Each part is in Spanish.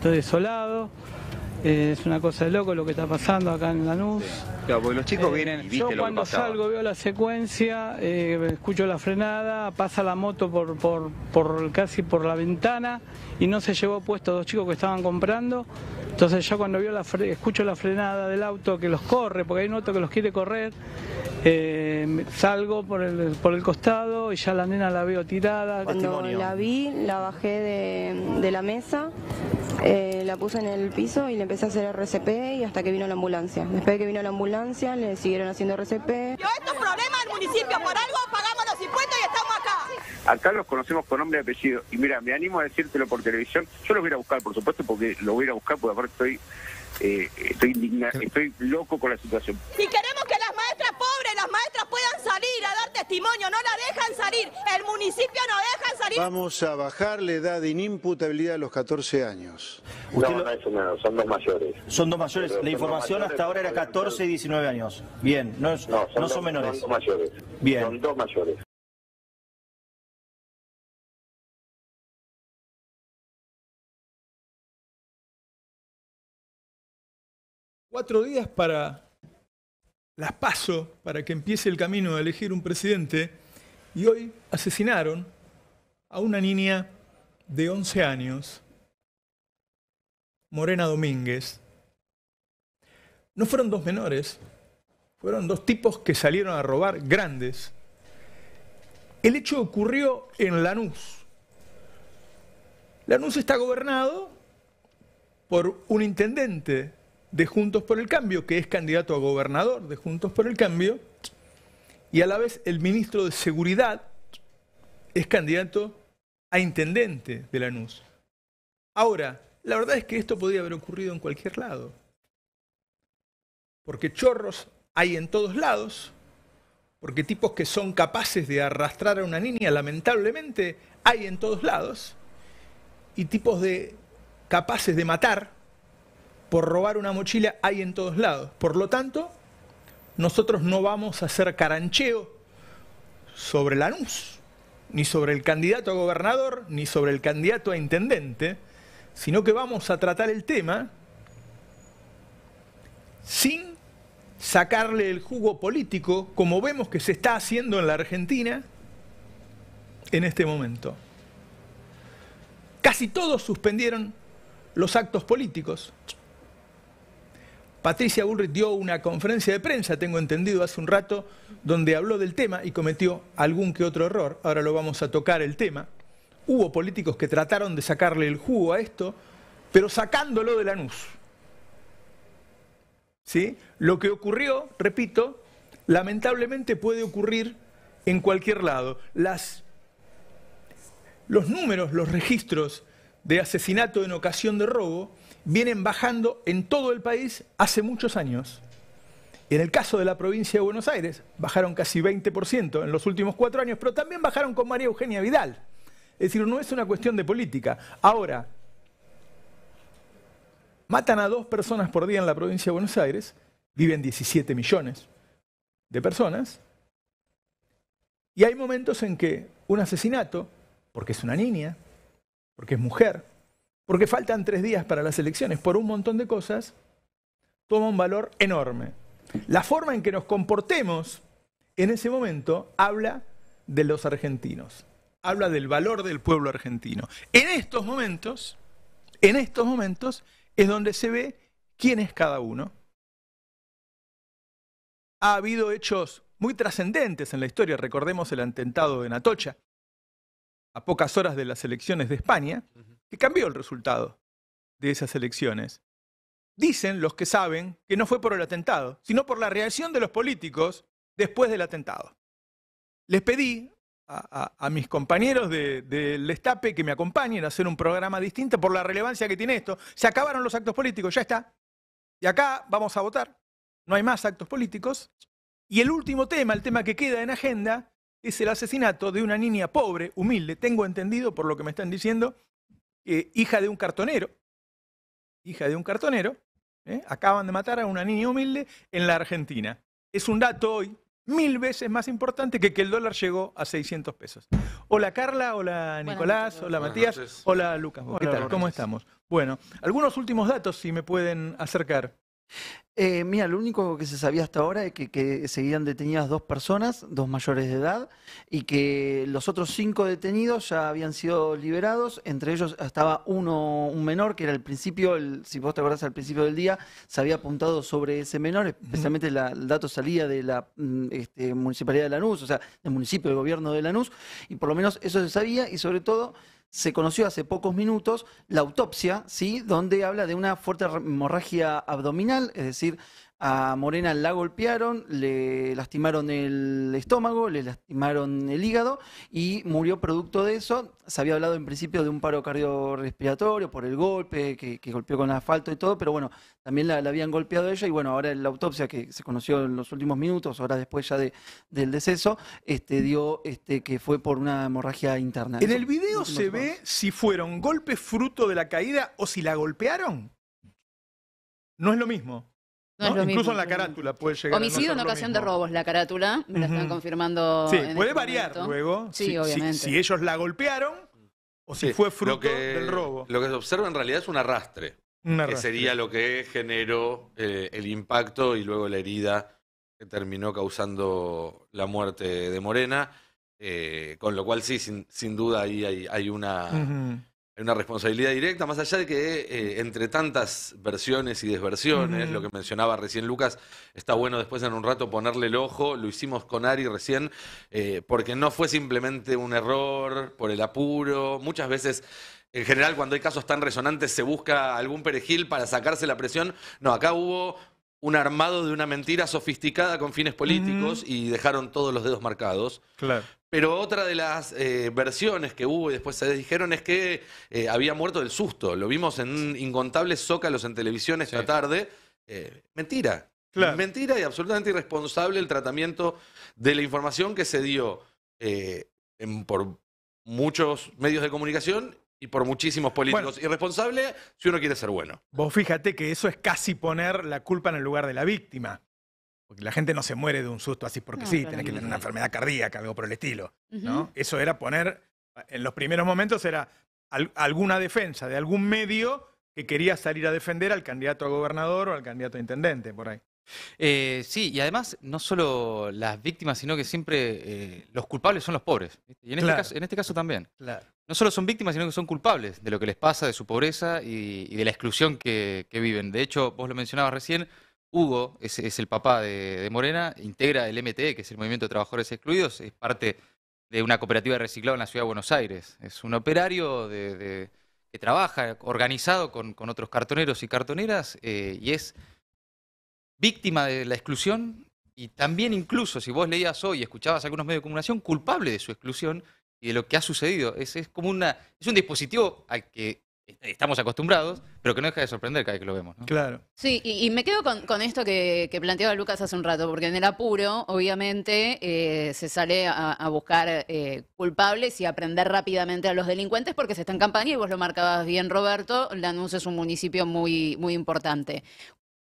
Estoy desolado, es una cosa de loco lo que está pasando acá en Lanús. Claro, porque los chicos vienen y viste yo lo que cuando pasaba. salgo veo la secuencia, escucho la frenada, pasa la moto casi por la ventana y no se llevó puesto dos chicos que estaban comprando. Entonces yo cuando escucho la frenada del auto que los corre, porque hay un auto que los quiere correr, salgo por el costado y ya la nena la veo tirada. Cuando la vi, la bajé de la mesa, la puse en el piso y le empecé a hacer RCP y hasta que vino la ambulancia. Después de que vino la ambulancia le siguieron haciendo RCP. Yo estos problemas del municipio, por algo pagamos los impuestos y estamos acá. Acá los conocemos con nombre y apellido. Y mira, me animo a decírtelo por televisión. Yo los voy a ir a buscar, por supuesto, porque lo voy a ir a buscar, porque aparte estoy indignado, estoy loco con la situación. Si queremos que las maestras pobres, las maestras puedan salir a dar testimonio, no la dejan salir. El municipio no deja salir. Vamos a bajar la edad de inimputabilidad a los 14 años. No, eso no, son dos mayores. Son dos mayores. Pero La información hasta ahora era 14 y 19 años. Bien, no son menores. Son dos mayores. Bien. Son dos mayores. Cuatro días para las PASO, para que empiece el camino de elegir un presidente, y hoy asesinaron a una niña de 11 años, Morena Domínguez. No fueron dos menores, fueron dos tipos que salieron a robar grandes. El hecho ocurrió en Lanús. Lanús está gobernado por un intendente de Juntos por el Cambio, que es candidato a gobernador de Juntos por el Cambio, y a la vez el ministro de Seguridad es candidato a intendente de Lanús. Ahora, la verdad es que esto podría haber ocurrido en cualquier lado, porque chorros hay en todos lados, porque tipos que son capaces de arrastrar a una niña, lamentablemente, hay en todos lados, y tipos capaces de matar por robar una mochila hay en todos lados. Por lo tanto, nosotros no vamos a hacer carancheo sobre Lanús, ni sobre el candidato a gobernador, ni sobre el candidato a intendente, sino que vamos a tratar el tema sin sacarle el jugo político, como vemos que se está haciendo en la Argentina en este momento. Casi todos suspendieron los actos políticos. Patricia Bullrich dio una conferencia de prensa, tengo entendido hace un rato, donde habló del tema y cometió algún que otro error. Ahora lo vamos a tocar el tema. Hubo políticos que trataron de sacarle el jugo a esto, pero sacándolo de Lanús. ¿Sí? Lo que ocurrió, repito, lamentablemente puede ocurrir en cualquier lado. Los números, los registros de asesinato en ocasión de robo vienen bajando en todo el país hace muchos años. En el caso de la provincia de Buenos Aires, bajaron casi 20% en los últimos 4 años, pero también bajaron con María Eugenia Vidal. Es decir, no es una cuestión de política. Ahora, matan a 2 personas por día en la provincia de Buenos Aires, viven 17 millones de personas, y hay momentos en que un asesinato, porque es una niña, porque es mujer, porque faltan 3 días para las elecciones, por un montón de cosas, toma un valor enorme. La forma en que nos comportemos en ese momento habla de los argentinos, habla del valor del pueblo argentino. En estos momentos es donde se ve quién es cada uno. Ha habido hechos muy trascendentes en la historia, recordemos el atentado en Atocha, a pocas horas de las elecciones de España, que cambió el resultado de esas elecciones. Dicen los que saben que no fue por el atentado, sino por la reacción de los políticos después del atentado. Les pedí a mis compañeros del Destape que me acompañen a hacer un programa distinto por la relevancia que tiene esto. Se acabaron los actos políticos, ya está. Y acá vamos a votar. No hay más actos políticos. Y el último tema, el tema que queda en agenda, es el asesinato de una niña pobre, humilde, tengo entendido por lo que me están diciendo, hija de un cartonero. Acaban de matar a una niña humilde en la Argentina. Es un dato hoy 1000 veces más importante que el dólar llegó a 600 pesos. Hola Carla, hola Nicolás, hola Matías, hola Lucas. ¿Qué tal? ¿Cómo estamos? Bueno, algunos últimos datos si me pueden acercar. Mira, lo único que se sabía hasta ahora es que seguían detenidas 2 personas, 2 mayores de edad, y que los otros 5 detenidos ya habían sido liberados. Entre ellos estaba un menor, que era al principio, si vos te acordás al principio del día, se había apuntado sobre ese menor, especialmente el dato salía de la Municipalidad de Lanús, o sea, del municipio, del gobierno de Lanús, y por lo menos eso se sabía, y sobre todo se conoció hace pocos minutos la autopsia, ¿sí? Donde habla de una fuerte hemorragia abdominal, es decir, a Morena la golpearon, le lastimaron el estómago, le lastimaron el hígado y murió producto de eso. Se había hablado en principio de un paro cardiorrespiratorio por el golpe, que golpeó con asfalto y todo, pero bueno, también la habían golpeado ella y bueno, ahora en la autopsia que se conoció en los últimos minutos, horas después ya del deceso, dio que fue por una hemorragia interna. En el video se ve si fueron golpes fruto de la caída o si la golpearon. No es lo mismo. No es lo Incluso mismo. en la carátula puede llegar Homicidio a en no ser lo ocasión mismo. de robos, la carátula, me la están confirmando. Sí, en puede este variar momento. luego. Sí, obviamente. Si ellos la golpearon o si fue fruto del robo. Lo que se observa en realidad es un arrastre. Que sería lo que generó el impacto y luego la herida que terminó causando la muerte de Morena. Con lo cual sí, sin duda ahí hay una... Hay una responsabilidad directa, más allá de que entre tantas versiones y desversiones, lo que mencionaba recién Lucas, está bueno después en un rato ponerle el ojo, lo hicimos con Ari recién, porque no fue simplemente un error por el apuro, muchas veces, en general cuando hay casos tan resonantes se busca algún perejil para sacarse la presión, no, acá hubo un armado de una mentira sofisticada con fines políticos y dejaron todos los dedos marcados. Claro. Pero otra de las versiones que hubo y después se dijeron es que había muerto del susto. Lo vimos en incontables zócalos en televisión esta tarde. Mentira. Claro. Mentira y absolutamente irresponsable el tratamiento de la información que se dio por muchos medios de comunicación y por muchísimos políticos. Bueno, irresponsable si uno quiere ser bueno. Vos fíjate que eso es casi poner la culpa en el lugar de la víctima. Porque la gente no se muere de un susto así porque sí, tenés que tener una enfermedad cardíaca, algo por el estilo, ¿no? Eso era poner, en los primeros momentos era alguna defensa de algún medio que quería salir a defender al candidato a gobernador o al candidato a intendente, por ahí. Sí, y además no solo las víctimas, sino que siempre los culpables son los pobres. Y en este caso también. Claro. No solo son víctimas, sino que son culpables de lo que les pasa, de su pobreza y de la exclusión que viven. De hecho, vos lo mencionabas recién, Hugo es el papá de Morena, integra el MTE, que es el Movimiento de Trabajadores Excluidos, es parte de una cooperativa de reciclado en la Ciudad de Buenos Aires. Es un operario que trabaja organizado con otros cartoneros y cartoneras y es víctima de la exclusión y también incluso, si vos leías hoy y escuchabas algunos medios de comunicación, culpable de su exclusión y de lo que ha sucedido. Es un dispositivo al que estamos acostumbrados, pero que no deja de sorprender cada vez que lo vemos, ¿no? Claro. Sí, y me quedo con esto que planteaba Lucas hace un rato, porque en el apuro, obviamente, se sale a buscar culpables y a prender rápidamente a los delincuentes porque se está en campaña, y vos lo marcabas bien, Roberto, Lanús es un municipio muy, muy importante.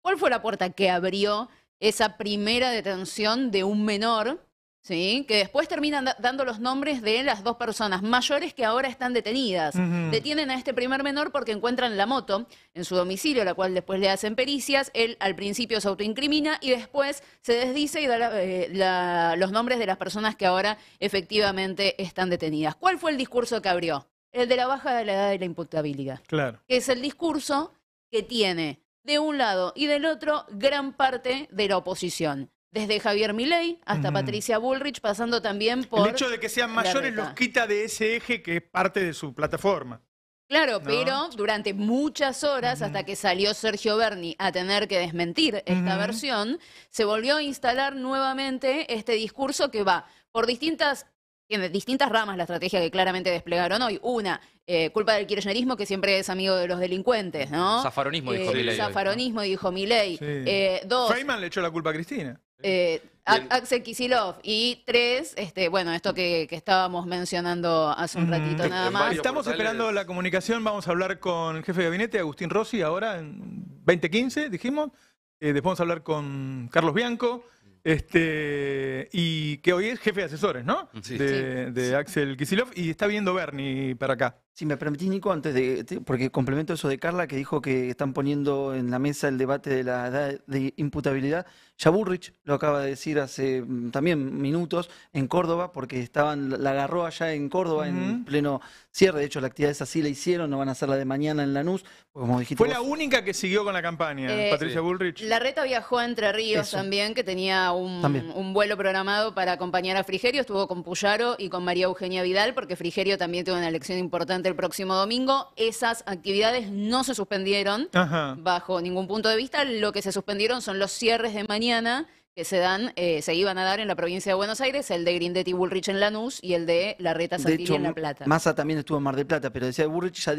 ¿Cuál fue la puerta que abrió esa primera detención de un menor? ¿Sí? Que después terminan dando los nombres de las 2 personas mayores que ahora están detenidas. Detienen a este primer menor porque encuentran la moto en su domicilio, la cual después le hacen pericias. Él al principio se autoincrimina y después se desdice y da los nombres de las personas que ahora efectivamente están detenidas. ¿Cuál fue el discurso que abrió? El de la baja de la edad de la imputabilidad. Claro. Que es el discurso que tiene de un lado y del otro gran parte de la oposición. Desde Javier Milei hasta Patricia Bullrich, pasando también por... El hecho de que sean mayores los quita de ese eje que es parte de su plataforma. Claro, ¿no? pero durante muchas horas, hasta que salió Sergio Berni a tener que desmentir esta versión, se volvió a instalar nuevamente este discurso que va por tiene distintas ramas la estrategia que claramente desplegaron hoy. Una, culpa del kirchnerismo, que siempre es amigo de los delincuentes, ¿no? Zafaronismo, dijo Milei. Zafaronismo, dijo Milei. Sí. 2, Feynman le echó la culpa a Cristina. Axel Kicillof. Y 3, bueno, esto que estábamos mencionando hace un ratito nada más. Estamos esperando la comunicación, vamos a hablar con el jefe de gabinete, Agustín Rossi, ahora en 2015, dijimos. Después vamos a hablar con Carlos Bianco. Y que hoy es jefe de asesores, ¿no? Sí. De Axel Kicillof, y está viendo Bernie para acá. Si me permitís, Nico, porque complemento eso de Carla, que dijo que están poniendo en la mesa el debate de la edad de imputabilidad. Ya Bullrich lo acaba de decir hace también minutos en Córdoba, porque la agarró allá en Córdoba en pleno cierre. De hecho, la actividad esa sí la hicieron, no van a hacer la de mañana en Lanús. Como dijiste Fue vos, la única que siguió con la campaña, Patricia Bullrich. Larreta viajó a Entre Ríos también, que tenía un vuelo programado para acompañar a Frigerio. Estuvo con Puyaro y con María Eugenia Vidal, porque Frigerio también tiene una elección importante el próximo domingo. Esas actividades no se suspendieron bajo ningún punto de vista. Lo que se suspendieron son los cierres de mañana que se iban a dar en la provincia de Buenos Aires, el de Grindetti Bullrich en Lanús y el de Larreta Santilli en La Plata. Massa también estuvo en Mar del Plata, pero decía Bullrich, ya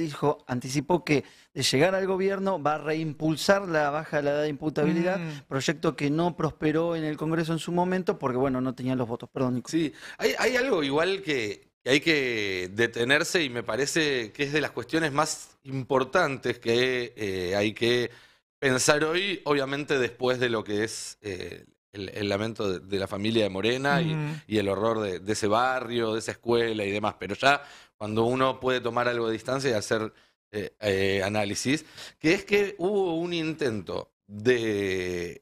anticipó que de llegar al gobierno va a reimpulsar la baja de la edad de imputabilidad, proyecto que no prosperó en el Congreso en su momento porque, bueno, no tenían los votos. Perdón, Nico. Sí, hay algo igual que hay que detenerse y me parece que es de las cuestiones más importantes que hay que pensar hoy, obviamente después de lo que es el lamento de la familia de Morena y el horror de ese barrio, de esa escuela y demás, pero ya cuando uno puede tomar algo de distancia y hacer análisis, que es que hubo un intento de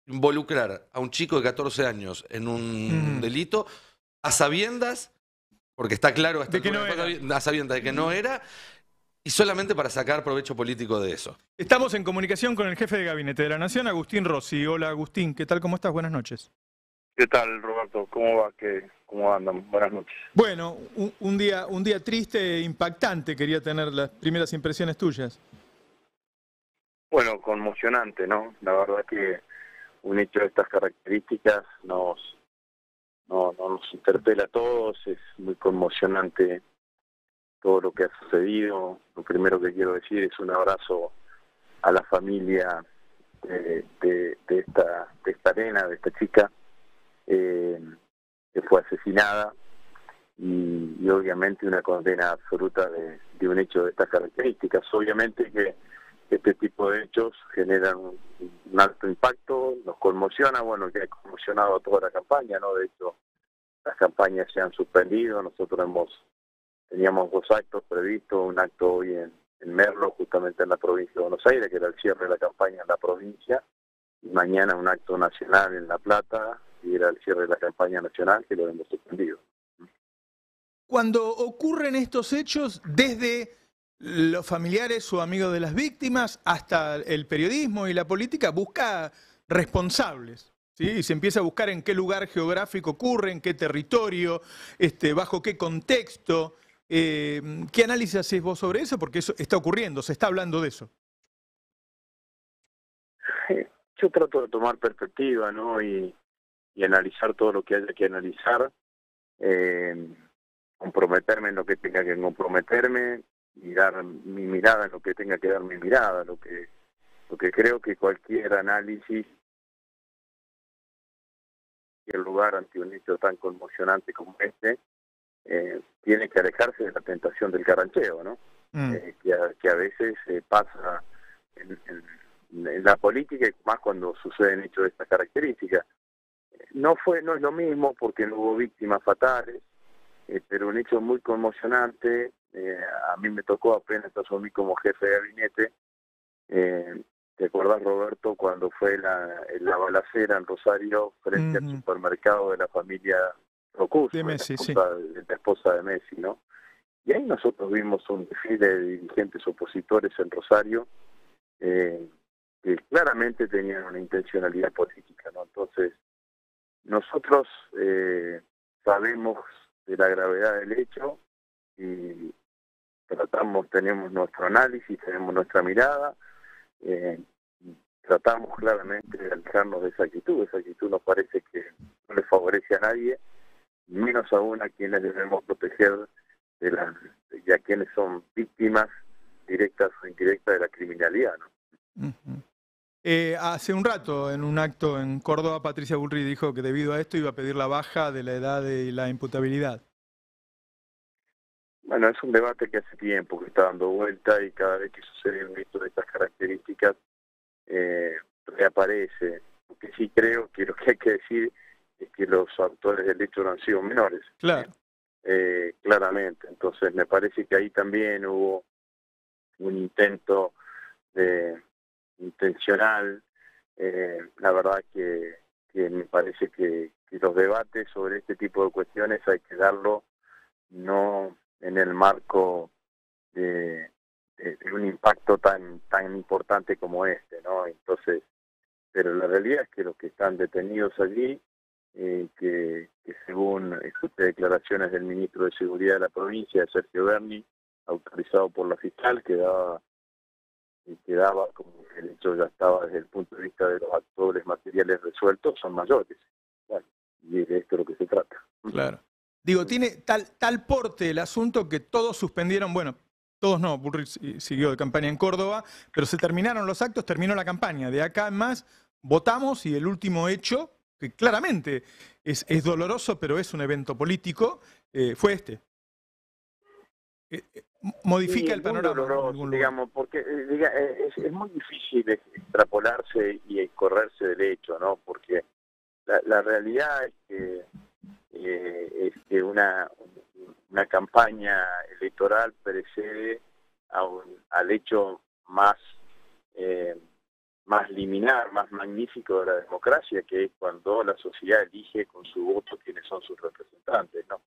involucrar a un chico de 14 años en un delito a sabiendas, porque está claro a sabiendas de que no era, y solamente para sacar provecho político de eso. Estamos en comunicación con el jefe de gabinete de la Nación, Agustín Rossi. Hola, Agustín, ¿qué tal? ¿Cómo estás? Buenas noches. ¿Qué tal, Roberto? ¿Cómo va? ¿Cómo andan? Buenas noches. Bueno, un día triste e impactante. Quería tener las primeras impresiones tuyas. Bueno, conmocionante, ¿no? La verdad que un hecho de estas características nos interpela a todos. Es muy conmocionante todo lo que ha sucedido. Lo primero que quiero decir es un abrazo a la familia de esta nena, de esta chica que fue asesinada, y obviamente una condena absoluta de un hecho de estas características. Obviamente que este tipo de hechos generan un alto impacto, nos conmociona, bueno, que ha conmocionado a toda la campaña, ¿no? De hecho, las campañas se han suspendido. Nosotros teníamos 2 actos previstos, un acto hoy en Merlo, justamente en la provincia de Buenos Aires, que era el cierre de la campaña en la provincia, y mañana un acto nacional en La Plata, y era el cierre de la campaña nacional, que lo hemos suspendido. Cuando ocurren estos hechos, desde los familiares o amigos de las víctimas hasta el periodismo y la política busca responsables. ¿Sí? Y se empieza a buscar en qué lugar geográfico ocurre, en qué territorio, bajo qué contexto. ¿Qué análisis haces vos sobre eso? Porque eso está ocurriendo, se está hablando de eso. Yo trato de tomar perspectiva, ¿no? Y analizar todo lo que haya que analizar, comprometerme en lo que tenga que comprometerme, y dar mi mirada en lo que tenga que dar mi mirada. Lo que creo que cualquier análisis, el lugar ante un hecho tan conmocionante como este, tiene que alejarse de la tentación del carrancheo, ¿no? Que a veces pasa en la política, y más cuando suceden hechos de estas características. No es lo mismo porque no hubo víctimas fatales, pero un hecho muy conmocionante. A mí me tocó apenas asumir como jefe de gabinete. ¿Te acordás, Roberto, cuando fue la balacera en Rosario frente al supermercado de la familia Rocuso, la esposa de Messi, ¿no? Y ahí nosotros vimos un desfile de dirigentes opositores en Rosario que claramente tenían una intencionalidad política, ¿no? Entonces, nosotros sabemos de la gravedad del hecho y tenemos nuestro análisis, tenemos nuestra mirada, tratamos claramente de alejarnos de esa actitud. Esa actitud nos parece que no le favorece a nadie, menos aún a quienes debemos proteger y a quienes son víctimas directas o indirectas de la criminalidad, ¿no? Hace un rato, en un acto en Córdoba, Patricia Bullrich dijo que debido a esto iba a pedir la baja de la edad de la imputabilidad. Bueno, es un debate que hace tiempo que está dando vuelta, y cada vez que sucede un hecho de estas características reaparece. Lo que sí sí creo que lo que hay que decir es que los autores del hecho no han sido menores. Claro. Claramente. Entonces me parece que ahí también hubo un intento intencional. La verdad que me parece que los debates sobre este tipo de cuestiones hay que darlo no en el marco de un impacto tan importante como este, ¿no? Entonces, pero la realidad es que los que están detenidos allí, que según escuché declaraciones del ministro de Seguridad de la provincia, Sergio Berni, autorizado por la fiscal, quedaba como que el hecho ya estaba desde el punto de vista de los actores materiales resueltos, son mayores. Bueno, y de esto es lo que se trata. Claro. Digo, tiene tal porte el asunto que todos suspendieron, bueno, todos no, Bullrich siguió de campaña en Córdoba, pero se terminaron los actos, terminó la campaña. De acá en más, votamos y el último hecho, que claramente es doloroso, pero es un evento político, fue este. Modifica el panorama. Doloroso, digamos, porque es muy difícil extrapolarse y correrse del hecho, ¿no? Porque la realidad es que una campaña electoral precede al hecho más liminar, más magnífico de la democracia, que es cuando la sociedad elige con su voto quiénes son sus representantes, ¿no?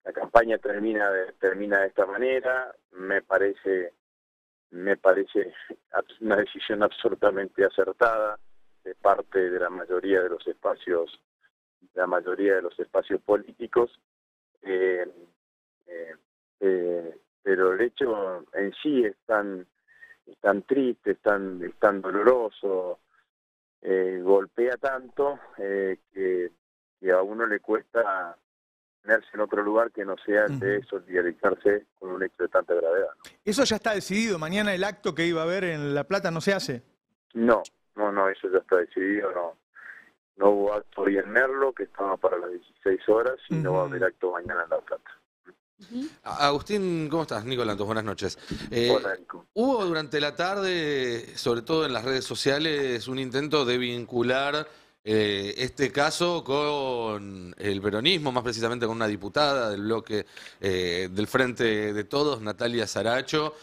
La campaña termina de esta manera. Me parece una decisión absolutamente acertada de parte de la mayoría de los espacios políticos, pero el hecho en sí es tan triste, es tan doloroso, golpea tanto que a uno le cuesta ponerse en otro lugar que no sea el de solidarizarse con un hecho de tanta gravedad, ¿no? ¿Eso ya está decidido? ¿Mañana el acto que iba a haber en La Plata no se hace? No, eso ya está decidido, no hubo acto hoy en Merlo, que estaba para las 16 horas, y no va a haber acto mañana en La Plata. Agustín, ¿cómo estás? Nico Lantos, buenas noches. Hola, Nico. Hubo durante la tarde, sobre todo en las redes sociales, un intento de vincular este caso con el peronismo, más precisamente con una diputada del bloque del Frente de Todos, Natalia Saracho,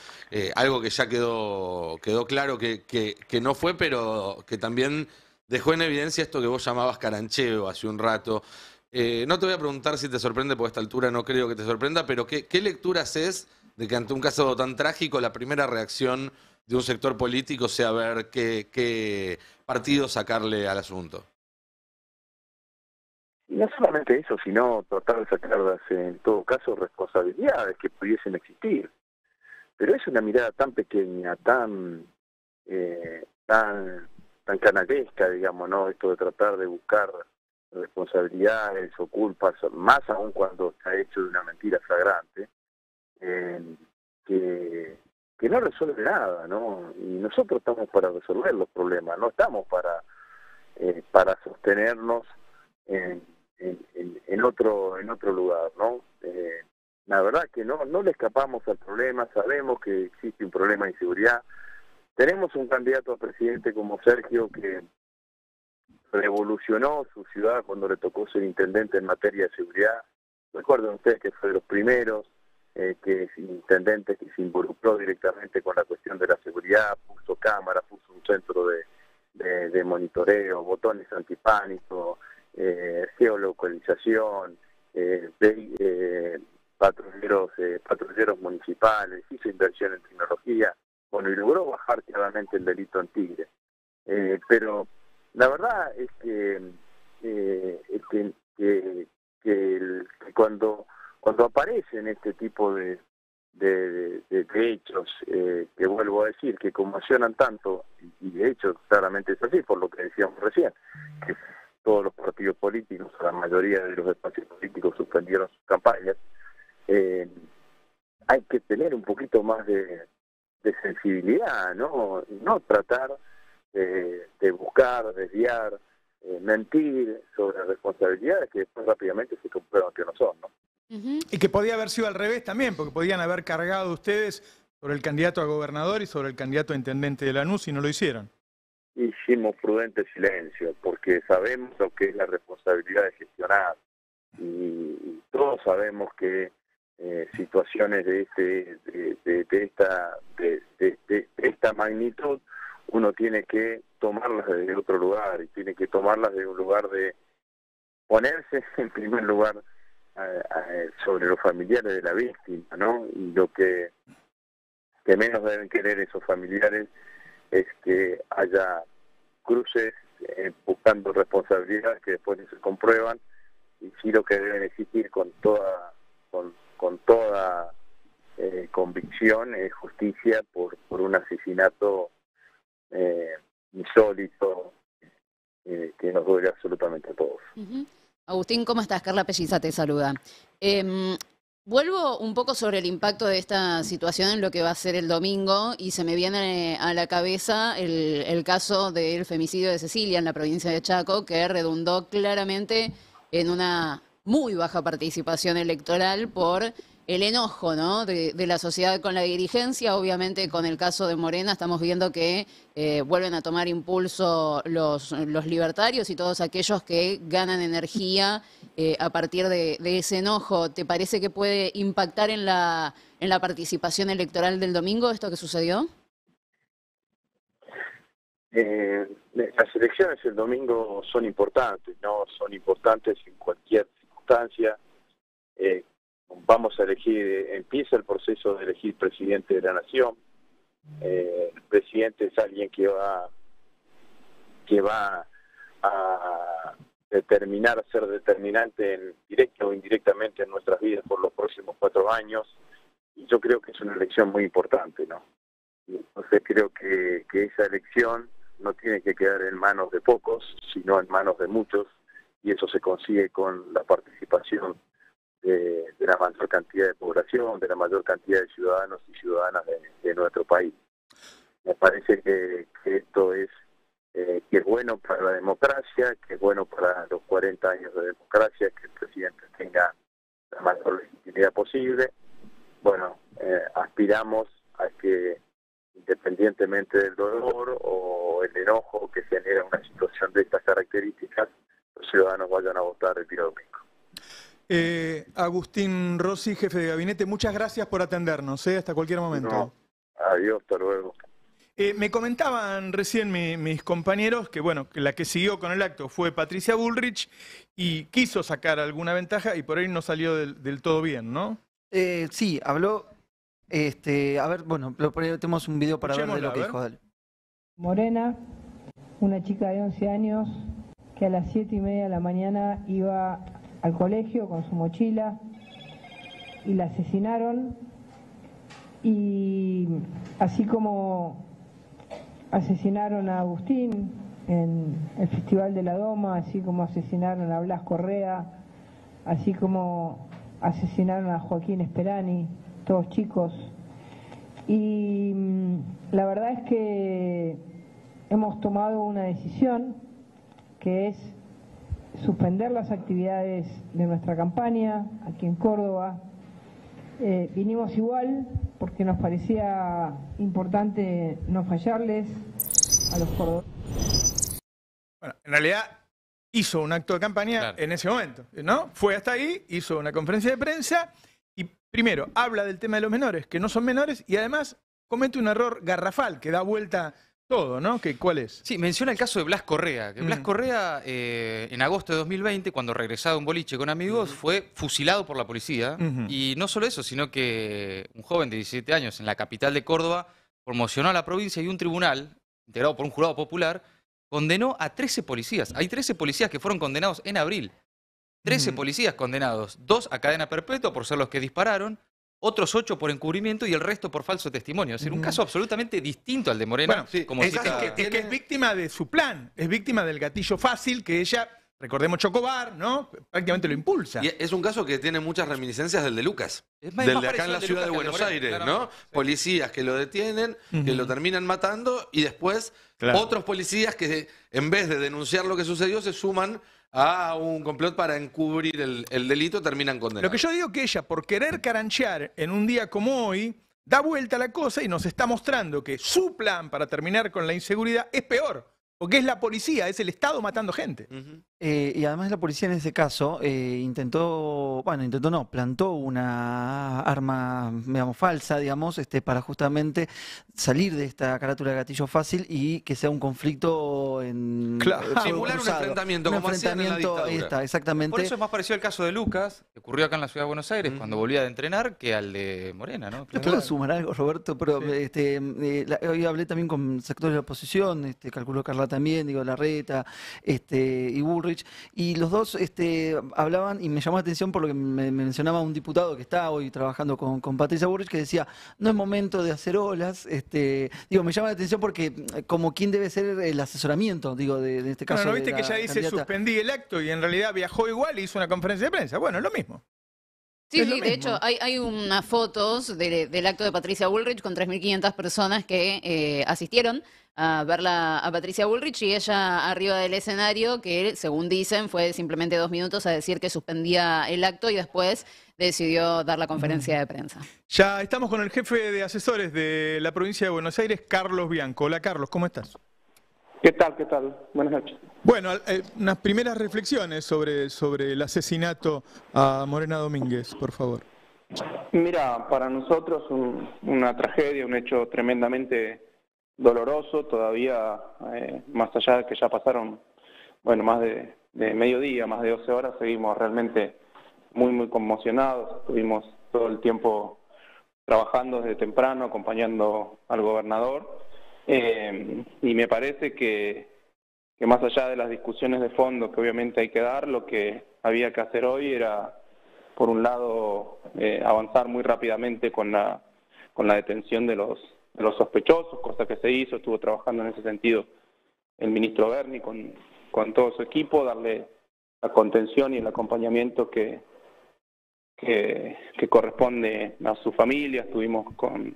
algo que ya quedó claro que no fue, pero que también dejó en evidencia esto que vos llamabas carancheo hace un rato. No te voy a preguntar si te sorprende, porque a esta altura no creo que te sorprenda, pero ¿qué lectura haces de que ante un caso tan trágico la primera reacción de un sector político sea ver qué partido sacarle al asunto? Y no solamente eso, sino tratar de sacarlas, en todo caso, responsabilidades que pudiesen existir. Pero es una mirada tan pequeña, tan canallesca, digamos, ¿no? Esto de tratar de buscar responsabilidades o culpas, más aún cuando está hecho de una mentira flagrante, que no resuelve nada, ¿no? Y nosotros estamos para resolver los problemas, no estamos para sostenernos en otro lugar, ¿no? La verdad que no le escapamos al problema, sabemos que existe un problema de inseguridad. Tenemos un candidato a presidente como Sergio que revolucionó su ciudad cuando le tocó ser intendente en materia de seguridad. Recuerden ustedes que fue de los primeros intendentes que se involucró directamente con la cuestión de la seguridad, puso cámaras, puso un centro de monitoreo, botones antipánico, geolocalización, patrulleros municipales, hizo inversión en tecnología, y logró bajar claramente el delito en Tigre. Pero la verdad es que cuando aparecen este tipo de hechos, que vuelvo a decir, que conmocionan tanto, y de hecho claramente es así, por lo que decíamos recién, que todos los partidos políticos, la mayoría de los espacios políticos suspendieron sus campañas, hay que tener un poquito más de sensibilidad, no tratar de buscar, desviar, mentir sobre responsabilidades que después rápidamente se comprueban que no son, ¿no? Y que podía haber sido al revés también, porque podían haber cargado ustedes sobre el candidato a gobernador y sobre el candidato a intendente de Lanús y no lo hicieron. hicimos prudente silencio, porque sabemos lo que es la responsabilidad de gestionar y todos sabemos que situaciones de esta magnitud uno tiene que tomarlas desde otro lugar y tiene que tomarlas de un lugar de ponerse en primer lugar sobre los familiares de la víctima, ¿no? Y lo que menos deben querer esos familiares es que haya cruces buscando responsabilidades que después no se comprueban, y sí lo que deben exigir con toda convicción es justicia por un asesinato insólito que nos duele absolutamente a todos. Agustín, ¿cómo estás? Carla Pelliza te saluda. Vuelvo un poco sobre el impacto de esta situación en lo que va a ser el domingo, y se me viene a la cabeza el caso del femicidio de Cecilia en la provincia de Chaco, que redundó claramente en una muy baja participación electoral por el enojo, ¿no?, de la sociedad con la dirigencia. Obviamente con el caso de Morena estamos viendo que vuelven a tomar impulso los libertarios y todos aquellos que ganan energía a partir de ese enojo. ¿Te parece que puede impactar en la participación electoral del domingo esto que sucedió? Las elecciones el domingo son importantes, ¿no? Son importantes en cualquier circunstancia. Vamos a elegir, empieza el proceso de elegir presidente de la nación. El presidente es alguien que va a ser determinante directa o indirectamente en nuestras vidas por los próximos 4 años, y yo creo que es una elección muy importante, ¿no? Entonces creo que esa elección no tiene que quedar en manos de pocos, sino en manos de muchos, y eso se consigue con la participación de la mayor cantidad de población, de la mayor cantidad de ciudadanos y ciudadanas de nuestro país. Me parece que esto es bueno para la democracia, que es bueno para los 40 años de democracia, que el presidente tenga la mayor legitimidad posible. Bueno, aspiramos a que, independientemente del dolor o el enojo que genera una situación de estas características, los ciudadanos vayan a votar el día domingo. Agustín Rossi, jefe de gabinete, muchas gracias por atendernos, hasta cualquier momento. No, adiós, hasta luego. Me comentaban recién mis compañeros que, bueno, que la que siguió con el acto fue Patricia Bullrich y quiso sacar alguna ventaja y por ahí no salió del todo bien, ¿no? Sí, habló. A ver, bueno, tenemos un video para ver de lo que dijo. Dale. Morena, una chica de 11 años que a las 7:30 de la mañana iba al colegio con su mochila y la asesinaron, y así como asesinaron a Agustín en el Festival de la Doma, así como asesinaron a Blas Correa, así como asesinaron a Joaquín Esperani, todos chicos. Y la verdad es que hemos tomado una decisión que es suspender las actividades de nuestra campaña aquí en Córdoba. Vinimos igual porque nos parecía importante no fallarles a los cordobeses. Bueno, en realidad hizo un acto de campaña en ese momento, ¿no? Fue hasta ahí, hizo una conferencia de prensa y primero habla del tema de los menores, que no son menores, y además comete un error garrafal que da vuelta todo, ¿no? ¿Cuál es? Sí, menciona el caso de Blas Correa. Que Blas Correa, en agosto de 2020, cuando regresaba de un boliche con amigos, fue fusilado por la policía. Y no solo eso, sino que un joven de 17 años en la capital de Córdoba promocionó a la provincia y un tribunal, integrado por un jurado popular, condenó a 13 policías. Hay 13 policías que fueron condenados en abril. 13 policías condenados. 2 a cadena perpetua por ser los que dispararon, otros 8 por encubrimiento y el resto por falso testimonio. Es decir, un caso absolutamente distinto al de Morena. Bueno, sí, como es que es víctima de su plan, es víctima del gatillo fácil que ella, recordemos Chocobar, ¿no? Prácticamente lo impulsa. Y es un caso que tiene muchas reminiscencias del de Lucas, del de acá en la ciudad de Buenos Aires, ¿no? Sí. Policías que lo detienen, que lo terminan matando, y después otros policías que en vez de denunciar lo que sucedió se suman a un complot para encubrir el delito, terminan condenados. Lo que yo digo que ella, por querer caranchear en un día como hoy, da vuelta a la cosa y nos está mostrando que su plan para terminar con la inseguridad es peor Porque es la policía, es el Estado matando gente. Y además la policía en ese caso plantó una arma, digamos, falsa, digamos, para justamente salir de esta carátula de gatillo fácil y que sea un conflicto en simular un enfrentamiento, como hacían en la dictadura. Ahí está, exactamente. Por eso es más parecido al caso de Lucas, que ocurrió acá en la ciudad de Buenos Aires, cuando volvía de entrenar, que al de Morena, ¿no? Yo puedo sumar algo, Roberto, pero hoy hablé también con sectores de la oposición, calculó Carla también, digo, Larreta, y Bullrich, y los dos hablaban, y me llamó la atención por lo que me mencionaba un diputado que está hoy trabajando con Patricia Bullrich, que decía, no es momento de hacer olas, me llama la atención porque como quién debe ser el asesoramiento, digo, de este caso. ¿No viste que ella dice suspendí el acto y en realidad viajó igual y hizo una conferencia de prensa? Bueno, es lo mismo. Sí, de hecho, hay unas fotos del acto de Patricia Bullrich con 3.500 personas que asistieron a verla a Patricia Bullrich, y ella arriba del escenario, que según dicen fue simplemente 2 minutos a decir que suspendía el acto y después decidió dar la conferencia de prensa. Ya estamos con el jefe de asesores de la provincia de Buenos Aires, Carlos Bianco. Hola Carlos, ¿cómo estás? ¿Qué tal? ¿Qué tal? Buenas noches. Bueno, unas primeras reflexiones sobre el asesinato a Morena Domínguez, por favor. Mira, para nosotros una tragedia, un hecho tremendamente doloroso, todavía más allá de que ya pasaron, más de mediodía, más de 12 horas, seguimos realmente muy conmocionados. Estuvimos todo el tiempo trabajando desde temprano, acompañando al gobernador, y me parece que más allá de las discusiones de fondo que obviamente hay que dar, lo que había que hacer hoy era, por un lado, avanzar muy rápidamente con la detención de los sospechosos, cosa que se hizo. Estuvo trabajando en ese sentido el ministro Berni con todo su equipo, darle la contención y el acompañamiento que corresponde a su familia. Estuvimos con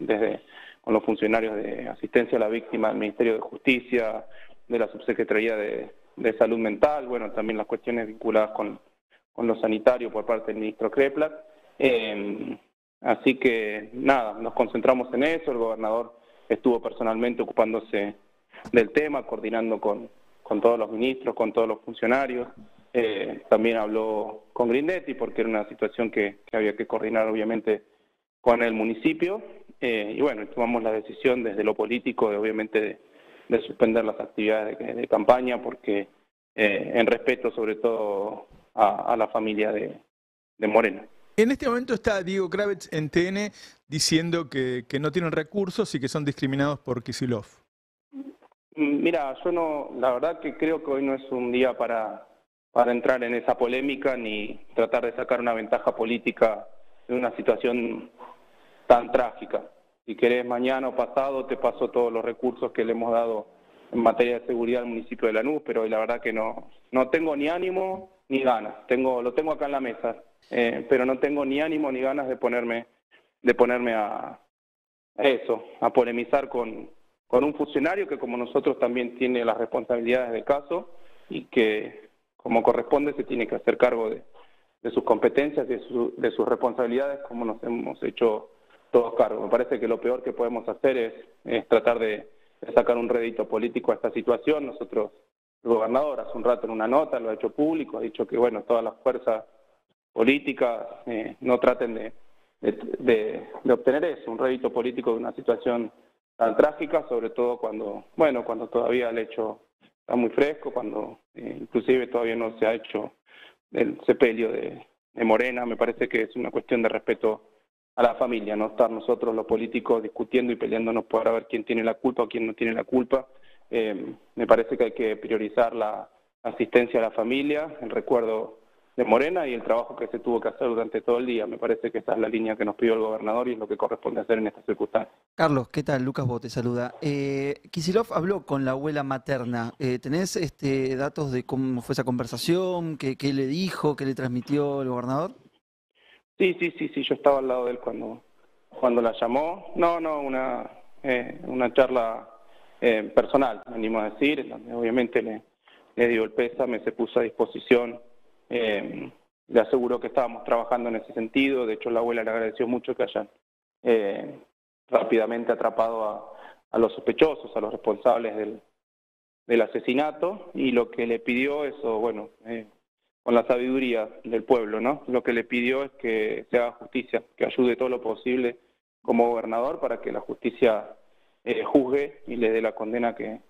los funcionarios de asistencia a la víctima del Ministerio de Justicia, de la Subsecretaría de Salud Mental, también las cuestiones vinculadas con lo sanitario por parte del ministro Kreplak. Así que nada, nos concentramos en eso. El gobernador estuvo personalmente ocupándose del tema, coordinando con todos los ministros, con todos los funcionarios. También habló con Grindetti porque era una situación que había que coordinar obviamente con el municipio. Y tomamos la decisión desde lo político de suspender las actividades de campaña porque en respeto sobre todo a la familia de Morena. En este momento está Diego Kravetz en TN diciendo que no tienen recursos y que son discriminados por Kicillof. Mira, la verdad que creo que hoy no es un día para entrar en esa polémica ni tratar de sacar una ventaja política de una situación tan trágica. Si querés, mañana o pasado te paso todos los recursos que le hemos dado en materia de seguridad al municipio de Lanús, pero hoy la verdad que no tengo ni ánimo ni ganas. Lo tengo acá en la mesa. Pero no tengo ni ánimo ni ganas de ponerme a polemizar con un funcionario que como nosotros también tiene las responsabilidades del caso y que como corresponde se tiene que hacer cargo de sus competencias, de sus responsabilidades, como nos hemos hecho todos cargo. Me parece que lo peor que podemos hacer es tratar de sacar un rédito político a esta situación. Nosotros, el gobernador hace un rato en una nota lo ha hecho público, ha dicho que todas las fuerzas políticas no traten de obtener eso, un rédito político de una situación tan trágica, sobre todo cuando todavía el hecho está muy fresco, cuando inclusive todavía no se ha hecho el sepelio de Morena. Me parece que es una cuestión de respeto a la familia, no estar nosotros los políticos discutiendo y peleándonos para ver quién tiene la culpa o quién no tiene la culpa. Me parece que hay que priorizar la asistencia a la familia, el recuerdo de Morena y el trabajo que se tuvo que hacer durante todo el día. Me parece que esa es la línea que nos pidió el gobernador y es lo que corresponde hacer en estas circunstancias. Carlos, ¿qué tal? Lucas Bo te saluda. Kicillof habló con la abuela materna. ¿Tenés datos de cómo fue esa conversación? ¿Qué le dijo? ¿Qué le transmitió el gobernador? Sí, yo estaba al lado de él cuando la llamó. Una charla personal, me animo a decir, donde obviamente le dio el pésame, se puso a disposición. Le aseguró que estábamos trabajando en ese sentido. De hecho, la abuela le agradeció mucho que hayan rápidamente atrapado a los sospechosos, a los responsables del asesinato, y lo que le pidió eso, bueno, con la sabiduría del pueblo, ¿no? Lo que le pidió es que se haga justicia, que ayude todo lo posible como gobernador para que la justicia juzgue y le dé la condena que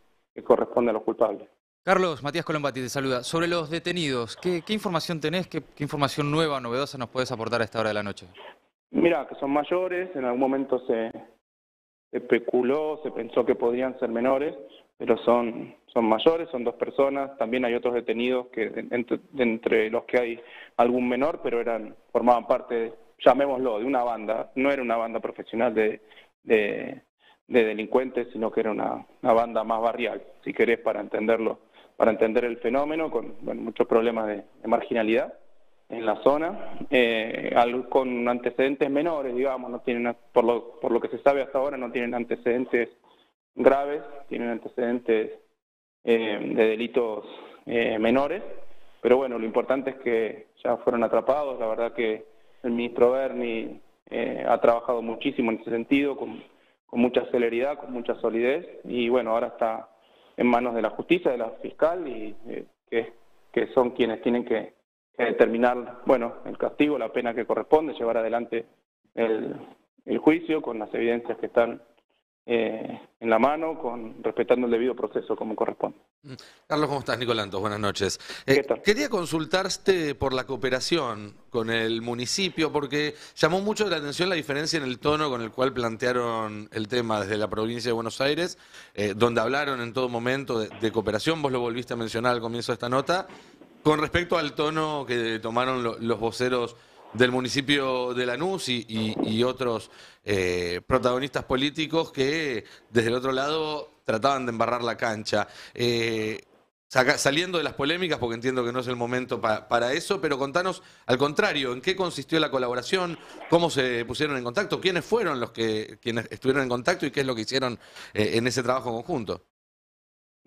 corresponde a los culpables. Carlos, Matías Colombati te saluda. Sobre los detenidos, ¿qué información tenés? ¿Qué información nueva o novedosa nos podés aportar a esta hora de la noche? Mira, que son mayores, en algún momento se especuló, se pensó que podrían ser menores, pero son mayores, son 2 personas. También hay otros detenidos que entre los que hay algún menor, pero formaban parte, llamémoslo, de una banda. No era una banda profesional de delincuentes, sino que era una banda más barrial, si querés, para entenderlo, para entender el fenómeno, con muchos problemas de marginalidad en la zona, con antecedentes menores, digamos, no tienen, por lo que se sabe hasta ahora, no tienen antecedentes graves, tienen antecedentes de delitos menores, pero bueno, lo importante es que ya fueron atrapados. La verdad que el ministro Berni ha trabajado muchísimo en ese sentido, con mucha celeridad, con mucha solidez, y bueno, ahora está en manos de la justicia, de la fiscal, y que son quienes tienen que determinar, bueno, el castigo, la pena que corresponde, llevar adelante el juicio con las evidencias que están en la mano, respetando el debido proceso como corresponde. Carlos, ¿cómo estás? Nicolantos, buenas noches. ¿Qué tal? Quería consultarte por la cooperación con el municipio, porque llamó mucho la atención la diferencia en el tono con el cual plantearon el tema desde la provincia de Buenos Aires, donde hablaron en todo momento de cooperación. Vos lo volviste a mencionar al comienzo de esta nota, con respecto al tono que tomaron los voceros del municipio de Lanús y otros protagonistas políticos que desde el otro lado trataban de embarrar la cancha. Saliendo de las polémicas, porque entiendo que no es el momento para eso, pero contanos, al contrario, ¿en qué consistió la colaboración? ¿Cómo se pusieron en contacto? ¿Quiénes fueron quienes estuvieron en contacto y qué es lo que hicieron en ese trabajo conjunto?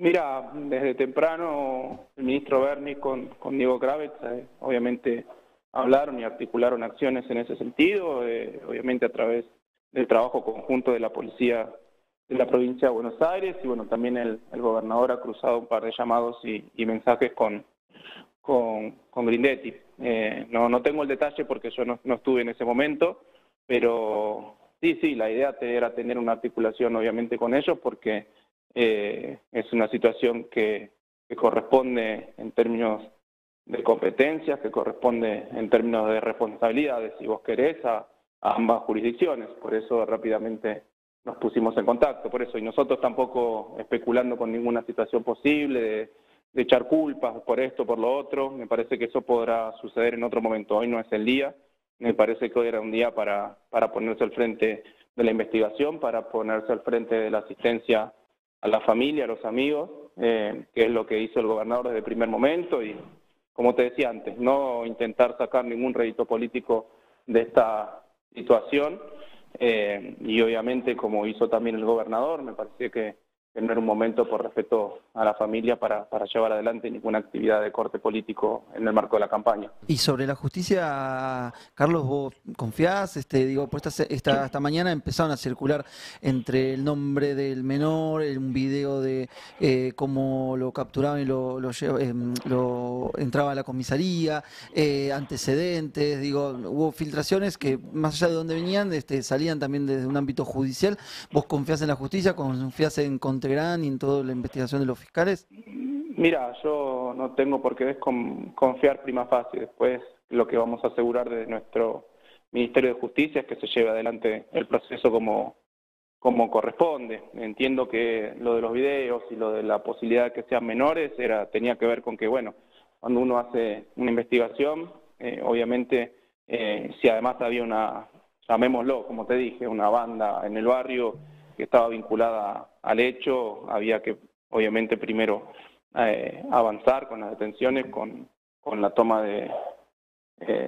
Mira, desde temprano el ministro Berni con Diego Kravetz obviamente hablaron y articularon acciones en ese sentido, obviamente a través del trabajo conjunto de la policía de la provincia de Buenos Aires, y bueno, también el gobernador ha cruzado un par de llamados y mensajes con Grindetti. No tengo el detalle porque yo no estuve en ese momento, pero sí, la idea era tener una articulación obviamente con ellos, porque es una situación que corresponde en términos de competencias, que corresponde en términos de responsabilidades, si vos querés, a ambas jurisdicciones. Por eso rápidamente nos pusimos en contacto, por eso, y nosotros tampoco especulando con ninguna situación posible, de echar culpas por esto, por lo otro. Me parece que eso podrá suceder en otro momento. Hoy no es el día, me parece que hoy era un día para ponerse al frente de la investigación, para ponerse al frente de la asistencia a la familia, a los amigos, que es lo que hizo el gobernador desde el primer momento, y como te decía antes, no intentar sacar ningún rédito político de esta situación, y obviamente como hizo también el gobernador, me parecía que no era un momento, por respeto a la familia, para llevar adelante ninguna actividad de corte político en el marco de la campaña. Y sobre la justicia, Carlos, ¿vos confiás? Pues esta mañana empezaron a circular entre el nombre del menor, un video de cómo lo capturaban y lo entraba a la comisaría, antecedentes, hubo filtraciones que más allá de dónde venían, salían también desde un ámbito judicial. ¿Vos confiás en la justicia? ¿Confiás en Contegrán y en toda la investigación de los fiscales? Mira, yo no tengo por qué desconfiar prima facie. Después lo que vamos a asegurar desde nuestro Ministerio de Justicia es que se lleve adelante el proceso como corresponde. Entiendo que lo de los videos y lo de la posibilidad de que sean menores tenía que ver con que, bueno, cuando uno hace una investigación, obviamente, si además había llamémoslo, como te dije, una banda en el barrio que estaba vinculada al hecho, había que, obviamente, primero avanzar con las detenciones, con la toma de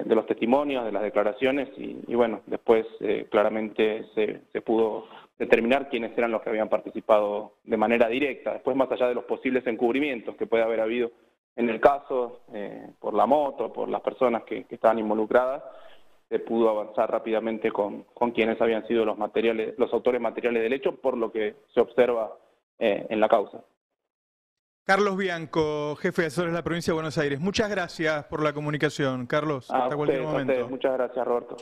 los testimonios, de las declaraciones, y bueno, después claramente se pudo determinar quiénes eran los que habían participado de manera directa. Después, más allá de los posibles encubrimientos que puede haber habido en el caso, por la moto, por las personas que estaban involucradas, se pudo avanzar rápidamente con quienes habían sido los autores materiales del hecho, por lo que se observa en la causa. Carlos Bianco, jefe de asesores de la provincia de Buenos Aires. Muchas gracias por la comunicación, Carlos. Hasta cualquier momento. Muchas gracias, Roberto.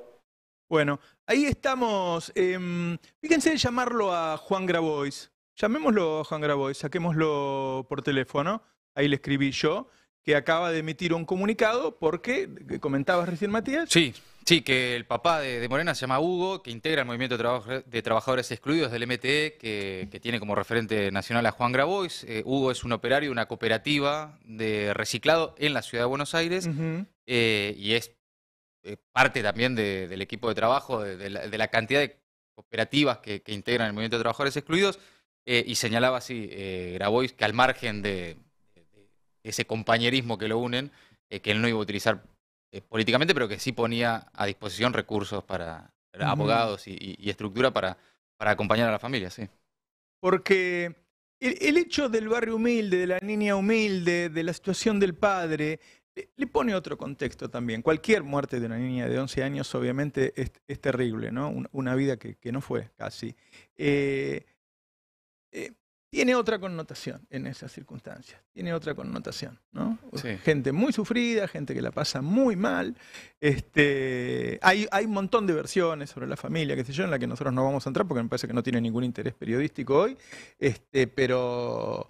Bueno, ahí estamos. Fíjense de llamarlo a Juan Grabois. Llamémoslo a Juan Grabois, saquémoslo por teléfono. Ahí le escribí yo, que acaba de emitir un comunicado porque, ¿comentabas recién, Matías? Sí, que el papá de Morena se llama Hugo, que integra el movimiento de trabajadores excluidos del MTE, que tiene como referente nacional a Juan Grabois. Hugo es un operario de una cooperativa de reciclado en la ciudad de Buenos Aires y es parte también del equipo de trabajo, de la cantidad de cooperativas que integran el movimiento de trabajadores excluidos, y señalaba así Grabois que al margen de ese compañerismo que lo unen, que él no iba a utilizar políticamente, pero que sí ponía a disposición recursos para abogados y estructura para acompañar a la familia, sí. Porque el hecho del barrio humilde, de la niña humilde, de la situación del padre, le pone otro contexto también. Cualquier muerte de una niña de 11 años obviamente es terrible, ¿no? Una vida que no fue casi. Tiene otra connotación en esas circunstancias, tiene otra connotación, ¿no? Sí. Gente muy sufrida, gente que la pasa muy mal. Hay un montón de versiones sobre la familia, qué sé yo, en la que nosotros no vamos a entrar porque me parece que no tiene ningún interés periodístico hoy, pero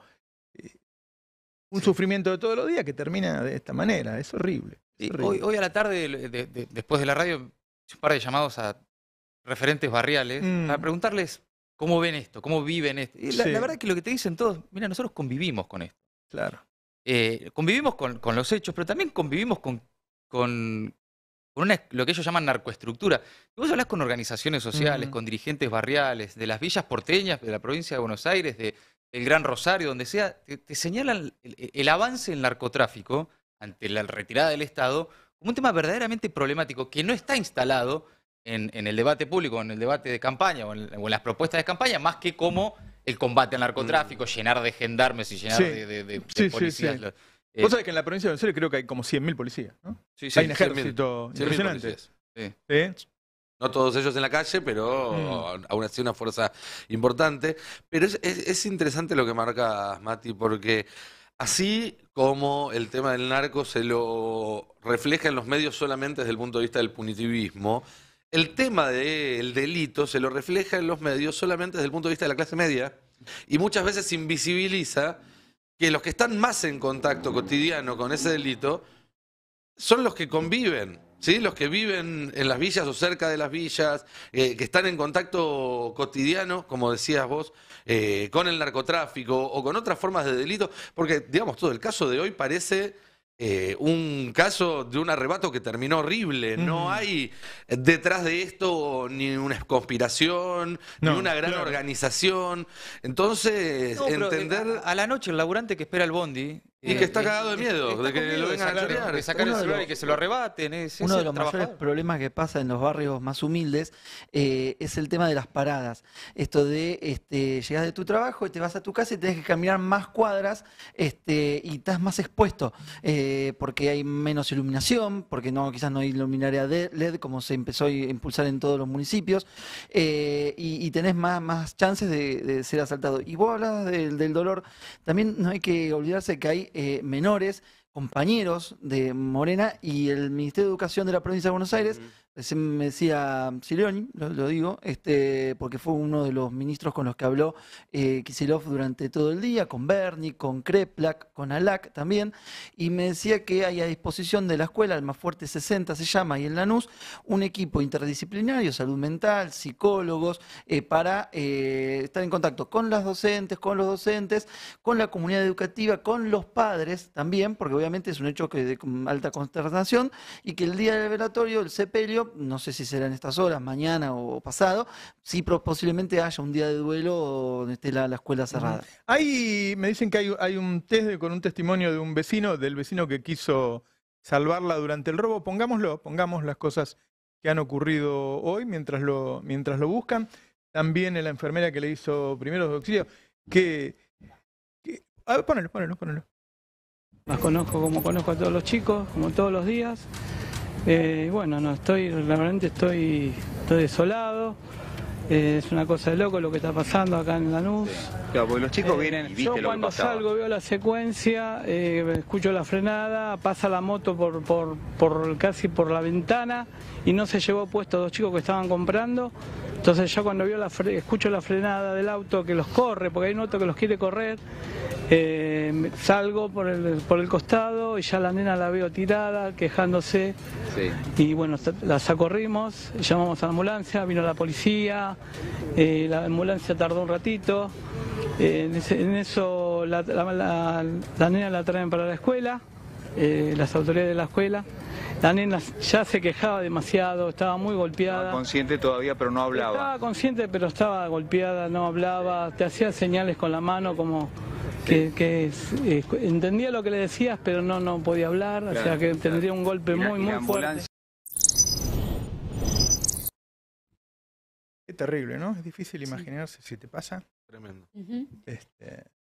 un sufrimiento de todos los días que termina de esta manera, es horrible. Es horrible. Hoy a la tarde, después de la radio, hice un par de llamados a referentes barriales para preguntarles ¿cómo ven esto? ¿Cómo viven esto? Y la verdad es que lo que te dicen todos, mira, nosotros convivimos con esto. Claro. Convivimos con los hechos, pero también convivimos con lo que ellos llaman narcoestructura. Y vos hablás con organizaciones sociales, con dirigentes barriales, de las villas porteñas, de la provincia de Buenos Aires, del Gran Rosario, donde sea, te señalan el avance del narcotráfico ante la retirada del Estado como un tema verdaderamente problemático que no está instalado en el debate público, en el debate de campaña o en las propuestas de campaña, más que como el combate al narcotráfico, llenar de gendarmes y llenar de policías. Sí. Vos sabés que en la provincia de Buenos Aires creo que hay como 100.000 policías, ¿no? Sí, hay un ejército impresionante. Sí. No todos ellos en la calle, pero aún así una fuerza importante. Pero es interesante lo que marca Mati, porque así como el tema del narco se lo refleja en los medios solamente desde el punto de vista del punitivismo, el tema del delito se lo refleja en los medios solamente desde el punto de vista de la clase media y muchas veces invisibiliza que los que están más en contacto cotidiano con ese delito son los que conviven, ¿sí? Los que viven en las villas o cerca de las villas, que están en contacto cotidiano, como decías vos, con el narcotráfico o con otras formas de delito, porque, digamos, todo el caso de hoy parece un caso de un arrebato que terminó horrible. No hay detrás de esto ni una conspiración, ni una gran organización. Entonces, entender... A la noche el laburante que espera el bondi... Y que está cagado de miedo, de que lo vengan a chorear. De sacar el celular y que se lo arrebaten. Uno de los mayores problemas que pasa en los barrios más humildes es el tema de las paradas. Esto de llegás de tu trabajo y te vas a tu casa y tenés que caminar más cuadras y estás más expuesto porque hay menos iluminación, porque quizás no hay luminaria LED como se empezó a impulsar en todos los municipios y tenés más chances de ser asaltado. Y vos hablabas del dolor, también no hay que olvidarse que hay menores, compañeros de Morena y el Ministerio de Educación de la provincia de Buenos Aires, me decía Silioni, lo digo, porque fue uno de los ministros con los que habló Kicillof durante todo el día, con Berni, con Kreplak, con Alac también, y me decía que hay a disposición de la escuela, el Más Fuerte 60 se llama, y en Lanús, un equipo interdisciplinario, salud mental, psicólogos, para estar en contacto con las docentes, con los docentes, con la comunidad educativa, con los padres también, porque obviamente es un hecho que de alta consternación, y que el día del velatorio, el sepelio, no sé si será en estas horas, mañana o pasado, sí posiblemente haya un día de duelo donde esté la escuela cerrada. Me dicen que hay un test con un testimonio de un vecino, del vecino que quiso salvarla durante el robo. Pongamos las cosas que han ocurrido hoy mientras lo buscan. También la enfermera que le hizo primeros auxilios, a ver, ponelo. Las conozco como conozco a todos los chicos, como todos los días. Bueno, realmente estoy desolado. Es una cosa de loco lo que está pasando acá en Lanús. Claro, porque los chicos vienen y viste yo lo que cuando pasaba. salgo veo la secuencia, escucho la frenada, pasa la moto casi por la ventana y no se llevó puesto 2 chicos que estaban comprando. Entonces yo cuando escucho la frenada del auto que los corre, porque hay un auto que los quiere correr, salgo por el costado y ya la nena la veo tirada, quejándose. Sí. Y bueno, la socorrimos, llamamos a la ambulancia, vino la policía, la ambulancia tardó un ratito, en eso la nena la traen para la escuela, las autoridades de la escuela. La nena ya se quejaba demasiado, estaba muy golpeada. Estaba consciente todavía, pero no hablaba. Estaba consciente, pero estaba golpeada, no hablaba, te hacía señales con la mano como que entendía lo que le decías, pero no podía hablar, claro, o sea que tendría un golpe muy fuerte. Qué terrible, ¿no? Es difícil imaginarse si te pasa. Tremendo.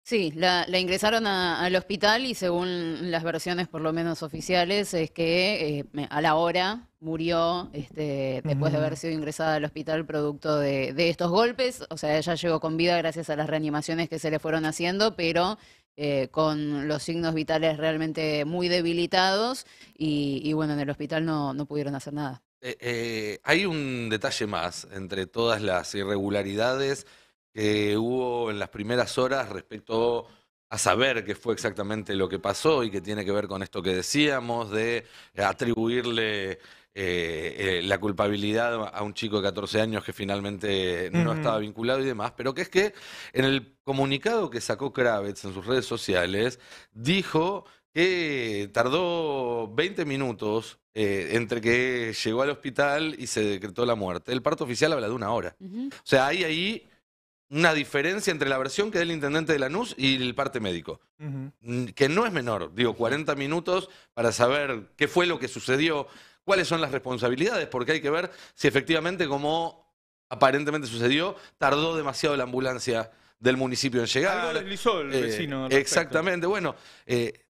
Sí, la ingresaron al hospital y según las versiones por lo menos oficiales es que a la hora murió después de haber sido ingresada al hospital producto de estos golpes. O sea, ella llegó con vida gracias a las reanimaciones que se le fueron haciendo, pero con los signos vitales realmente muy debilitados y bueno, en el hospital no pudieron hacer nada. Hay un detalle más entre todas las irregularidades que hubo en las primeras horas respecto a saber qué fue exactamente lo que pasó y que tiene que ver con esto que decíamos de atribuirle la culpabilidad a un chico de 14 años que finalmente no estaba vinculado y demás, pero que es que en el comunicado que sacó Kravets en sus redes sociales dijo que tardó 20 minutos entre que llegó al hospital y se decretó la muerte. El parto oficial habla de 1 hora. O sea, hay ahí una diferencia entre la versión que da el intendente de Lanús y el parte médico, que no es menor. Digo, 40 minutos para saber qué fue lo que sucedió, cuáles son las responsabilidades, porque hay que ver si efectivamente, como aparentemente sucedió, tardó demasiado la ambulancia del municipio en llegar. Algo deslizó el vecino. Exactamente. Bueno,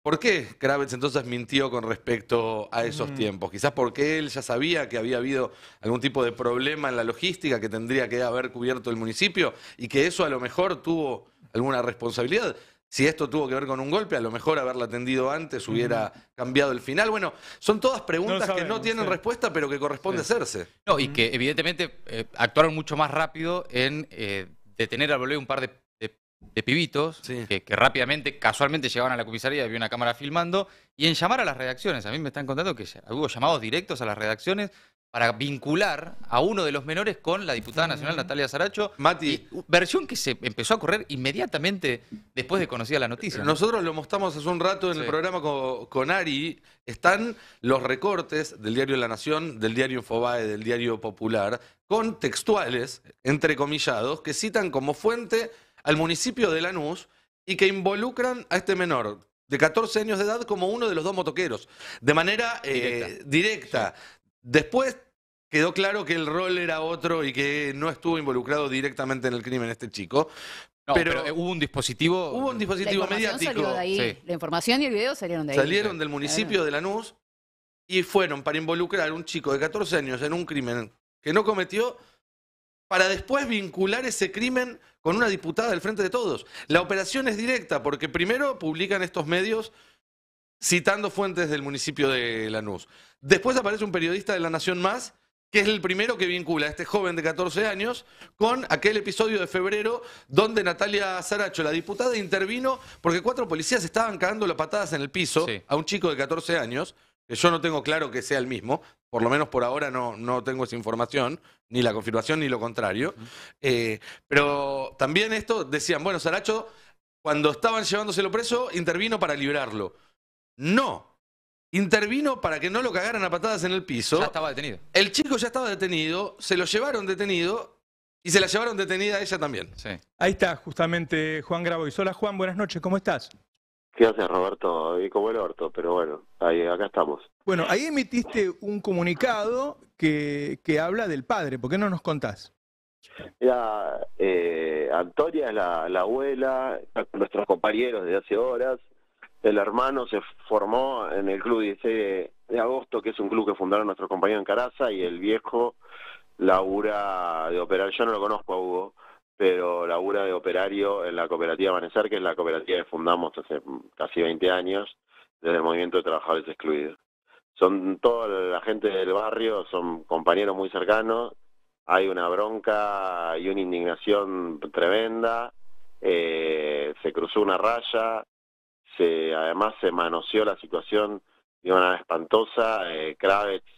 ¿por qué Kravets entonces mintió con respecto a esos tiempos? Quizás porque él ya sabía que había habido algún tipo de problema en la logística que tendría que haber cubierto el municipio y que eso a lo mejor tuvo alguna responsabilidad. Si esto tuvo que ver con un golpe, a lo mejor haberla atendido antes hubiera cambiado el final. Bueno, son todas preguntas que no tienen respuesta, pero que corresponde hacerse. No, y que evidentemente actuaron mucho más rápido en detener al voleo un par de pibitos que rápidamente, casualmente llegaban a la comisaría, había una cámara filmando, y en llamar a las redacciones. A mí me están contando que hubo llamados directos a las redacciones para vincular a uno de los menores con la diputada nacional Natalia Saracho. Mati, versión que se empezó a correr inmediatamente después de conocida la noticia. Nosotros lo mostramos hace un rato en el programa con Ari. Están los recortes del diario La Nación, del diario Infobae, del diario Popular, con textuales, entrecomillados, que citan como fuente al municipio de Lanús y que involucran a este menor de 14 años de edad como uno de los 2 motoqueros, de manera directa. Después quedó claro que el rol era otro y que no estuvo involucrado directamente en el crimen este chico. No, pero hubo un dispositivo... Hubo un dispositivo mediático. Salió de ahí. La información y el video salieron de ahí. Salieron del municipio de Lanús y fueron para involucrar a un chico de 14 años en un crimen que no cometió, para después vincular ese crimen con una diputada del Frente de Todos. La operación es directa porque primero publican estos medios citando fuentes del municipio de Lanús. Después aparece un periodista de La Nación Más, que es el primero que vincula a este joven de 14 años con aquel episodio de febrero donde Natalia Saracho, la diputada, intervino porque 4 policías estaban cagando las patadas en el piso a un chico de 14 años, que yo no tengo claro que sea el mismo, por lo menos por ahora no tengo esa información, ni la confirmación ni lo contrario. Pero también esto decían, bueno, Saracho, cuando estaban llevándoselo preso, intervino para librarlo. No, intervino para que no lo cagaran a patadas en el piso. Ya estaba detenido. El chico ya estaba detenido, se lo llevaron detenido y se la llevaron detenida a ella también. Ahí está justamente Juan Grabois. Hola Juan, buenas noches, ¿cómo estás? ¿Qué haces, Roberto? Y como el orto, pero bueno, acá estamos. Bueno, ahí emitiste un comunicado que habla del padre. ¿Por qué no nos contás? Mira, Antonia es la abuela, está con nuestros compañeros desde hace horas. El hermano se formó en el club 16 de agosto, que es un club que fundaron nuestros compañeros en Caraza, y el viejo labura de operario, yo no lo conozco a Hugo, pero labura de operario en la cooperativa Amanecer, que es la cooperativa que fundamos hace casi 20 años, desde el Movimiento de Trabajadores Excluidos. Son toda la gente del barrio, son compañeros muy cercanos, hay una bronca y una indignación tremenda, se cruzó una raya, además se manoseó la situación de una manera espantosa. Kravets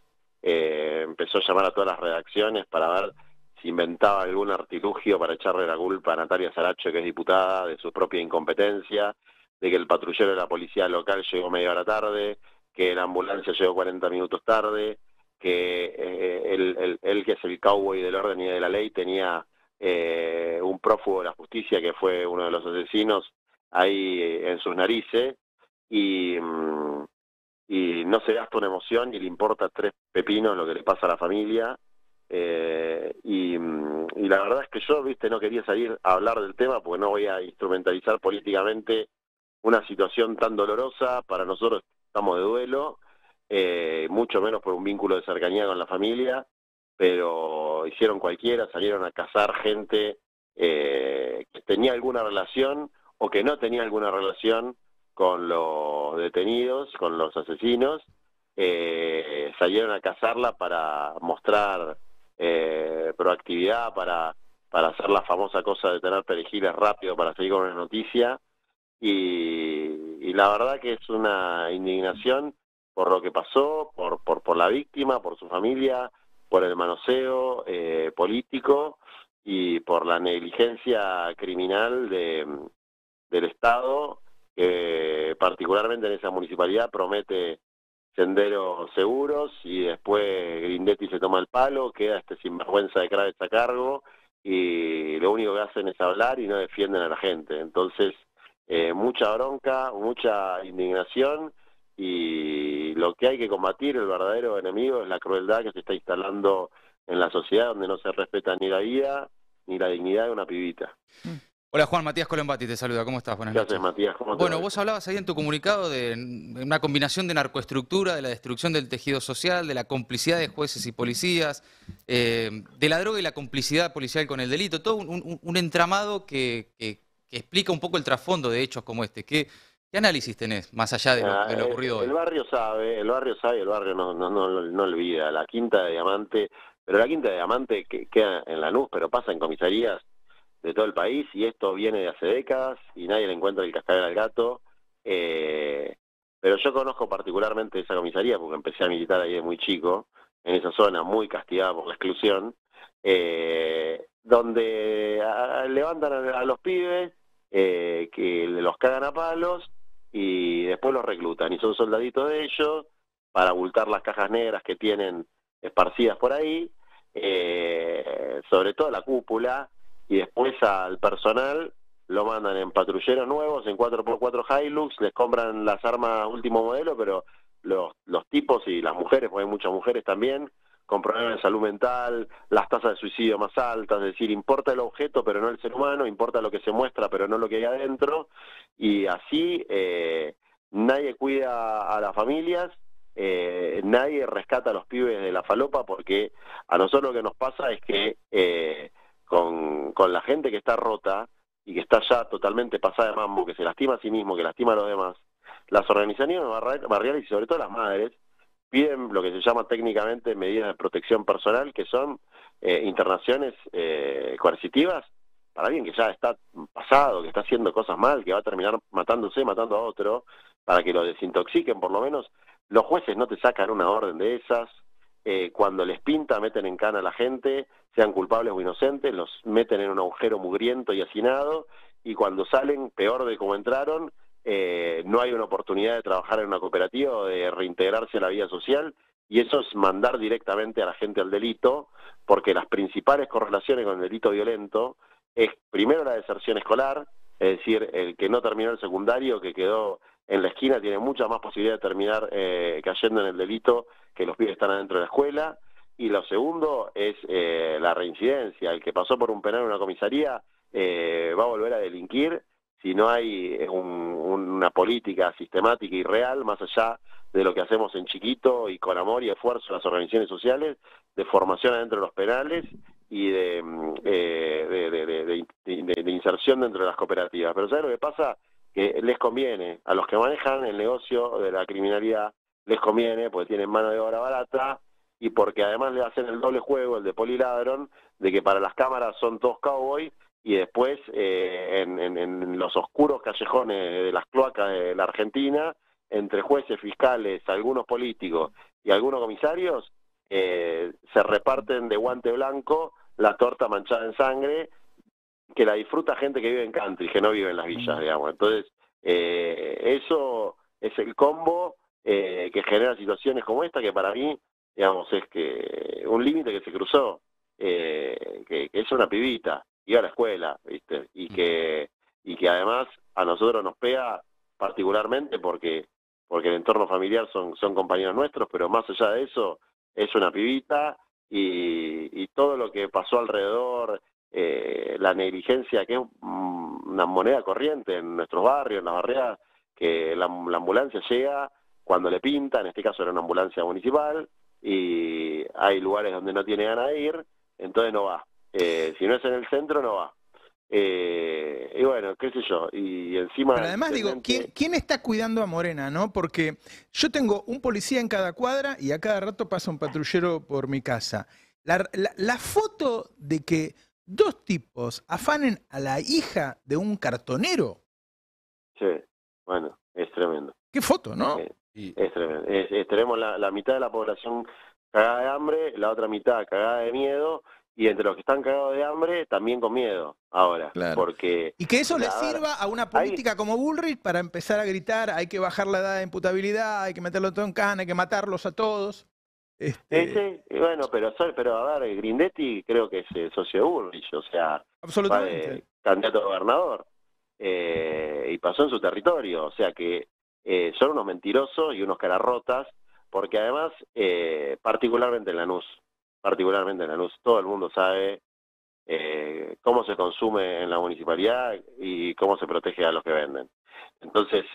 empezó a llamar a todas las redacciones para ver si inventaba algún artilugio para echarle la culpa a Natalia Saracho, que es diputada, de su propia incompetencia, de que el patrullero de la policía local llegó media hora tarde, que la ambulancia llegó 40 minutos tarde, que él que es el cowboy del orden y de la ley, tenía un prófugo de la justicia que fue uno de los asesinos ahí en sus narices, y no se gasta una emoción y le importa 3 pepinos lo que le pasa a la familia. Y la verdad es que yo, no quería salir a hablar del tema porque no voy a instrumentalizar políticamente una situación tan dolorosa. Para nosotros estamos de duelo, mucho menos por un vínculo de cercanía con la familia, pero hicieron cualquiera, salieron a cazar gente que tenía alguna relación o que no tenía alguna relación con los detenidos, con los asesinos. Salieron a cazarla para mostrar proactividad, para hacer la famosa cosa de tener perejiles rápido para seguir con una noticia, y la verdad que es una indignación por lo que pasó, por la víctima, por su familia, por el manoseo político y por la negligencia criminal del Estado, que particularmente en esa municipalidad promete senderos seguros y después Grindetti se toma el palo, queda este sinvergüenza de Kravets a cargo y lo único que hacen es hablar y no defienden a la gente. Entonces, mucha bronca, mucha indignación, y lo que hay que combatir, el verdadero enemigo, es la crueldad que se está instalando en la sociedad, donde no se respeta ni la vida ni la dignidad de una pibita. Hola Juan, Matías Colombati te saluda, ¿cómo estás? Buenas noches. Gracias, Matías, ¿cómo te Bueno, va? vos hablabas ahí en tu comunicado de una combinación de narcoestructura, de la destrucción del tejido social, de la complicidad de jueces y policías, de la droga y la complicidad policial con el delito, todo un entramado que explica un poco el trasfondo de hechos como este. ¿Qué análisis tenés, más allá de lo ocurrido hoy? El barrio sabe, el barrio no olvida. La Quinta de Diamante, pero la Quinta de Diamante que queda en Lanús, pero pasa en comisarías de todo el país, y esto viene de hace décadas y nadie le encuentra el cascabel al gato. Pero yo conozco particularmente esa comisaría porque empecé a militar ahí de muy chico, en esa zona muy castigada por la exclusión, donde levantan a los pibes, que los cagan a palos y después los reclutan, y son soldaditos de ellos para abultar las cajas negras que tienen esparcidas por ahí, sobre todo la cúpula, y después al personal lo mandan en patrulleros nuevos, en 4x4 Hilux, les compran las armas último modelo, pero los tipos y las mujeres, porque hay muchas mujeres también, con problemas de salud mental, las tasas de suicidio más altas, es decir, importa el objeto pero no el ser humano, importa lo que se muestra pero no lo que hay adentro, y así nadie cuida a las familias, nadie rescata a los pibes de la falopa, porque a nosotros lo que nos pasa es que con la gente que está rota y que está ya totalmente pasada de mambo, que se lastima a sí mismo, que lastima a los demás, las organizaciones barriales y sobre todo las madres piden lo que se llama técnicamente medidas de protección personal, que son internaciones coercitivas para alguien que ya está pasado, que está haciendo cosas mal, que va a terminar matándose, matando a otro, para que lo desintoxiquen. Por lo menos los jueces no te sacan una orden de esas. Cuando les pinta, meten en cana a la gente, sean culpables o inocentes, los meten en un agujero mugriento y hacinado, y cuando salen, peor de como entraron. No hay una oportunidad de trabajar en una cooperativa o de reintegrarse a la vida social, y eso es mandar directamente a la gente al delito, porque las principales correlaciones con el delito violento es primero la deserción escolar, es decir, el que no terminó el secundario, que quedó en la esquina, tiene mucha más posibilidad de terminar cayendo en el delito que los pibes están adentro de la escuela. Y lo segundo es la reincidencia. El que pasó por un penal en una comisaría va a volver a delinquir si no hay una política sistemática y real, más allá de lo que hacemos en chiquito y con amor y esfuerzo en las organizaciones sociales, de formación adentro de los penales y de inserción dentro de las cooperativas. Pero ¿sabes lo que pasa? Que les conviene, a los que manejan el negocio de la criminalidad, les conviene porque tienen mano de obra barata y porque además le hacen el doble juego, el de poliladrón, de que para las cámaras son todos cowboy y después en los oscuros callejones de las cloacas de la Argentina, entre jueces, fiscales, algunos políticos y algunos comisarios, se reparten de guante blanco la torta manchada en sangre, que la disfruta gente que vive en country, que no vive en las villas, digamos. Entonces, eso es el combo que genera situaciones como esta, que para mí, digamos, es que un límite que se cruzó, que es una pibita, iba a la escuela, ¿viste? Y que además a nosotros nos pega particularmente porque el entorno familiar son compañeros nuestros, pero más allá de eso, es una pibita y todo lo que pasó alrededor, la negligencia, que es una moneda corriente en nuestros barrios, en las barriadas, que la ambulancia llega cuando le pinta, en este caso era una ambulancia municipal, y hay lugares donde no tiene ganas de ir, entonces no va. Si no es en el centro, no va. Y bueno, qué sé yo, y encima... Pero además digo, ¿quién está cuidando a Morena, no? Porque yo tengo un policía en cada cuadra y a cada rato pasa un patrullero por mi casa. La foto de que dos tipos afanen a la hija de un cartonero. Sí, bueno, es tremendo. ¿Qué foto, no? Es tremendo. Tenemos la mitad de la población cagada de hambre, la otra mitad cagada de miedo, y entre los que están cagados de hambre, también con miedo ahora. Claro. Porque, y que eso le sirva a una política como Bullrich para empezar a gritar, hay que bajar la edad de imputabilidad, hay que meterlo todo en cana, hay que matarlos a todos. Sí, bueno, pero a ver, Grindetti creo que es socio de Bullrich, o sea, absolutamente candidato a gobernador, y pasó en su territorio, o sea que son unos mentirosos y unos cararrotas, porque además, particularmente en Lanús, todo el mundo sabe cómo se consume en la municipalidad y cómo se protege a los que venden. Entonces,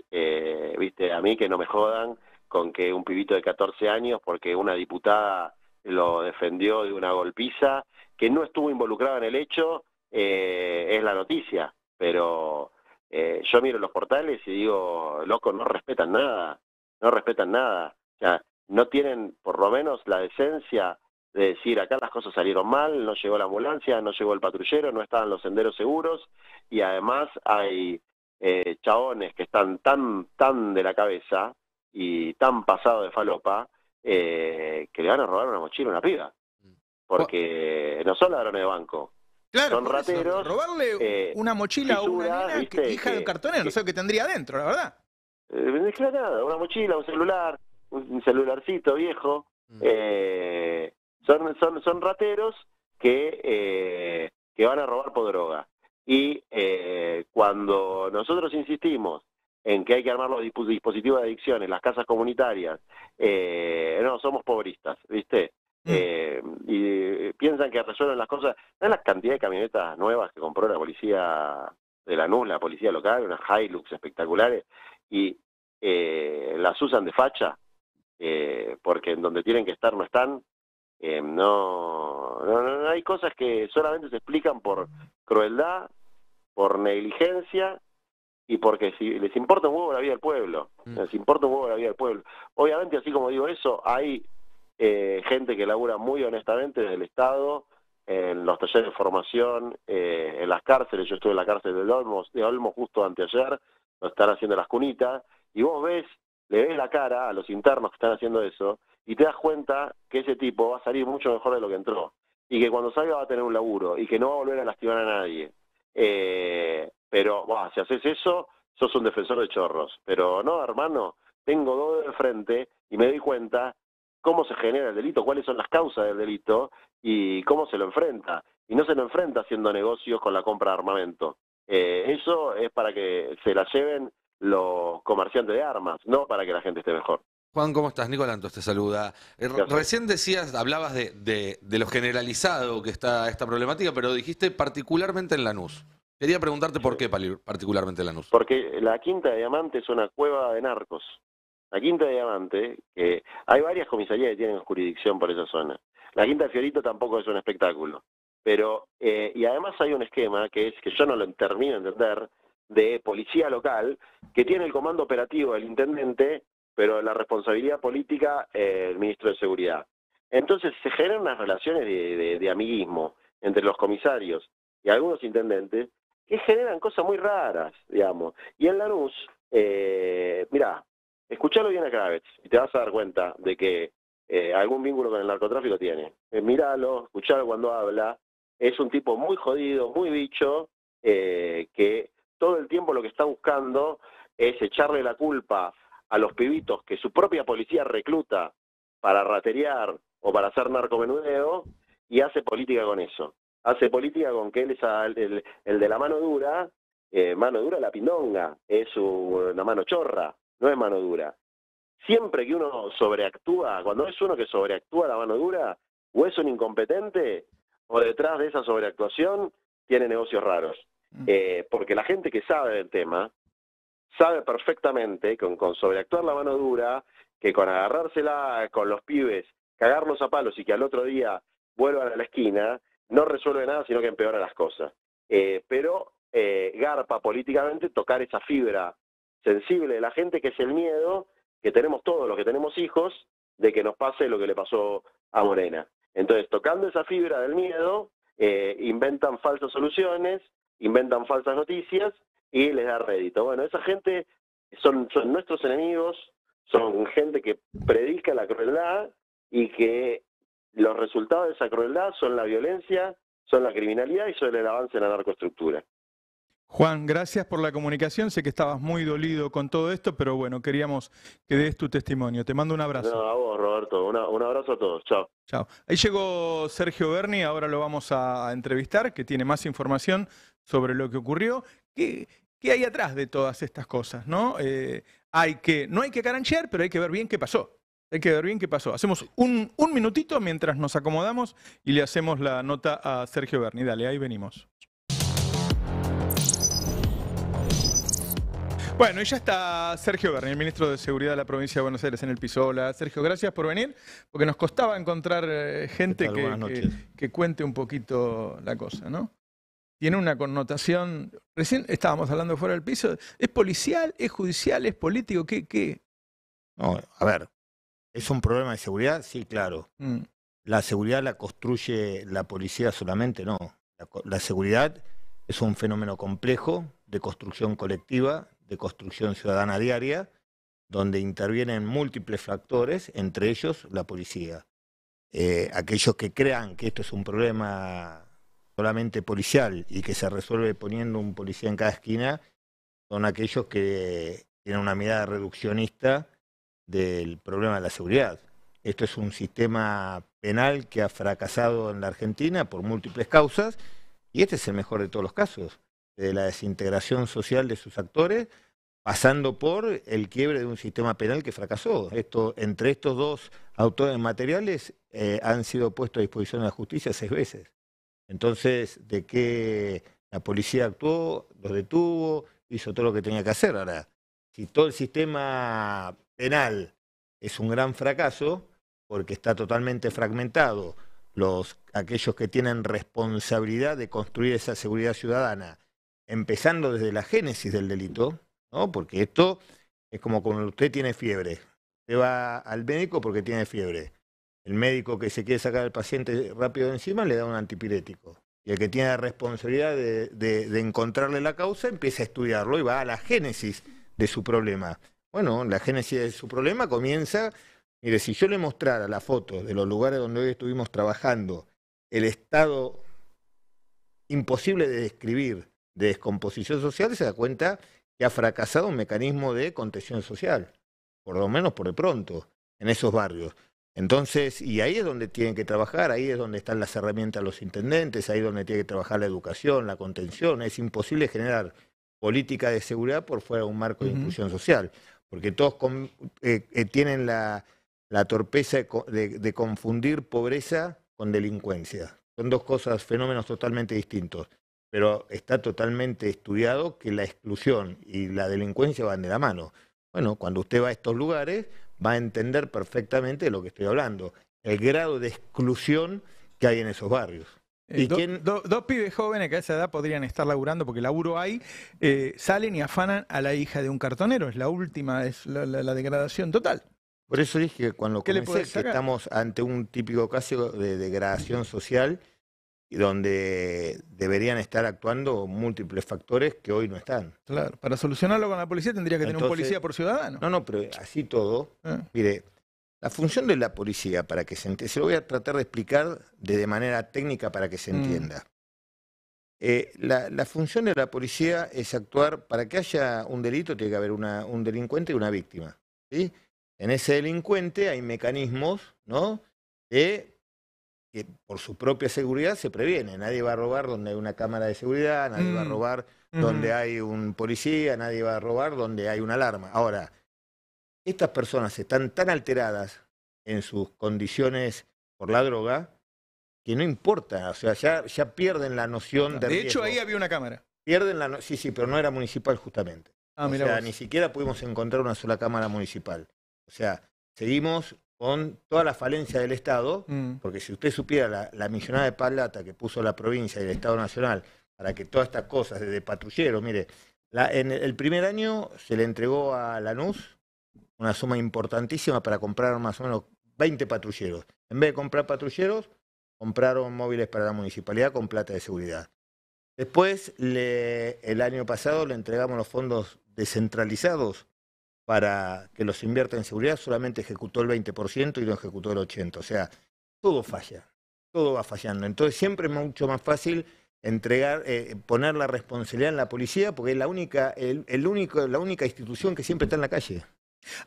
viste, a mí que no me jodan con que un pibito de 14 años, porque una diputada lo defendió de una golpiza, que no estuvo involucrada en el hecho, es la noticia, pero yo miro los portales y digo, loco, no respetan nada, o sea, no tienen por lo menos la decencia de decir, acá las cosas salieron mal, no llegó la ambulancia, no llegó el patrullero, no estaban los senderos seguros, y además hay chabones que están tan de la cabeza y tan pasados de falopa, que le van a robar una mochila a una piba, porque no son ladrones de banco. Claro, son rateros. Eso, robarle una mochila a una nena hija de un cartonero, no sé lo que tendría adentro, la verdad. Claro, una mochila, un celular, un celularcito viejo. Son rateros que van a robar por droga. Y cuando nosotros insistimos en que hay que armar los dispositivos de adicción en las casas comunitarias, no, somos pobristas, ¿viste? Y piensan que resuelven las cosas. ¿No es la cantidad de camionetas nuevas que compró la policía de Lanús, la policía local, unas Hilux espectaculares, y las usan de facha? Porque en donde tienen que estar no están. No hay cosas que solamente se explican por crueldad, por negligencia y porque si les importa un huevo la vida del pueblo. Les importa un huevo la vida del pueblo. Obviamente, así como digo eso, hay gente que labura muy honestamente desde el Estado, en los talleres de formación, en las cárceles. Yo estuve en la cárcel de Olmos justo anteayer, lo están haciendo las cunitas, y vos ves, le ves la cara a los internos que están haciendo eso, y te das cuenta que ese tipo va a salir mucho mejor de lo que entró, y que cuando salga va a tener un laburo, y que no va a volver a lastimar a nadie. Pero, si haces eso, sos un defensor de chorros. Pero no, hermano, tengo dos de frente y me doy cuenta cómo se genera el delito, cuáles son las causas del delito y cómo se lo enfrenta. Y no se lo enfrenta haciendo negocios con la compra de armamento. Eso es para que se la lleven los comerciantes de armas, no para que la gente esté mejor. Juan, ¿cómo estás? Nico Lantos te saluda. Recién hablabas de lo generalizado que está esta problemática, pero dijiste particularmente en Lanús. Quería preguntarte por qué particularmente Lanús. Porque la Quinta de Diamante es una cueva de narcos. La Quinta de Diamante, que hay varias comisarías que tienen jurisdicción por esa zona. La Quinta de Fiorito tampoco es un espectáculo. Pero, y además hay un esquema que yo no lo termino de entender, de policía local, que tiene el comando operativo del intendente, pero la responsabilidad política el ministro de Seguridad. Entonces se generan unas relaciones de amiguismo entre los comisarios y algunos intendentes que generan cosas muy raras, digamos. Y en Lanús, mirá, escuchalo bien a Kravets y te vas a dar cuenta de que algún vínculo con el narcotráfico tiene. Míralo, escuchalo cuando habla. Es un tipo muy jodido, muy bicho, que todo el tiempo lo que está buscando es echarle la culpa a los pibitos que su propia policía recluta para raterear o para hacer narcomenudeo, y hace política con eso. Hace política con que él es el de la mano dura la pindonga, es una mano chorra, no es mano dura. Siempre que uno sobreactúa, cuando es uno que sobreactúa la mano dura, o es un incompetente, o detrás de esa sobreactuación tiene negocios raros. Porque la gente que sabe del tema, sabe perfectamente con sobreactuar la mano dura, que con agarrársela con los pibes, cagarlos a palos y que al otro día vuelvan a la esquina, no resuelve nada, sino que empeora las cosas. Pero garpa políticamente tocar esa fibra sensible de la gente, que es el miedo que tenemos todos los que tenemos hijos, de que nos pase lo que le pasó a Morena. Entonces, tocando esa fibra del miedo, inventan falsas soluciones, inventan falsas noticias y les da rédito. Bueno, esa gente son nuestros enemigos, son gente que predica la crueldad y que los resultados de esa crueldad son la violencia, son la criminalidad y son el avance en la narcoestructura. Juan, gracias por la comunicación. Sé que estabas muy dolido con todo esto, pero bueno, queríamos que des tu testimonio. Te mando un abrazo. No, a vos, Roberto. Un abrazo a todos. Chao. Chao. Ahí llegó Sergio Berni, ahora lo vamos a entrevistar, que tiene más información sobre lo que ocurrió. ¿Qué hay atrás de todas estas cosas? ¿No? No hay que caranchear, pero hay que ver bien qué pasó. Hay que ver bien qué pasó. Hacemos un minutito mientras nos acomodamos y le hacemos la nota a Sergio Berni. Dale, ahí venimos. Bueno, y ya está Sergio Berni, el ministro de Seguridad de la provincia de Buenos Aires, en el piso. Hola, Sergio, gracias por venir, porque nos costaba encontrar gente que cuente un poquito la cosa, ¿no? Tiene una connotación, recién estábamos hablando fuera del piso, ¿es policial, es judicial, es político? ¿Qué? No, a ver, ¿es un problema de seguridad? Sí, claro. La seguridad la construye la policía solamente, no. La seguridad es un fenómeno complejo de construcción colectiva, de construcción ciudadana diaria, donde intervienen múltiples factores, entre ellos la policía. Aquellos que crean que esto es un problema solamente policial y que se resuelve poniendo un policía en cada esquina, son aquellos que tienen una mirada reduccionista del problema de la seguridad. Esto es un sistema penal que ha fracasado en la Argentina por múltiples causas, y este es el mejor de todos los casos, de la desintegración social de sus actores, pasando por el quiebre de un sistema penal que fracasó. Entre estos dos autores materiales han sido puestos a disposición de la justicia 6 veces. Entonces, de que la policía actuó, los detuvo, hizo todo lo que tenía que hacer. Ahora, si todo el sistema penal es un gran fracaso, porque está totalmente fragmentado, aquellos que tienen responsabilidad de construir esa seguridad ciudadana, empezando desde la génesis del delito, ¿no? Porque esto es como cuando usted tiene fiebre. Usted va al médico porque tiene fiebre. El médico que se quiere sacar al paciente rápido de encima le da un antipirético. Y el que tiene la responsabilidad de encontrarle la causa empieza a estudiarlo y va a la génesis de su problema. Bueno, la génesis de su problema comienza... Mire, si yo le mostrara la foto de los lugares donde hoy estuvimos trabajando, el estado imposible de describir de descomposición social, se da cuenta que ha fracasado un mecanismo de contención social, por lo menos por de pronto, en esos barrios. Entonces, y ahí es donde tienen que trabajar, ahí es donde están las herramientas de los intendentes, ahí es donde tiene que trabajar la educación, la contención. Es imposible generar política de seguridad por fuera de un marco de inclusión social, porque todos tienen la torpeza de confundir pobreza con delincuencia. Son dos cosas, fenómenos totalmente distintos. pero está totalmente estudiado que la exclusión y la delincuencia van de la mano. Bueno, cuando usted va a estos lugares, va a entender perfectamente de lo que estoy hablando, el grado de exclusión que hay en esos barrios. ¿Y dos pibes jóvenes que a esa edad podrían estar laburando, porque laburo hay, salen y afanan a la hija de un cartonero. Es la última, es la degradación total. Por eso dije que cuando comencé que estamos ante un típico caso de degradación social y donde deberían estar actuando múltiples factores que hoy no están. Claro, para solucionarlo con la policía tendría que tener un policía por ciudadano. No, pero así todo, mire, la función de la policía, para que se entienda, se lo voy a tratar de explicar de manera técnica para que se entienda. La función de la policía es actuar, para que haya un delito tiene que haber un delincuente y una víctima, ¿sí? En ese delincuente hay mecanismos, ¿no?, que por su propia seguridad se previene. Nadie va a robar donde hay una cámara de seguridad, nadie va a robar donde hay un policía, nadie va a robar donde hay una alarma. Ahora, estas personas están tan alteradas en sus condiciones por la droga que no importa, o sea, ya pierden la noción de riesgo. De hecho, ahí había una cámara. Pierden la sí, pero no era municipal justamente. Ah, o sea, ni siquiera pudimos encontrar una sola cámara municipal. O sea, seguimos con toda la falencia del Estado, porque si usted supiera la millonada de plata que puso la provincia y el Estado Nacional para que todas estas cosas, desde patrullero, mire, en el primer año se le entregó a Lanús una suma importantísima para comprar más o menos 20 patrulleros. En vez de comprar patrulleros, compraron móviles para la municipalidad con plata de seguridad. Después, el año pasado le entregamos los fondos descentralizados para que los invierta en seguridad, solamente ejecutó el 20% y no ejecutó el 80%. O sea, todo falla, todo va fallando. Entonces siempre es mucho más fácil poner la responsabilidad en la policía, porque es la única institución que siempre está en la calle.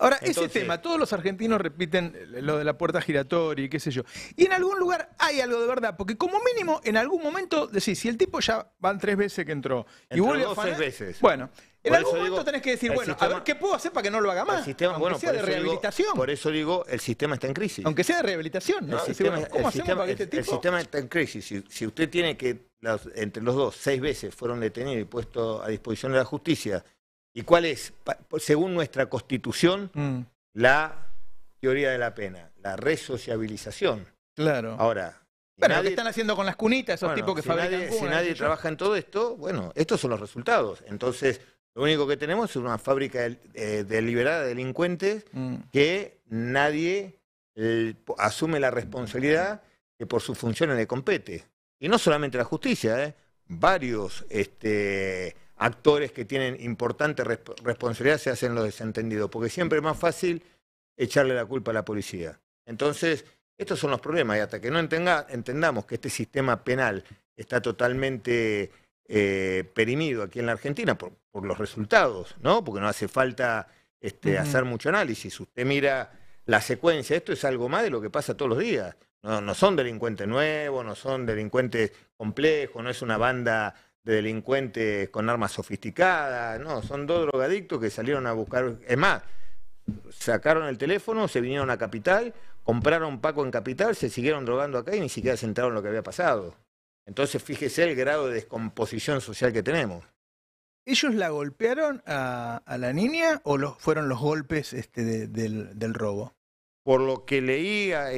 Ahora, ese tema, todos los argentinos repiten lo de la puerta giratoria y qué sé yo. Y en algún lugar hay algo de verdad, porque como mínimo, en algún momento, decís, si el tipo ya van 3 veces que entró y vuelve a afanar, 6 veces. Bueno, en algún momento tenés que decir, bueno, a ver qué puedo hacer para que no lo haga más. Aunque sea de rehabilitación. Por eso digo, el sistema está en crisis. Aunque sea de rehabilitación, ¿no? El sistema está en crisis. Si usted tiene que, entre los dos, 6 veces fueron detenidos y puestos a disposición de la justicia. ¿Y cuál es, según nuestra Constitución, la teoría de la pena? La resociabilización. Claro. Ahora, bueno, lo que están haciendo con las cunitas, esos tipos que fabrican cunas. Si nadie trabaja en todo esto, bueno, estos son los resultados. Entonces, lo único que tenemos es una fábrica deliberada de delincuentes que nadie asume la responsabilidad que por sus funciones le compete. Y no solamente la justicia, varios actores que tienen importante responsabilidad se hacen los desentendidos, porque siempre es más fácil echarle la culpa a la policía. Entonces, estos son los problemas, y hasta que no entendamos que este sistema penal está totalmente perimido aquí en la Argentina por los resultados, ¿no? Porque no hace falta hacer mucho análisis. Usted mira la secuencia, esto es algo más de lo que pasa todos los días. No son delincuentes nuevos, no son delincuentes complejos, no es una banda de delincuentes con armas sofisticadas, no, son 2 drogadictos que salieron a buscar, es más, sacaron el teléfono, se vinieron a Capital, compraron Paco en Capital, se siguieron drogando acá y ni siquiera se enteraron lo que había pasado. Entonces fíjese el grado de descomposición social que tenemos. ¿Ellos la golpearon a la niña o fueron los golpes del robo? Por lo que leía,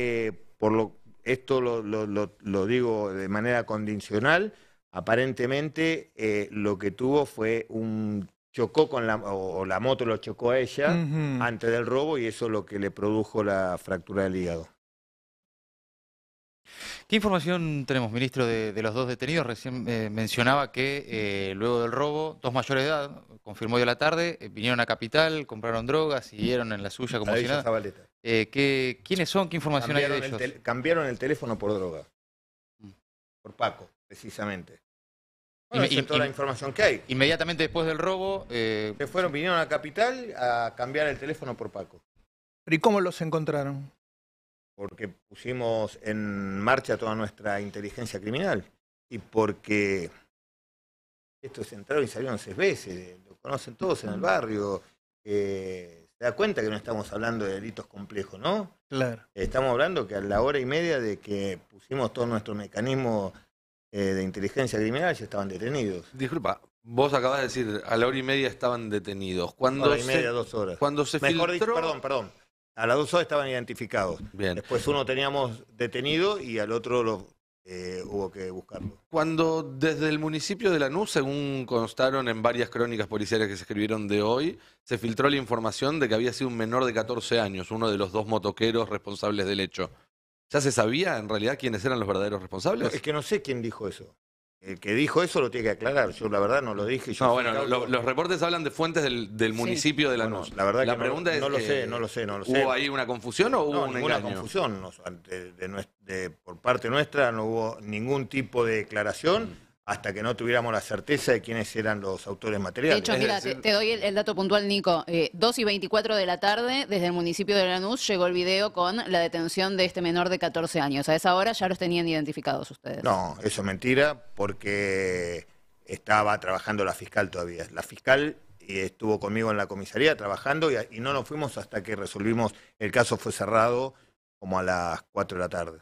esto lo digo de manera condicional, aparentemente lo que tuvo fue chocó con la moto lo chocó a ella antes del robo y eso es lo que le produjo la fractura del hígado. ¿Qué información tenemos, ministro, de los 2 detenidos? Recién mencionaba que luego del robo, 2 mayores de edad, confirmó hoy a la tarde, vinieron a Capital, compraron drogas, siguieron en la suya como si nada. ¿Quiénes son? ¿Qué información hay de ellos? Cambiaron el teléfono por droga. Por Paco, precisamente. Bueno, esa es toda la información que hay. Inmediatamente después del robo... vinieron a Capital a cambiar el teléfono por Paco. ¿Pero y cómo los encontraron? Porque pusimos en marcha toda nuestra inteligencia criminal. Y porque estos entraron y salieron 6 veces. Lo conocen todos en el barrio. Se da cuenta que no estamos hablando de delitos complejos, ¿no? Claro. Estamos hablando que a la hora y media de que pusimos todo nuestro mecanismo de inteligencia criminal ya estaban detenidos. Disculpa, vos acabas de decir, a la 1:30 estaban detenidos. Hora y media, 2 horas. Cuando se Mejor filtró... dicho, perdón. A las 2 horas estaban identificados. Bien. Después uno teníamos detenido y al otro hubo que buscarlo. Cuando desde el municipio de Lanús, según constaron en varias crónicas policiales que se escribieron de hoy, se filtró la información de que había sido un menor de 14 años, uno de los 2 motoqueros responsables del hecho. ¿Ya se sabía en realidad quiénes eran los verdaderos responsables? No, es que no sé quién dijo eso. El que dijo eso lo tiene que aclarar. Yo la verdad no lo dije. Yo no, bueno, los reportes hablan de fuentes del municipio de Lanús. Bueno, la verdad que pregunta es, no lo sé. ¿hubo ahí una confusión o hubo un engaño? Ninguna confusión. Por parte nuestra no hubo ningún tipo de declaración hasta que no tuviéramos la certeza de quiénes eran los autores materiales. De hecho, mira, te doy el dato puntual, Nico. 2:24 de la tarde, desde el municipio de Lanús, llegó el video con la detención de este menor de 14 años. A esa hora ya los tenían identificados ustedes. No, eso es mentira, porque estaba trabajando la fiscal todavía. La fiscal estuvo conmigo en la comisaría trabajando y no nos fuimos hasta que resolvimos, el caso fue cerrado como a las 4 de la tarde.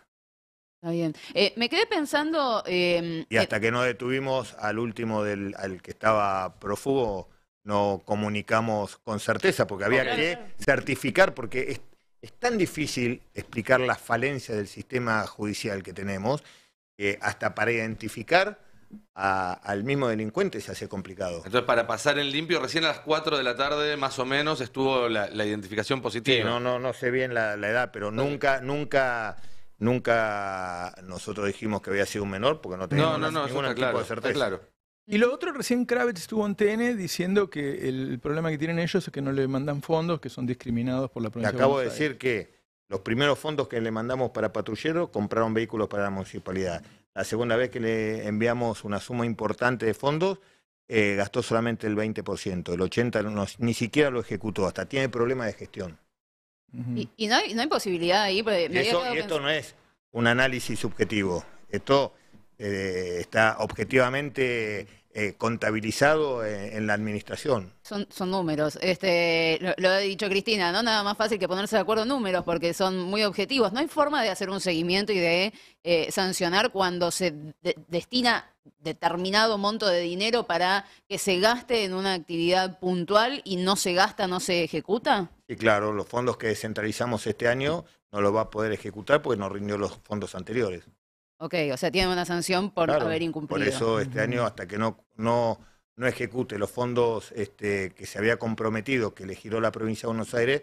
Está bien. Me quedé pensando... y hasta que no detuvimos al último, al que estaba prófugo, no comunicamos con certeza, porque había que certificar, porque es tan difícil explicar las falencias del sistema judicial que tenemos, que hasta para identificar al mismo delincuente se hace complicado. Entonces, para pasar en limpio, recién a las 4 de la tarde, más o menos, estuvo la identificación positiva. Sí, no sé bien la edad, pero nunca nosotros dijimos que había sido un menor, porque no teníamos ningún tipo de certeza. Claro. Y lo otro, recién Kravitz estuvo en TN diciendo que el problema que tienen ellos es que no le mandan fondos, que son discriminados por la provincia de Buenos Aires. Acabo de decir que los primeros fondos que le mandamos para patrulleros compraron vehículos para la municipalidad. La segunda vez que le enviamos una suma importante de fondos, gastó solamente el 20%. El 80% ni siquiera lo ejecutó, hasta tiene problemas de gestión. Y no hay posibilidad ahí. Esto no es un análisis subjetivo. Esto está objetivamente contabilizado en la administración. Son números. Lo ha dicho Cristina, ¿no? Nada más fácil que ponerse de acuerdo en números porque son muy objetivos. No hay forma de hacer un seguimiento y de sancionar cuando se destina determinado monto de dinero para que se gaste en una actividad puntual y no se gasta, no se ejecuta. Sí, claro, los fondos que descentralizamos este año no los va a poder ejecutar porque no rindió los fondos anteriores. Ok, o sea, tiene una sanción por haber incumplido. Por eso este año, hasta que no ejecute los fondos que se había comprometido, que le giró la provincia de Buenos Aires,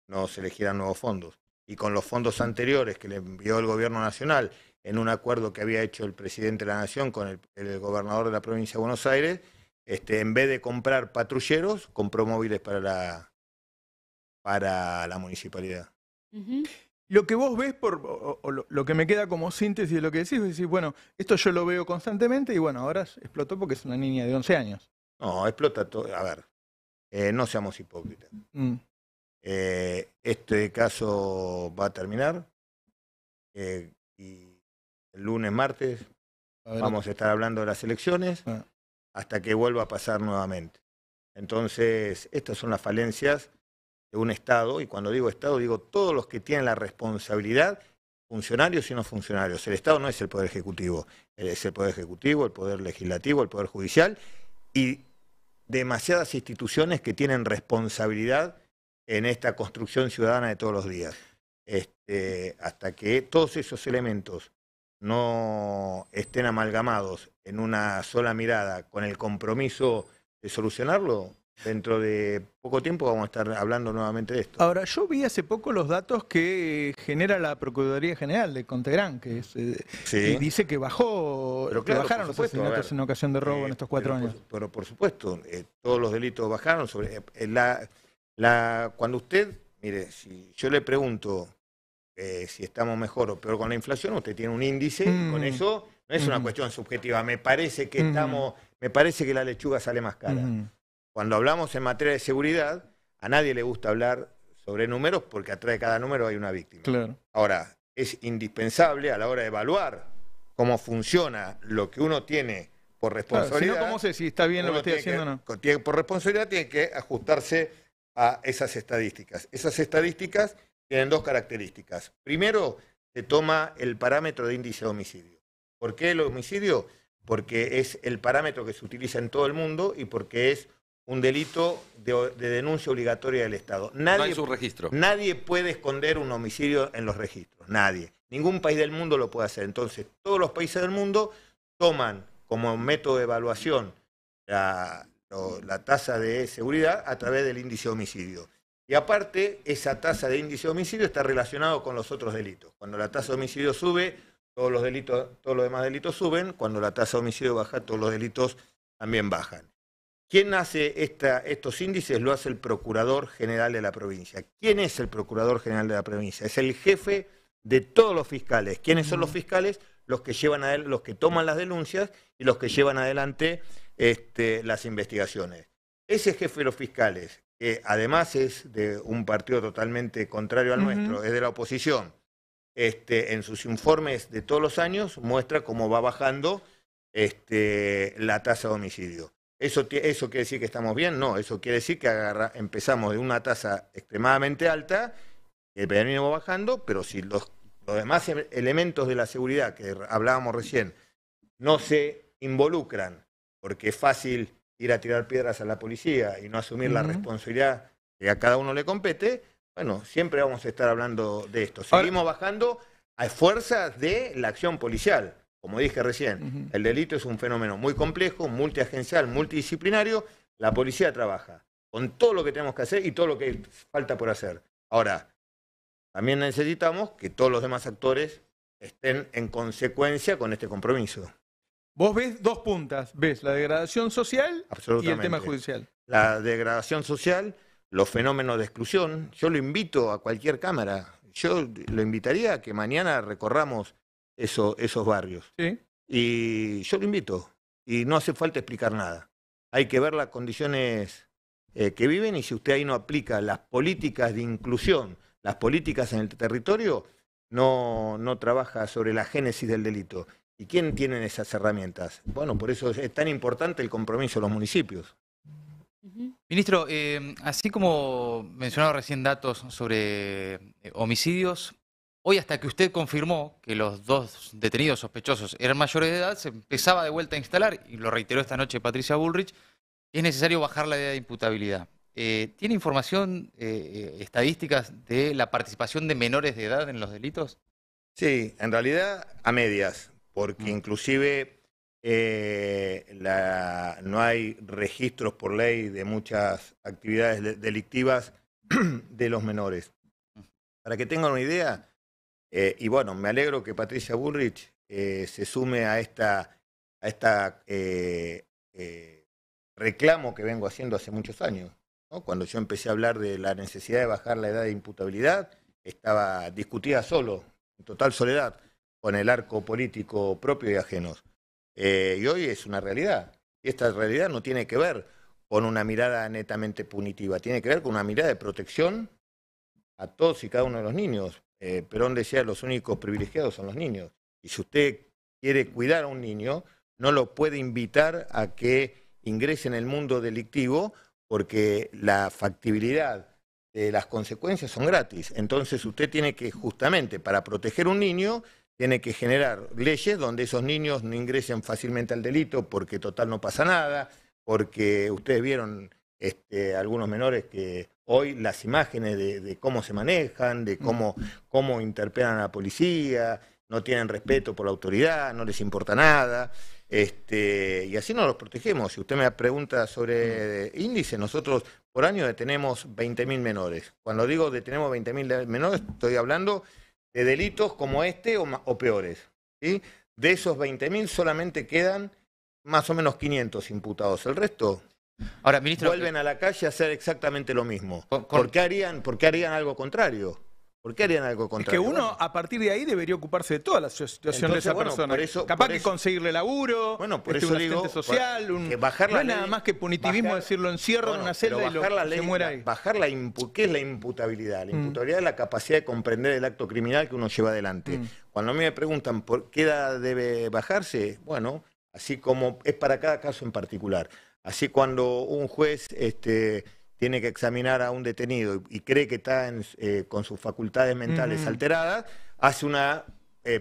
no se elegirán nuevos fondos. Y con los fondos anteriores que le envió el Gobierno Nacional en un acuerdo que había hecho el presidente de la Nación con el gobernador de la provincia de Buenos Aires, en vez de comprar patrulleros, compró móviles para la municipalidad. Lo que vos ves, lo que me queda como síntesis de lo que decís, bueno, esto yo lo veo constantemente y bueno, ahora explotó porque es una niña de 11 años. No, explota todo. A ver, no seamos hipócritas. Este caso va a terminar y el lunes, martes, vamos a estar hablando de las elecciones hasta que vuelva a pasar nuevamente. Entonces, estas son las falencias de un Estado, y cuando digo Estado, digo todos los que tienen la responsabilidad, funcionarios y no funcionarios. El Estado no es el Poder Ejecutivo, es el Poder Ejecutivo, el Poder Legislativo, el Poder Judicial, y demasiadas instituciones que tienen responsabilidad en esta construcción ciudadana de todos los días. Hasta que todos esos elementos no estén amalgamados en una sola mirada con el compromiso de solucionarlo, dentro de poco tiempo vamos a estar hablando nuevamente de esto. Ahora, yo vi hace poco los datos que genera la Procuraduría General de Contegrán, que y dice que bajaron los asesinatos en ocasión de robo en estos 4 años. Pero por supuesto, todos los delitos bajaron. Cuando usted, mire, si yo le pregunto si estamos mejor o peor con la inflación, usted tiene un índice, con eso no es una cuestión subjetiva. Me parece que la lechuga sale más cara. Cuando hablamos en materia de seguridad, a nadie le gusta hablar sobre números porque atrás de cada número hay una víctima. Claro. Ahora, es indispensable a la hora de evaluar cómo funciona lo que uno tiene por responsabilidad. Claro, si no, ¿cómo sé si está bien lo que estoy haciendo o no? Por responsabilidad tiene que ajustarse a esas estadísticas. Esas estadísticas tienen 2 características. Primero, se toma el parámetro de índice de homicidio. ¿Por qué el homicidio? Porque es el parámetro que se utiliza en todo el mundo y porque es un delito de denuncia obligatoria del Estado. No hay su registro. Nadie puede esconder un homicidio en los registros, nadie. Ningún país del mundo lo puede hacer. Entonces, todos los países del mundo toman como método de evaluación la tasa de seguridad a través del índice de homicidio. Y aparte, esa tasa de índice de homicidio está relacionado con los otros delitos. Cuando la tasa de homicidio sube, todos los demás delitos suben. Cuando la tasa de homicidio baja, todos los delitos también bajan. ¿Quién hace estos índices? Lo hace el Procurador General de la provincia. ¿Quién es el Procurador General de la provincia? Es el jefe de todos los fiscales. ¿Quiénes son los fiscales? Los que toman las denuncias y los que llevan adelante las investigaciones. Ese jefe de los fiscales, que además es de un partido totalmente contrario al nuestro, es de la oposición, en sus informes de todos los años muestra cómo va bajando la tasa de homicidio. ¿Eso quiere decir que estamos bien? No, eso quiere decir que empezamos de una tasa extremadamente alta, que venimos bajando, pero si los demás elementos de la seguridad que hablábamos recién no se involucran, porque es fácil ir a tirar piedras a la policía y no asumir la responsabilidad que a cada uno le compete, bueno, siempre vamos a estar hablando de esto. Seguimos bajando a fuerzas de la acción policial. Como dije recién, el delito es un fenómeno muy complejo, multiagencial, multidisciplinario. La policía trabaja con todo lo que tenemos que hacer y todo lo que falta por hacer. Ahora, también necesitamos que todos los demás actores estén en consecuencia con este compromiso. Vos ves dos puntas, ves la degradación social y el tema judicial. La degradación social, los fenómenos de exclusión. Yo lo invito a cualquier cámara, yo lo invitaría a que mañana recorramos esos barrios. ¿Sí? Y yo lo invito, y no hace falta explicar nada. Hay que ver las condiciones que viven y si usted ahí no aplica las políticas de inclusión, las políticas en el territorio, no trabaja sobre la génesis del delito. ¿Y quién tiene esas herramientas? Bueno, por eso es tan importante el compromiso de los municipios. Ministro, así como mencionaba recién datos sobre homicidios, hoy hasta que usted confirmó que los dos detenidos sospechosos eran mayores de edad, se empezaba de vuelta a instalar, y lo reiteró esta noche Patricia Bullrich, que es necesario bajar la edad de imputabilidad. ¿Tiene información, estadísticas de la participación de menores de edad en los delitos? Sí, en realidad a medias, porque inclusive no hay registros por ley de muchas actividades delictivas de los menores. Para que tengan una idea, y bueno, me alegro que Patricia Bullrich se sume a esta reclamo que vengo haciendo hace muchos años, ¿no? Cuando yo empecé a hablar de la necesidad de bajar la edad de imputabilidad, estaba discutida solo, en total soledad, con el arco político propio y ajenos. Y hoy es una realidad. Y esta realidad no tiene que ver con una mirada netamente punitiva, tiene que ver con una mirada de protección a todos y cada uno de los niños. Perón decía, los únicos privilegiados son los niños. Y si usted quiere cuidar a un niño, no lo puede invitar a que ingrese en el mundo delictivo porque la factibilidad de las consecuencias son gratis. Entonces usted tiene que, justamente, para proteger a un niño, tiene que generar leyes donde esos niños no ingresen fácilmente al delito porque total no pasa nada, porque ustedes vieron algunos menores que hoy las imágenes de cómo se manejan, de cómo interpelan a la policía, no tienen respeto por la autoridad, no les importa nada, y así no los protegemos. Si usted me pregunta sobre índice, nosotros por año detenemos 20.000 menores. Cuando digo detenemos 20.000 menores, estoy hablando de delitos como este o peores, ¿sí? De esos 20.000 solamente quedan más o menos 500 imputados. El resto ahora, ministro, vuelven a la calle a hacer exactamente lo mismo. ¿Por qué harían algo contrario? ¿Por qué harían algo contrario? Es que uno, a partir de ahí, debería ocuparse de toda la situación de esa persona. Capaz que conseguirle laburo, por eso un digo, asistente social, que bajar la no es nada más que punitivismo decirlo encierro en una celda y se muera ahí. ¿Qué es la imputabilidad? La imputabilidad es la capacidad de comprender el acto criminal que uno lleva adelante. Cuando a mí me preguntan por qué edad debe bajarse, bueno, así como es para cada caso en particular. Así cuando un juez tiene que examinar a un detenido y cree que está con sus facultades mentales alteradas,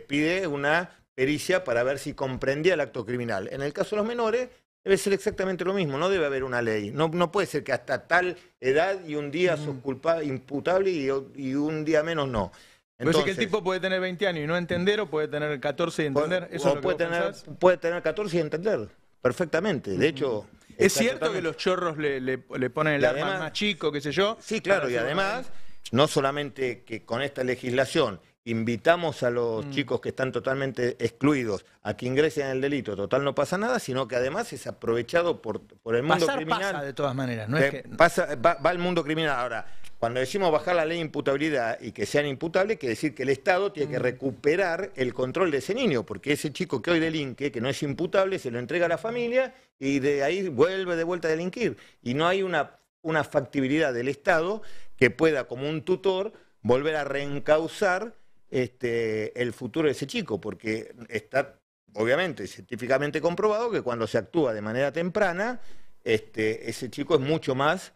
pide una pericia para ver si comprendía el acto criminal. En el caso de los menores, debe ser exactamente lo mismo, no debe haber una ley. No puede ser que hasta tal edad y un día sos imputable y un día menos no. Entonces, que el tipo puede tener 20 años y no entender, o puede tener 14 y entender. ¿Eso es lo que puede tener 14 y entender, perfectamente. De hecho... ¿Es cierto que los chorros le ponen el arma más chico, qué sé yo? Sí, claro, y además, no solamente que con esta legislación invitamos a los chicos que están totalmente excluidos a que ingresen en el delito, total no pasa nada, sino que además es aprovechado por el mundo criminal. Pasa de todas maneras, no es que... va al mundo criminal. Ahora, cuando decimos bajar la ley de imputabilidad y que sean imputables, quiere decir que el Estado tiene que recuperar el control de ese niño, porque ese chico que hoy delinque, que no es imputable, se lo entrega a la familia y de ahí vuelve de vuelta a delinquir. Y no hay una factibilidad del Estado que pueda, como un tutor, volver a reencauzar el futuro de ese chico, porque está obviamente científicamente comprobado que cuando se actúa de manera temprana, ese chico es mucho más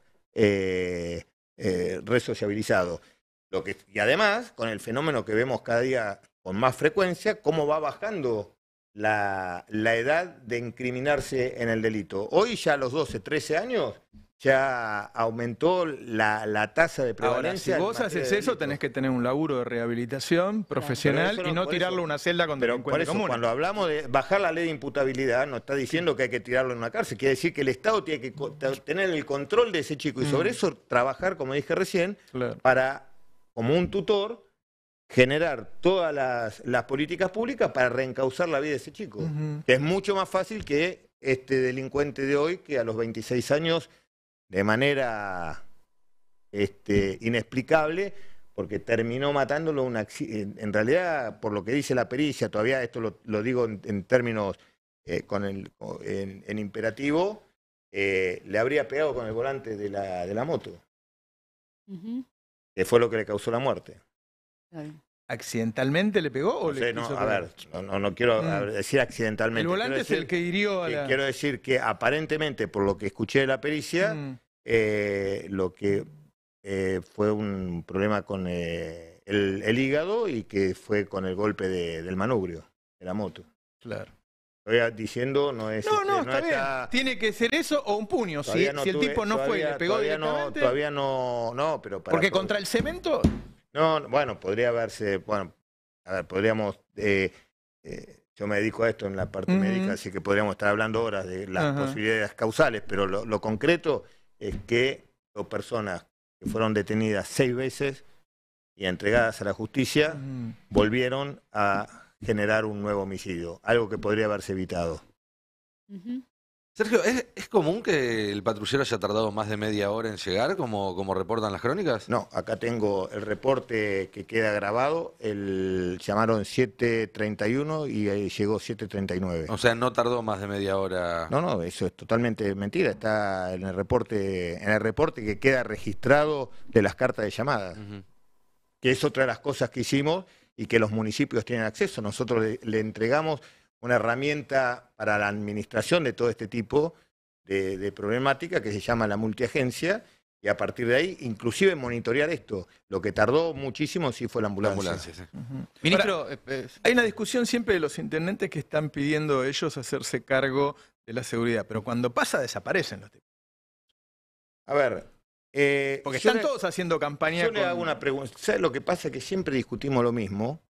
resociabilizado. Y además, con el fenómeno que vemos cada día con más frecuencia, cómo va bajando la edad de incriminarse en el delito. Hoy ya a los 12, 13 años ya aumentó la tasa de prevalencia. Ahora, si vos haces eso, tenés que tener un laburo de rehabilitación profesional y no tirarlo a una celda con delincuentes comunes. Cuando hablamos de bajar la ley de imputabilidad, no está diciendo que hay que tirarlo en una cárcel, quiere decir que el Estado tiene que tener el control de ese chico y sobre eso trabajar, como dije recién, para, como un tutor, generar todas las políticas públicas para reencauzar la vida de ese chico. Que es mucho más fácil que este delincuente de hoy, que a los 26 años... de manera inexplicable, porque terminó matándolo en realidad, por lo que dice la pericia, todavía esto lo digo en términos en imperativo, le habría pegado con el volante de la moto, que fue lo que le causó la muerte. ¿Accidentalmente le pegó o le quiso pegar? No quiero decir accidentalmente. El volante es el que hirió a la... Quiero decir que aparentemente, por lo que escuché de la pericia, lo que fue un problema con el hígado y que fue con el golpe del manubrio de la moto. Claro. Estoy diciendo, no es... No, está bien. Tiene que ser eso o un puño. Si el tipo no fue y le pegó directamente... Todavía no, pero... Porque contra el cemento... No, bueno, podría verse... Bueno, a ver, podríamos... yo me dedico a esto en la parte médica, así que podríamos estar hablando horas de las posibilidades causales, pero lo concreto es que 2 personas que fueron detenidas 6 veces y entregadas a la justicia volvieron a generar un nuevo homicidio, algo que podría haberse evitado. Sergio, ¿es común que el patrullero haya tardado más de media hora en llegar, como reportan las crónicas? No, acá tengo el reporte que queda grabado. Llamaron 7:31 y llegó 7:39. O sea, no tardó más de media hora. No, eso es totalmente mentira. Está en el reporte que queda registrado de las cartas de llamada, que es otra de las cosas que hicimos y que los municipios tienen acceso. Nosotros le entregamos una herramienta para la administración de todo este tipo de problemática que se llama la multiagencia, y a partir de ahí, inclusive monitorear esto. Lo que tardó muchísimo sí fue la ambulancia. Sí. Ministro, hay una discusión siempre de los intendentes que están pidiendo ellos hacerse cargo de la seguridad, pero cuando pasa desaparecen los tipos. A ver... porque están todos haciendo campaña. Yo le hago una pregunta. ¿Sabes lo que pasa? Que siempre discutimos lo mismo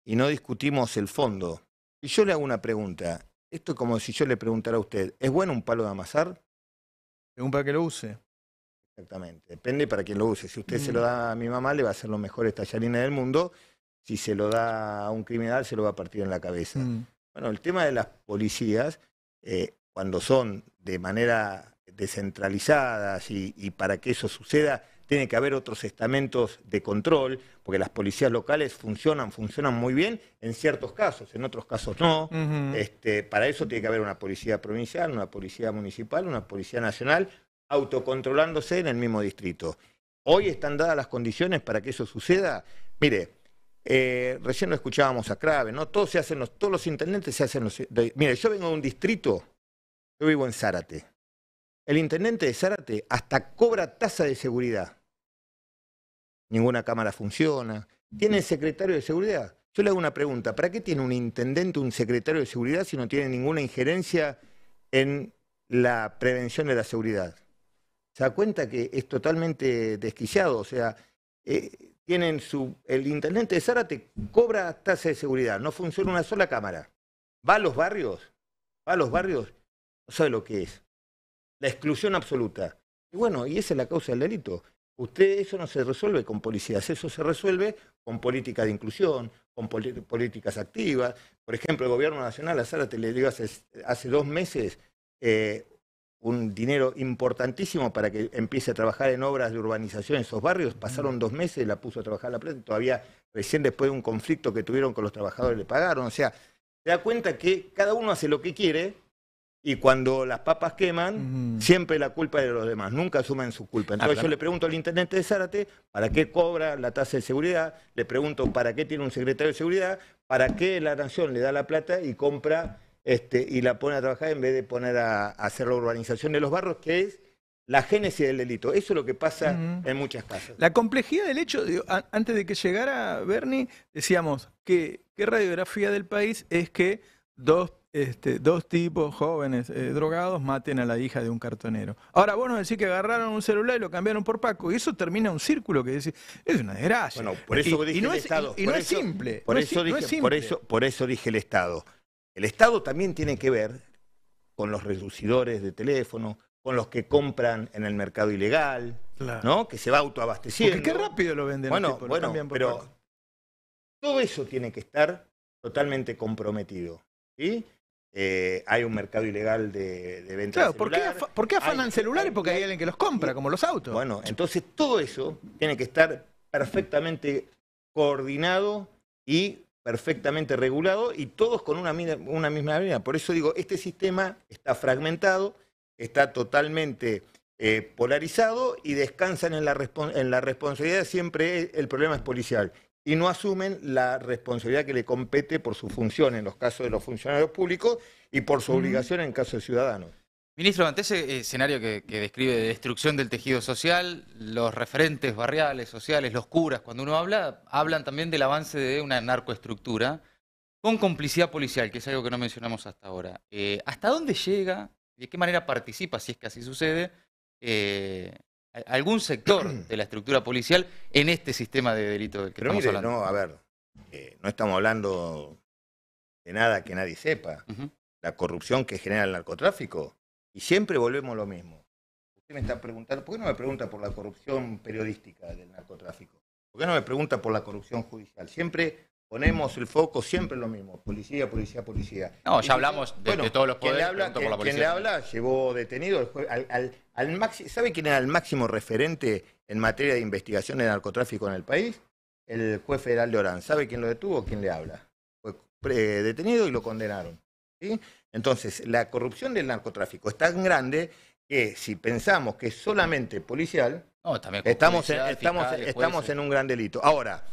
y no discutimos el fondo. Y yo le hago una pregunta. Esto es como si yo le preguntara a usted, ¿es bueno un palo de amasar? Según para que lo use. Exactamente, depende para quién lo use. Si usted se lo da a mi mamá, le va a hacer los mejores tallarines del mundo. Si se lo da a un criminal, se lo va a partir en la cabeza. Bueno, el tema de las policías, cuando son de manera descentralizadas y para que eso suceda, tiene que haber otros estamentos de control, porque las policías locales funcionan muy bien en ciertos casos, en otros casos no. Para eso tiene que haber una policía provincial, una policía municipal, una policía nacional, autocontrolándose en el mismo distrito. Hoy están dadas las condiciones para que eso suceda. Mire, recién lo escuchábamos a Crave, ¿no? Todos los intendentes se hacen mire, yo vengo de un distrito, yo vivo en Zárate. El intendente de Zárate hasta cobra tasa de seguridad. Ninguna cámara funciona. Tiene secretario de seguridad. Yo le hago una pregunta, ¿para qué tiene un intendente, un secretario de seguridad si no tiene ninguna injerencia en la prevención de la seguridad? ¿Se da cuenta que es totalmente desquiciado? O sea, el intendente de Zárate cobra tasa de seguridad, no funciona una sola cámara. Va a los barrios, no sabe lo que es. La exclusión absoluta. Y bueno, y esa es la causa del delito. Eso no se resuelve con policías, eso se resuelve con política de inclusión, con políticas activas. Por ejemplo, el gobierno nacional a Zárate le dio hace 2 meses un dinero importantísimo para que empiece a trabajar en obras de urbanización en esos barrios. Pasaron 2 meses, la puso a trabajar la plata, y todavía recién después de un conflicto que tuvieron con los trabajadores le pagaron. O sea, se da cuenta que cada uno hace lo que quiere y cuando las papas queman, siempre la culpa es de los demás, nunca asumen su culpa. Entonces yo le pregunto al intendente de Zárate para qué cobra la tasa de seguridad, le pregunto para qué tiene un secretario de seguridad, para qué la nación le da la plata y compra y la pone a trabajar en vez de poner a hacer la urbanización de los barrios, que es la génesis del delito. Eso es lo que pasa en muchas casas. La complejidad del hecho, digo, antes de que llegara Bernie, decíamos que qué radiografía del país es que dos tipos jóvenes drogados maten a la hija de un cartonero. Ahora vos nos decís que agarraron un celular y lo cambiaron por Paco, y eso termina un círculo que es una desgracia. Bueno, por eso dije el Estado. Y no es simple. Por eso dije el Estado. El Estado también tiene que ver con los reducidores de teléfono, con los que compran en el mercado ilegal, claro, ¿no? Que se va autoabasteciendo. Porque qué rápido lo venden. Bueno, pero todo eso tiene que estar totalmente comprometido, ¿sí? Hay un mercado ilegal de venta de celular. ¿Por qué afanan celulares? Porque hay alguien que los compra, como los autos. Bueno, entonces todo eso tiene que estar perfectamente coordinado y perfectamente regulado, y todos con una misma línea. Por eso digo, este sistema está fragmentado, está totalmente polarizado y descansan en la responsabilidad. Siempre el problema es policial. Y no asumen la responsabilidad que le compete por su función en los casos de los funcionarios públicos y por su obligación en casos de ciudadanos. Ministro, ante ese escenario que describe de destrucción del tejido social, los referentes barriales, sociales, los curas, cuando uno hablan también del avance de una narcoestructura con complicidad policial, que es algo que no mencionamos hasta ahora. ¿Hasta dónde llega y de qué manera participa, si es que así sucede, algún sector de la estructura policial en este sistema de delito del que estamos hablando? No, a ver, no estamos hablando de nada que nadie sepa. La corrupción que genera el narcotráfico, y siempre volvemos a lo mismo. Usted me está preguntando, ¿por qué no me pregunta por la corrupción periodística del narcotráfico? ¿Por qué no me pregunta por la corrupción judicial? Siempre ponemos el foco, siempre en lo mismo, policía, policía, policía. No, ya hablamos de todos los poderes. Quien le habla llevó detenido ¿sabe quién era el máximo referente en materia de investigación de narcotráfico en el país? El juez federal de Orán. ¿Sabe quién lo detuvo? ¿Quién le habla? Fue detenido y lo condenaron, ¿sí? Entonces, la corrupción del narcotráfico es tan grande que si pensamos que es solamente policial, estamos en un gran delito. Ahora,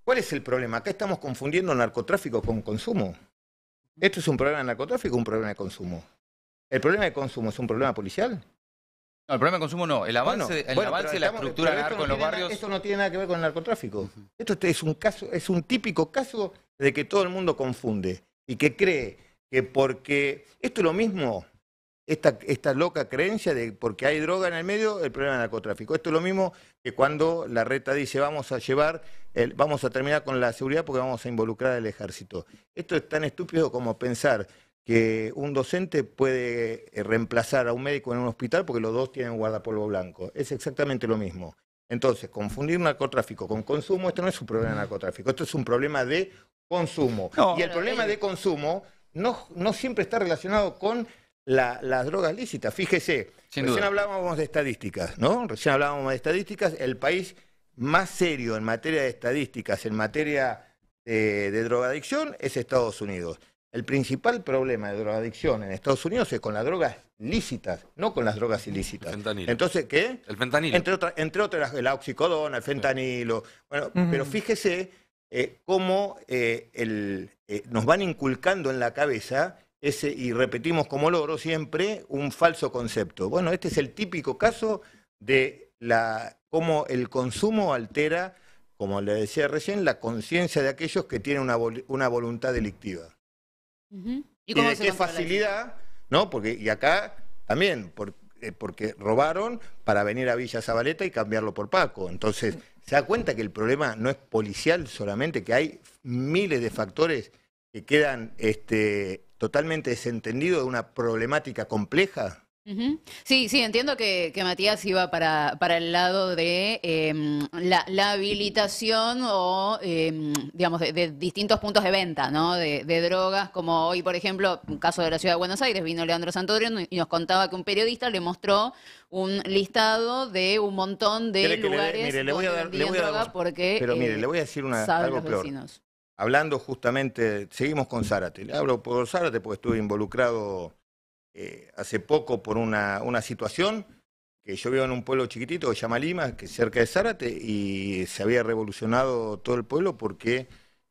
¿cuál es el problema? Acá estamos confundiendo narcotráfico con consumo. ¿Esto es un problema de narcotráfico o un problema de consumo? ¿El problema de consumo es un problema policial? No, el problema de consumo no. El avance de la estructura narco en los barrios... Esto no tiene nada que ver con el narcotráfico. Esto es un típico caso de que todo el mundo confunde y que cree que porque... Esto es lo mismo, esta loca creencia de porque hay droga en el medio, el problema del narcotráfico. Esto es lo mismo que cuando la reta dice vamos a terminar con la seguridad porque vamos a involucrar al ejército. Esto es tan estúpido como pensar que un docente puede reemplazar a un médico en un hospital porque los dos tienen guardapolvo blanco. Es exactamente lo mismo. Entonces, confundir narcotráfico con consumo, esto no es un problema de narcotráfico, esto es un problema de consumo. Y el problema de consumo no siempre está relacionado con las drogas lícitas. Fíjese, recién hablábamos de estadísticas, ¿no? Recién hablábamos de estadísticas. El país más serio en materia de estadísticas, en materia de drogadicción, es Estados Unidos. El principal problema de drogadicción en Estados Unidos es con las drogas lícitas, no con las drogas ilícitas. El fentanilo. Entonces, ¿qué? El fentanilo. Entre otras, la oxicodona, el fentanilo. Bueno, pero fíjese cómo nos van inculcando en la cabeza y repetimos como loro siempre un falso concepto. Bueno, este es el típico caso de cómo el consumo altera como le decía recién, la conciencia de aquellos que tienen una voluntad delictiva. ¿Y de qué facilidad, ¿no? Porque, y acá también, porque robaron para venir a Villa Zabaleta y cambiarlo por Paco. Entonces, ¿se da cuenta que el problema no es policial solamente, que hay miles de factores que quedan totalmente desentendidos de una problemática compleja? Sí, entiendo que Matías iba para el lado de la habilitación o, digamos, de distintos puntos de venta, ¿no? De drogas, como hoy, por ejemplo, un caso de la Ciudad de Buenos Aires, vino Leandro Santoro y nos contaba que un periodista le mostró un listado de un montón de lugares le voy a dar droga porque pero mire, le voy a decir algo peor. Vecinos. Hablando justamente, seguimos con Zárate. Le hablo por Zárate porque estuve involucrado hace poco por una situación que yo vivo en un pueblo chiquitito que se llama Lima, que es cerca de Zárate, y se había revolucionado todo el pueblo porque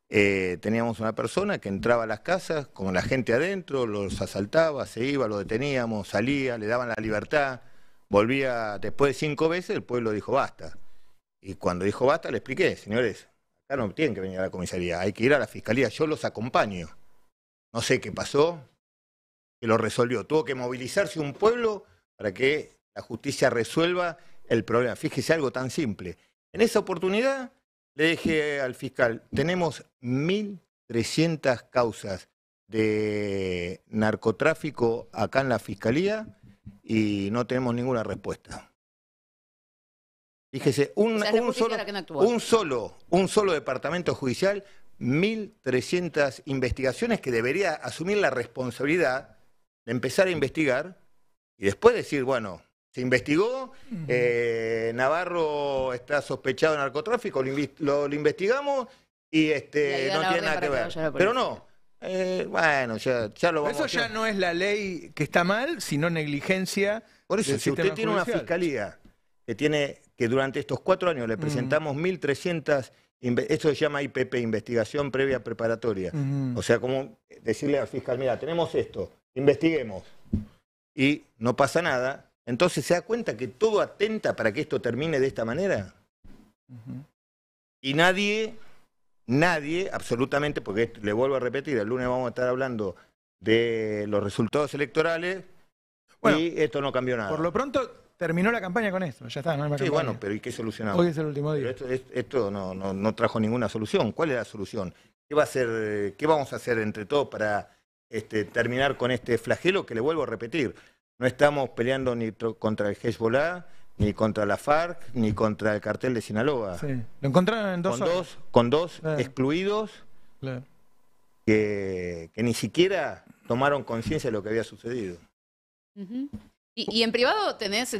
teníamos una persona que entraba a las casas con la gente adentro, los asaltaba, se iba, lo deteníamos, salía, le daban la libertad, volvía después de 5 veces, el pueblo dijo basta. Y cuando dijo basta le expliqué, señores, acá no tienen que venir a la comisaría, hay que ir a la fiscalía, yo los acompaño. No sé qué pasó, que lo resolvió. Tuvo que movilizarse un pueblo para que la justicia resuelva el problema. Fíjese algo tan simple. En esa oportunidad le dije al fiscal, tenemos 1.300 causas de narcotráfico acá en la fiscalía y no tenemos ninguna respuesta. Fíjese, un solo departamento judicial, 1.300 investigaciones que debería asumir la responsabilidad de empezar a investigar y después decir, bueno, se investigó, Navarro está sospechado de narcotráfico, lo investigamos y no tiene nada que ver. Pero no, bueno, ya lo vamos a hacer. Eso ya no es la ley que está mal, sino negligencia. Por eso, si usted tiene una fiscalía que durante estos 4 años le presentamos 1.300, esto se llama IPP, investigación previa preparatoria. O sea, como decirle al fiscal, mira, tenemos esto, investiguemos, y no pasa nada, entonces se da cuenta que todo atenta para que esto termine de esta manera. Y nadie, absolutamente, porque le vuelvo a repetir, el lunes vamos a estar hablando de los resultados electorales, y esto no cambió nada. Por lo pronto terminó la campaña con esto, ya está, no hay más campaña. Bueno, pero ¿y qué solucionamos? Hoy es el último día. Pero esto no trajo ninguna solución. ¿Cuál es la solución? ¿Qué vamos a hacer entre todos para terminar con este flagelo que le vuelvo a repetir? No estamos peleando ni contra el Hezbollah, ni contra la FARC, ni contra el cartel de Sinaloa. Sí. Lo encontraron en con dos excluidos que ni siquiera tomaron conciencia de lo que había sucedido. ¿Y en privado tenés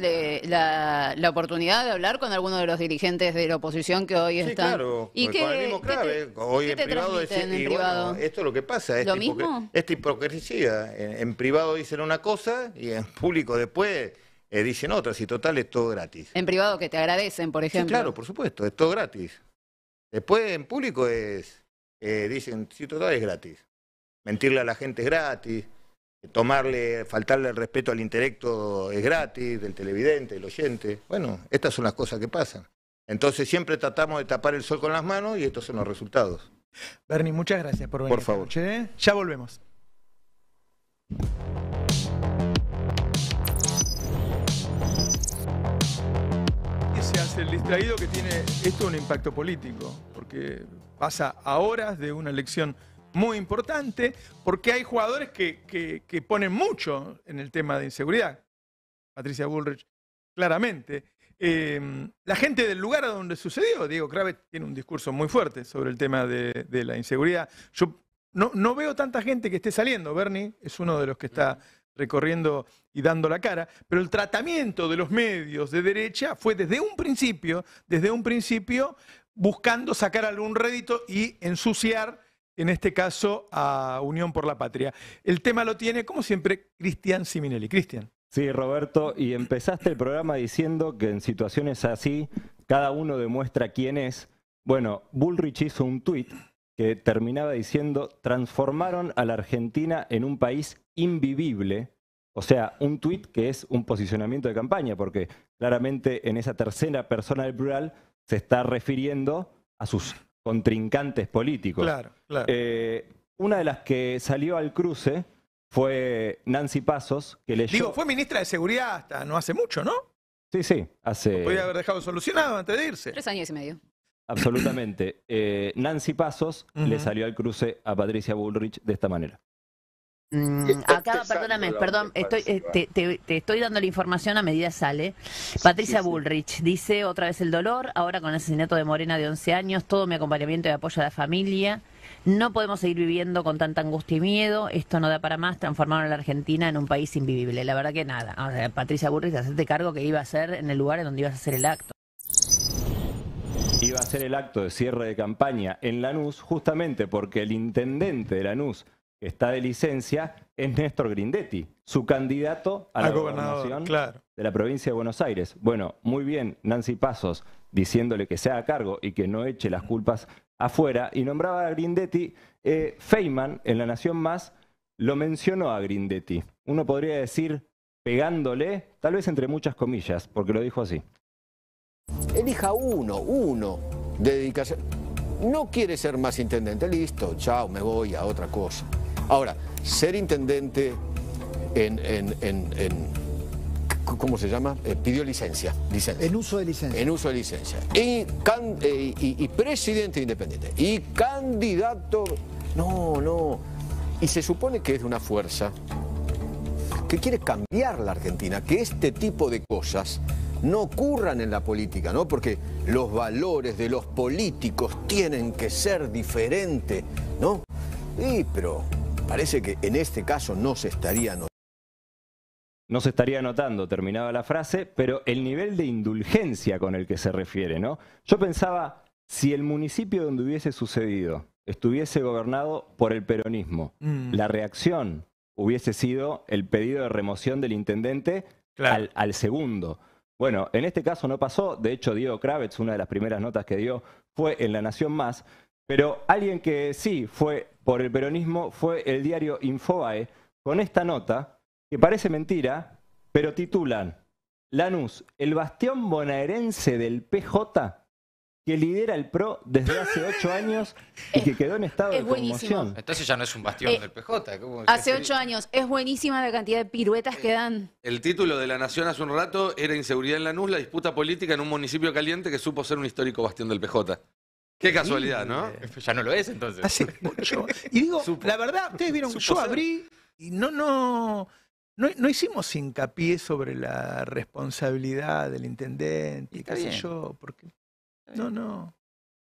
la oportunidad de hablar con alguno de los dirigentes de la oposición que hoy están? Sí, claro, ¿Y con el mismo clave. Hoy en privado bueno, esto es lo que pasa, ¿Lo mismo? esta hipocresía. En privado dicen una cosa y en público después dicen otras, y total es todo gratis. En privado que te agradecen, por ejemplo. Sí, claro, por supuesto, es todo gratis. Después en público dicen, sí, total es gratis. Mentirle a la gente es gratis. Faltarle el respeto al intelecto es gratis, del televidente, del oyente. Bueno, estas son las cosas que pasan. Entonces siempre tratamos de tapar el sol con las manos y estos son los resultados. Bernie, muchas gracias por venir. Por favor. Ya volvemos. Y se hace el distraído que tiene esto un impacto político, porque pasa a horas de una elección muy importante, porque hay jugadores que ponen mucho en el tema de inseguridad. Patricia Bullrich, claramente. La gente del lugar a donde sucedió, Diego Kravet tiene un discurso muy fuerte sobre el tema de la inseguridad. Yo no veo tanta gente que esté saliendo. Bernie es uno de los que está recorriendo y dando la cara, pero el tratamiento de los medios de derecha fue desde un principio buscando sacar algún rédito y ensuciar, en este caso, a Unión por la Patria. El tema lo tiene, como siempre, Cristian Siminelli. Cristian. Sí, Roberto, y empezaste el programa diciendo que en situaciones así cada uno demuestra quién es. Bueno, Bullrich hizo un tuit que terminaba diciendo: transformaron a la Argentina en un país invivible. O sea, un tuit que es un posicionamiento de campaña, porque claramente en esa tercera persona del plural se está refiriendo a sus contrincantes políticos. Claro, claro. Una de las que salió al cruce fue Nancy Pasos, que leyó... Digo, fue ministra de Seguridad hasta no hace mucho, ¿no? Sí, sí, hace... Podría haber dejado solucionado antes de irse. 3 años y medio. Absolutamente. Nancy Pasos le salió al cruce a Patricia Bullrich de esta manera. Acá, perdóname, te estoy dando la información a medida sale. Patricia Bullrich dice otra vez el dolor, ahora con el asesinato de Morena de 11 años, todo mi acompañamiento y apoyo a la familia. No podemos seguir viviendo con tanta angustia y miedo, esto no da para más, transformaron a la Argentina en un país invivible. La verdad que nada, o sea, Patricia Bullrich, hacerte cargo que iba a ser en el lugar en donde ibas a hacer el acto. Iba a hacer el acto de cierre de campaña en Lanús justamente porque el intendente de Lanús, que está de licencia, es Néstor Grindetti, su candidato a la gobernación de la provincia de Buenos Aires. Bueno, muy bien Nancy Pasos diciéndole que se haga cargo y que no eche las culpas afuera, y nombraba a Grindetti. Feynman, en La Nación Más, lo mencionó a Grindetti. Uno podría decir pegándole, tal vez entre muchas comillas, porque lo dijo así. Elija uno de dedicación. No quiere ser más intendente, listo, chao, me voy a otra cosa. Ahora, ser intendente ¿cómo se llama? Pidió licencia. En uso de licencia. En uso de licencia. Y presidente independiente. Y candidato. No. Y se supone que es de una fuerza que quiere cambiar la Argentina, que este tipo de cosas no ocurran en la política, ¿no? Porque los valores de los políticos tienen que ser diferentes, ¿no? Pero parece que en este caso no se estaría notando. No se estaría notando, terminaba la frase, pero el nivel de indulgencia con el que se refiere, ¿no? Yo pensaba, si el municipio donde hubiese sucedido estuviese gobernado por el peronismo, la reacción hubiese sido el pedido de remoción del intendente al segundo. Bueno, en este caso no pasó. De hecho, Diego Kravetz, una de las primeras notas que dio fue en La Nación Más, pero alguien que sí fue por el peronismo fue el diario Infobae, con esta nota que parece mentira, pero titulan: Lanús, el bastión bonaerense del PJ que lidera el PRO desde hace 8 años y que quedó en estado de conmoción. Entonces ya no es un bastión del PJ. Hace 8 años. Es buenísima la cantidad de piruetas que dan. El título de La Nación hace un rato era Inseguridad en Lanús, la disputa política en un municipio caliente que supo ser un histórico bastión del PJ. Qué casualidad, ¿no? Ya no lo es entonces. Hace mucho. Y digo, la verdad, ustedes vieron, yo abrí y no hicimos hincapié sobre la responsabilidad del intendente y qué sé yo, porque no.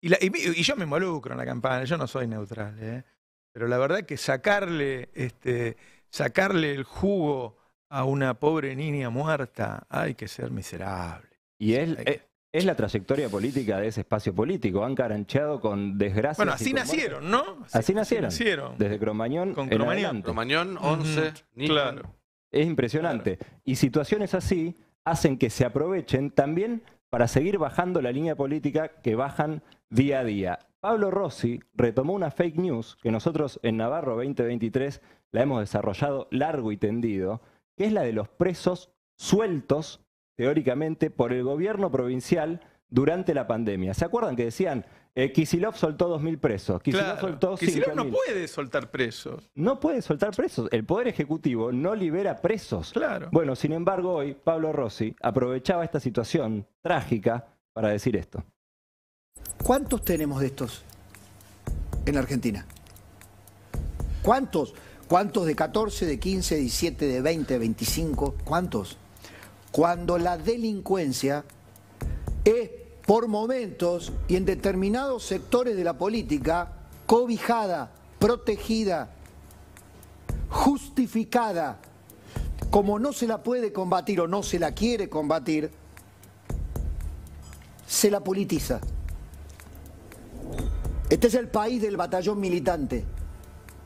Y yo me involucro en la campaña, yo no soy neutral, pero la verdad que sacarle el jugo a una pobre niña muerta, hay que ser miserable. Y es la trayectoria política de ese espacio político. Han carancheado con desgracias. Bueno, así nacieron, ¿no? Así nacieron. Desde Cromañón. Con Cromañón. Cromañón, 11, claro. Es impresionante. Y situaciones así hacen que se aprovechen también para seguir bajando la línea política que bajan día a día. Pablo Rossi retomó una fake news que nosotros en Navarro 2023 la hemos desarrollado largo y tendido, que es la de los presos sueltos, teóricamente, por el gobierno provincial durante la pandemia. ¿Se acuerdan que decían, Kicillof soltó 2.000 presos? Kicillof soltó 5.000. Kicillof no puede soltar presos. No puede soltar presos. El Poder Ejecutivo no libera presos. Claro. Bueno, sin embargo, hoy Pablo Rossi aprovechaba esta situación trágica para decir esto. ¿Cuántos tenemos de estos en Argentina? ¿Cuántos? ¿Cuántos de 14, de 15, de 17, de 20, de 25? ¿Cuántos? Cuando la delincuencia es por momentos y en determinados sectores de la política cobijada, protegida, justificada, como no se la puede combatir o no se la quiere combatir, se la politiza. Este es el país del batallón militante,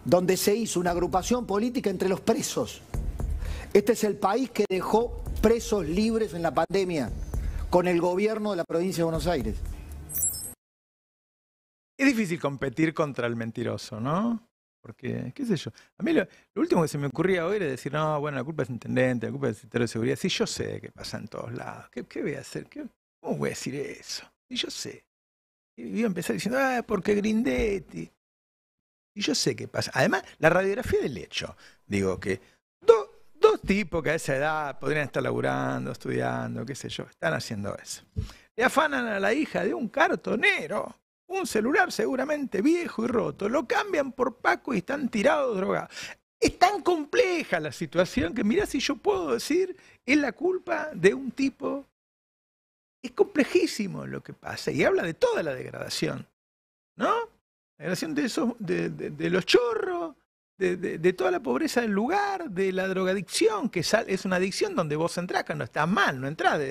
donde se hizo una agrupación política entre los presos. Este es el país que dejó presos libres en la pandemia, con el gobierno de la provincia de Buenos Aires. Es difícil competir contra el mentiroso, ¿no? Porque, qué sé yo, a mí lo último que se me ocurría hoy era decir, no, bueno, la culpa es del intendente, la culpa es del secretario de seguridad. Si yo sé que pasa en todos lados, ¿qué voy a hacer? ¿Cómo voy a decir eso? Si yo sé. Y iba a empezar diciendo, porque Grindetti. Y yo sé qué pasa. Además, la radiografía del hecho. Digo que dos tipos que a esa edad podrían estar laburando, estudiando, qué sé yo, están haciendo eso. Le afanan a la hija de un cartonero un celular seguramente viejo y roto, lo cambian por Paco y están tirados, drogados. Es tan compleja la situación que mirá si yo puedo decir es la culpa de un tipo. Es complejísimo lo que pasa y habla de toda la degradación, ¿no? La degradación de los chorros, de toda la pobreza del lugar, de la drogadicción, que es una adicción donde vos entrás cuando estás mal, no entrás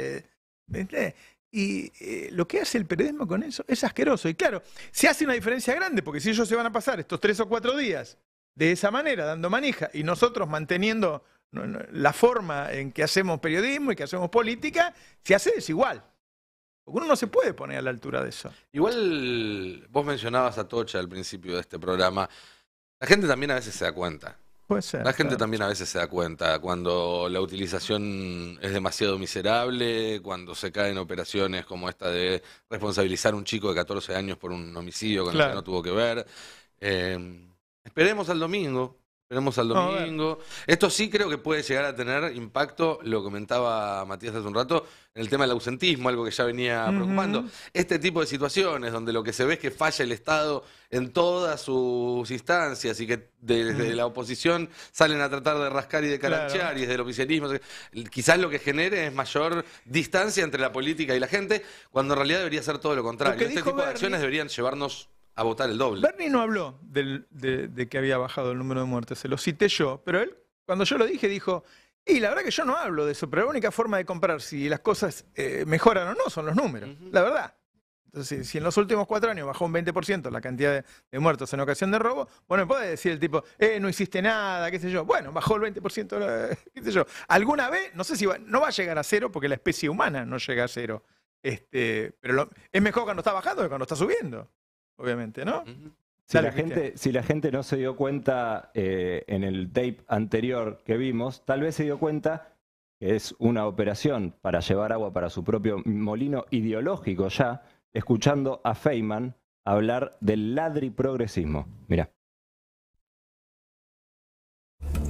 y lo que hace el periodismo con eso es asqueroso. Y claro, se hace una diferencia grande, porque si ellos se van a pasar estos 3 o 4 días de esa manera, dando manija, y nosotros manteniendo la forma en que hacemos periodismo y que hacemos política, se hace desigual. Porque uno no se puede poner a la altura de eso. Igual vos mencionabas a Tocha al principio de este programa. La gente también a veces se da cuenta. Puede ser. La gente también a veces se da cuenta cuando la utilización es demasiado miserable, cuando se caen operaciones como esta de responsabilizar a un chico de 14 años por un homicidio con el que no tuvo que ver. Esperemos al domingo. Esto sí creo que puede llegar a tener impacto, lo comentaba Matías hace un rato, en el tema del ausentismo, algo que ya venía preocupando. Este tipo de situaciones donde lo que se ve es que falla el Estado en todas sus instancias y que desde la oposición salen a tratar de rascar y de caranchear y desde el oficialismo. Quizás lo que genere es mayor distancia entre la política y la gente, cuando en realidad debería ser todo lo contrario. Este tipo de acciones deberían llevarnos a votar el doble. Bernie no habló de que había bajado el número de muertes, se lo cité yo, pero él, cuando yo lo dije, dijo, y la verdad que yo no hablo de eso, pero la única forma de comparar si las cosas mejoran o no son los números, la verdad. Entonces, si en los últimos 4 años bajó un 20% la cantidad de muertos en ocasión de robo, bueno, puede decir el tipo, no hiciste nada, qué sé yo. Bueno, bajó el 20%, qué sé yo. Alguna vez, no sé si no va a llegar a 0 porque la especie humana no llega a 0. Pero es mejor cuando está bajando que cuando está subiendo. Obviamente, ¿no? Si la gente no se dio cuenta en el tape anterior que vimos, tal vez se dio cuenta que es una operación para llevar agua para su propio molino ideológico ya, escuchando a Feynman hablar del ladriprogresismo. Mirá.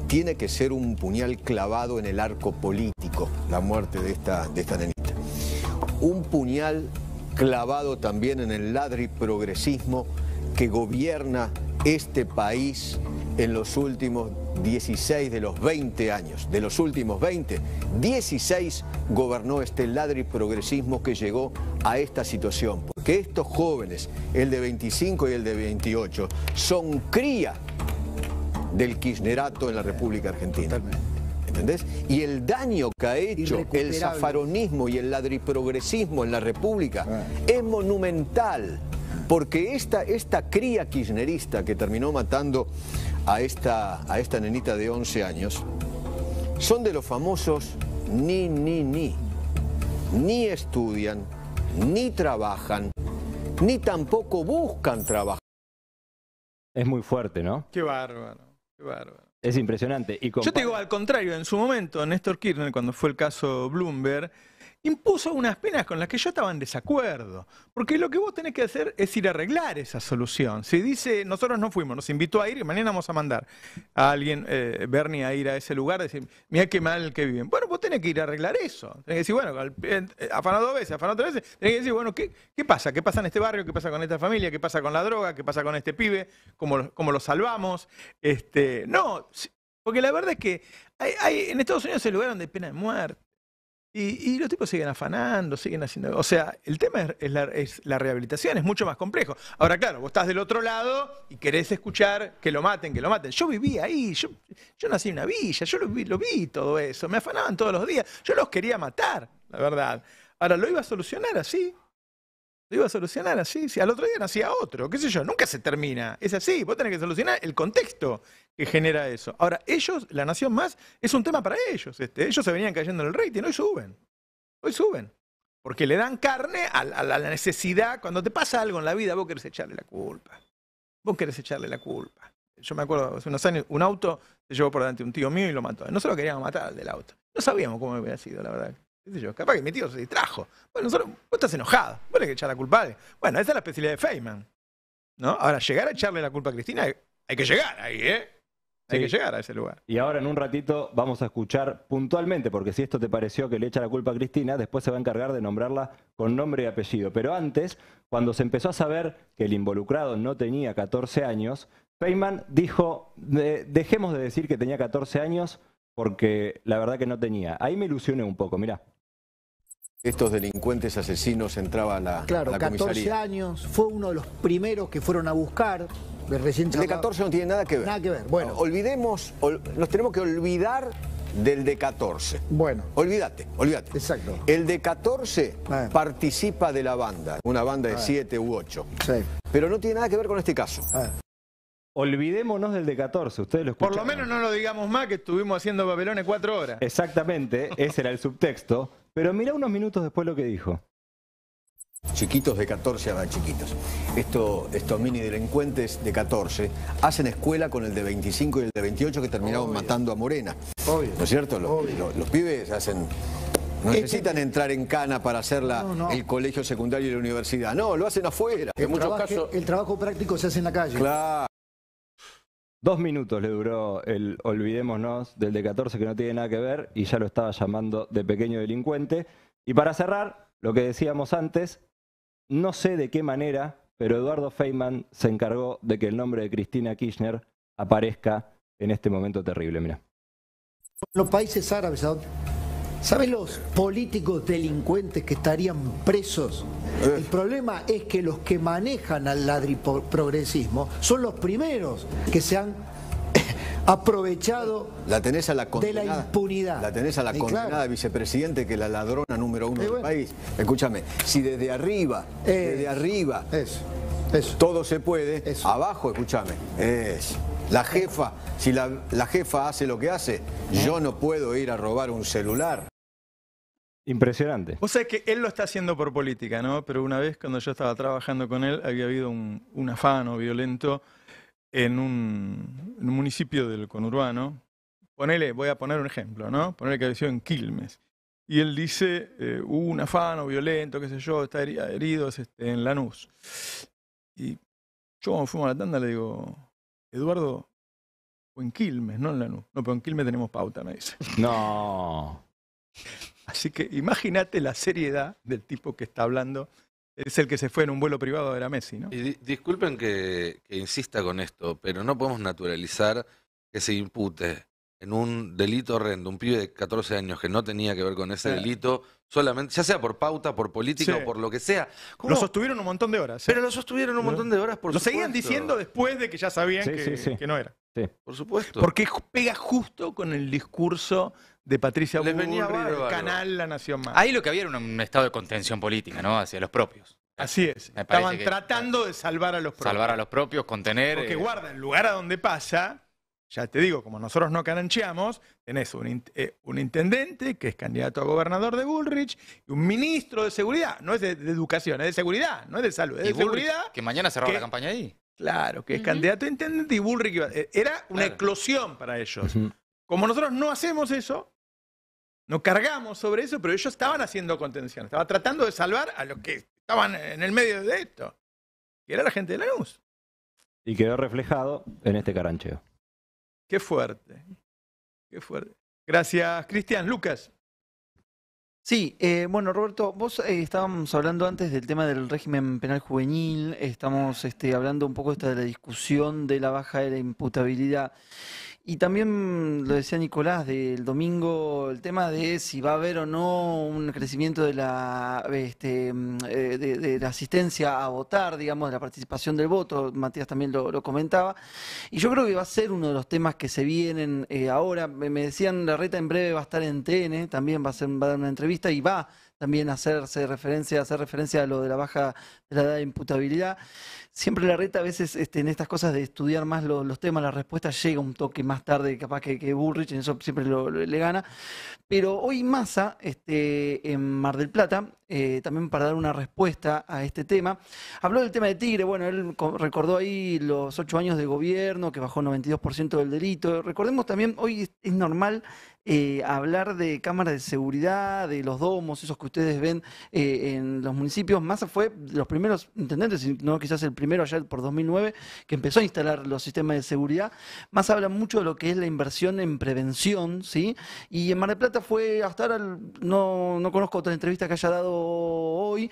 Tiene que ser un puñal clavado en el arco político, la muerte de esta nenita. Un puñal clavado también en el ladriprogresismo que gobierna este país en los últimos 16 de los 20 años. De los últimos 20, 16 gobernó este ladriprogresismo que llegó a esta situación. Porque estos jóvenes, el de 25 y el de 28, son cría del kirchnerato en la República Argentina. ¿Entendés? Y el daño que ha hecho el zafaronismo y el ladriprogresismo en la República es monumental, porque esta cría kirchnerista que terminó matando a esta nenita de 11 años son de los famosos ni estudian, ni trabajan, ni tampoco buscan trabajar. Es muy fuerte, ¿no? Qué bárbaro, qué bárbaro. Es impresionante. Yo te digo, al contrario, en su momento, Néstor Kirchner, cuando fue el caso Bloomberg, impuso unas penas con las que yo estaba en desacuerdo. Porque lo que vos tenés que hacer es ir a arreglar esa solución. Si dice, nosotros no fuimos, nos invitó a ir y mañana vamos a mandar a alguien, Bernie, a ir a ese lugar, decir, mirá qué mal que viven. Bueno, vos tenés que ir a arreglar eso. Tenés que decir, bueno, afanó 2 veces, afanó 3 veces. Tenés que decir, bueno, ¿qué pasa? ¿Qué pasa en este barrio? ¿Qué pasa con esta familia? ¿Qué pasa con la droga? ¿Qué pasa con este pibe? ¿Cómo lo salvamos? No, porque la verdad es que en Estados Unidos se lugaron de pena de muerte. Y los tipos siguen afanando, siguen haciendo... O sea, el tema es la rehabilitación, es mucho más complejo. Ahora, claro, vos estás del otro lado y querés escuchar que lo maten. Yo viví ahí, yo nací en una villa, yo lo vi todo eso. Me afanaban todos los días. Yo los quería matar, la verdad. Ahora, ¿lo iba a solucionar así? Si al otro día nacía otro, qué sé yo, nunca se termina. Es así, vos tenés que solucionar el contexto que genera eso. Ahora, ellos, La Nación Más, es un tema para ellos. Ellos se venían cayendo en el rating, hoy suben. Porque le dan carne a la necesidad. Cuando te pasa algo en la vida, vos querés echarle la culpa. Yo me acuerdo, hace unos años, un auto se llevó por delante un tío mío y lo mató. No se lo queríamos matar al del auto. No sabíamos cómo había sido, la verdad. qué sé yo, capaz que mi tío se distrajo. Bueno, vos estás enojado, vos le que echar la culpa a él. Bueno, esa es la especialidad de Feynman, ¿no? Ahora, llegar a echarle la culpa a Cristina, hay que llegar ahí, ¿eh? Hay que llegar a ese lugar. Y ahora en un ratito vamos a escuchar puntualmente, porque si esto te pareció que le echa la culpa a Cristina, después se va a encargar de nombrarla con nombre y apellido. Pero antes, cuando se empezó a saber que el involucrado no tenía 14 años, Feynman dijo, dejemos de decir que tenía 14 años porque la verdad que no tenía. Ahí me ilusioné un poco, mirá. Estos delincuentes asesinos entraban a Claro, la 14 comisaría. años, fue uno de los primeros que fueron a buscar. El de 14 no tiene nada que ver. Nada que ver, bueno. Nos tenemos que olvidar del de 14. Bueno. Olvídate. Exacto. El de 14 participa de la banda, una banda de 7 u 8. Sí. Pero no tiene nada que ver con este caso. Olvidémonos del de 14, ustedes lo escucharon. Por lo menos no lo digamos más, que estuvimos haciendo papelones 4 horas. Exactamente, ese era el subtexto. Pero mirá unos minutos después lo que dijo. Chiquitos de 14 a chiquitos. Estos mini delincuentes de 14 hacen escuela con el de 25 y el de 28 que terminaron matando a Morena. Obvio. ¿No es cierto? Los pibes hacen... No necesitan entrar en cana para hacer el colegio secundario y la universidad. No, lo hacen afuera. En muchos casos... El trabajo práctico se hace en la calle. Claro. 2 minutos le duró el olvidémonos del de 14 que no tiene nada que ver y ya lo estaba llamando de pequeño delincuente. Y para cerrar, lo que decíamos antes, no sé de qué manera, pero Eduardo Feynman se encargó de que el nombre de Cristina Kirchner aparezca en este momento terrible. Mirá. Los países árabes, ¿saben los políticos delincuentes que estarían presos? El problema es que los que manejan al ladriprogresismo son los primeros que se han aprovechado la tenés a la condenada, de la impunidad. La tenés a la condenada vicepresidente, que es la ladrona número 1 del país. Escúchame, si desde arriba, todo se puede, abajo, escúchame, la jefa, si la jefa hace lo que hace, yo no puedo ir a robar un celular. Impresionante. Vos sabés que él lo está haciendo por política, ¿no? Pero una vez cuando yo estaba trabajando con él, había habido un afano violento en un municipio del conurbano. Voy a poner un ejemplo, ¿no? Ponele que había sido en Quilmes. Y él dice, hubo un afano violento, qué sé yo, está heridos en Lanús. Y yo cuando fuimos a la tanda le digo, Eduardo, fue en Quilmes, no en Lanús. No, pero en Quilmes tenemos pauta, me dice. No. Así que imagínate la seriedad del tipo que está hablando. Es el que se fue en un vuelo privado a ver a Messi, ¿no? Y disculpen que insista con esto, pero no podemos naturalizar que se impute en un delito horrendo un pibe de 14 años que no tenía que ver con ese delito, solamente, ya sea por pauta, por política o por lo que sea. Lo sostuvieron un montón de horas. Pero lo sostuvieron un montón de horas, por supuesto. Lo seguían diciendo después de que ya sabían que no era. Sí. Por supuesto. Porque pega justo con el discurso de Patricia Bullrich, del canal La Nación Más. Ahí lo que había era un estado de contención política, ¿no? Hacia los propios. Así es. Estaban tratando de salvar a los propios. Salvar a los propios, contener. Porque guarda, el lugar a donde pasa, ya te digo, como nosotros no carancheamos, tenés un intendente que es candidato a gobernador de Bullrich y un ministro de seguridad. No es de educación, es de seguridad, no es de salud, es de seguridad. Que mañana cerraba la campaña ahí. Claro, que es candidato a intendente y Bullrich era una eclosión para ellos. Como nosotros no hacemos eso, no cargamos sobre eso, pero ellos estaban haciendo contención, estaban tratando de salvar a los que estaban en el medio de esto, que era la gente de Lanús. Y quedó reflejado en este carancheo. Qué fuerte, qué fuerte. Gracias, Cristian. Lucas. Sí, bueno, Roberto, vos estábamos hablando antes del tema del régimen penal juvenil, estamos hablando un poco de la discusión de la baja de la imputabilidad. Y también lo decía Nicolás del domingo, el tema de si va a haber o no un crecimiento de la de la asistencia a votar, digamos, de la participación del voto. Matías también lo comentaba. Y yo creo que va a ser uno de los temas que se vienen ahora. Me decían, Larreta en breve va a estar en TN, también va a dar una entrevista y va también a hacer referencia a lo de la baja de la edad de imputabilidad. Siempre Larreta a veces en estas cosas de estudiar más los temas, la respuesta llega un toque más tarde capaz que Bullrich, en eso siempre le gana. Pero hoy Massa, en Mar del Plata, también para dar una respuesta a este tema. Habló del tema de Tigre, bueno, él recordó ahí los 8 años de gobierno, que bajó 92% del delito. Recordemos también, hoy es normal hablar de cámaras de seguridad, de los domos, esos que ustedes ven en los municipios. Massa fue de los primeros intendentes, si no quizás el primero allá por 2009, que empezó a instalar los sistemas de seguridad. Massa habla mucho de lo que es la inversión en prevención, ¿sí? Y en Mar del Plata fue, hasta ahora no conozco otra entrevista que haya dado hoy,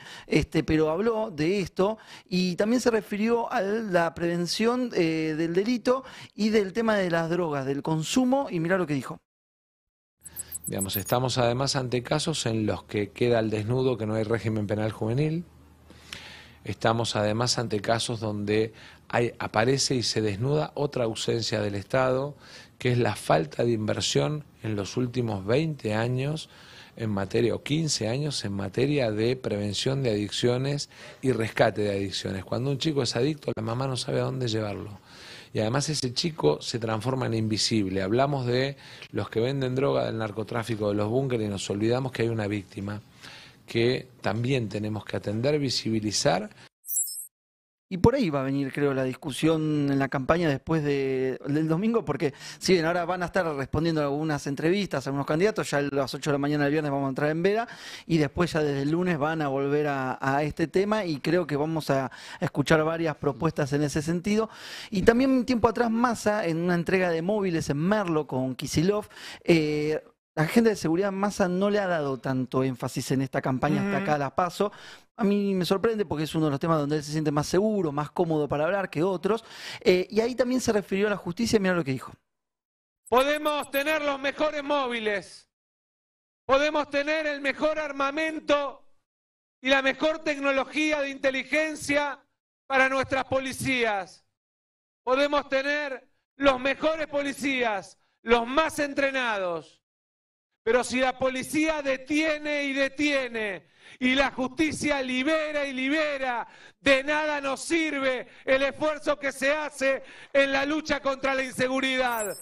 pero habló de esto y también se refirió a la prevención del delito y del tema de las drogas, del consumo, y mirá lo que dijo. Digamos, estamos además ante casos en los que queda al desnudo que no hay régimen penal juvenil. Estamos además ante casos donde aparece y se desnuda otra ausencia del Estado, que es la falta de inversión en los últimos 20 años en materia, o 15 años, en materia de prevención de adicciones y rescate de adicciones. Cuando un chico es adicto, la mamá no sabe a dónde llevarlo. Y además ese chico se transforma en invisible. Hablamos de los que venden droga, del narcotráfico, de los búnkeres, y nos olvidamos que hay una víctima que también tenemos que atender, visibilizar. Y por ahí va a venir, creo, la discusión en la campaña después del domingo, porque si bien ahora van a estar respondiendo a algunas entrevistas a algunos candidatos, ya a las 8 de la mañana del viernes vamos a entrar en veda, y después ya desde el lunes van a volver a este tema, y creo que vamos a escuchar varias propuestas en ese sentido. Y también un tiempo atrás Massa, en una entrega de móviles en Merlo con Kicillof, la agenda de seguridad Massa no le ha dado tanto énfasis en esta campaña hasta acá a la PASO. A mí me sorprende porque es uno de los temas donde él se siente más seguro, más cómodo para hablar que otros. Y ahí también se refirió a la justicia, mira lo que dijo. Podemos tener los mejores móviles, podemos tener el mejor armamento y la mejor tecnología de inteligencia para nuestras policías. Podemos tener los mejores policías, los más entrenados. Pero si la policía detiene y detiene, y la justicia libera y libera, de nada nos sirve el esfuerzo que se hace en la lucha contra la inseguridad.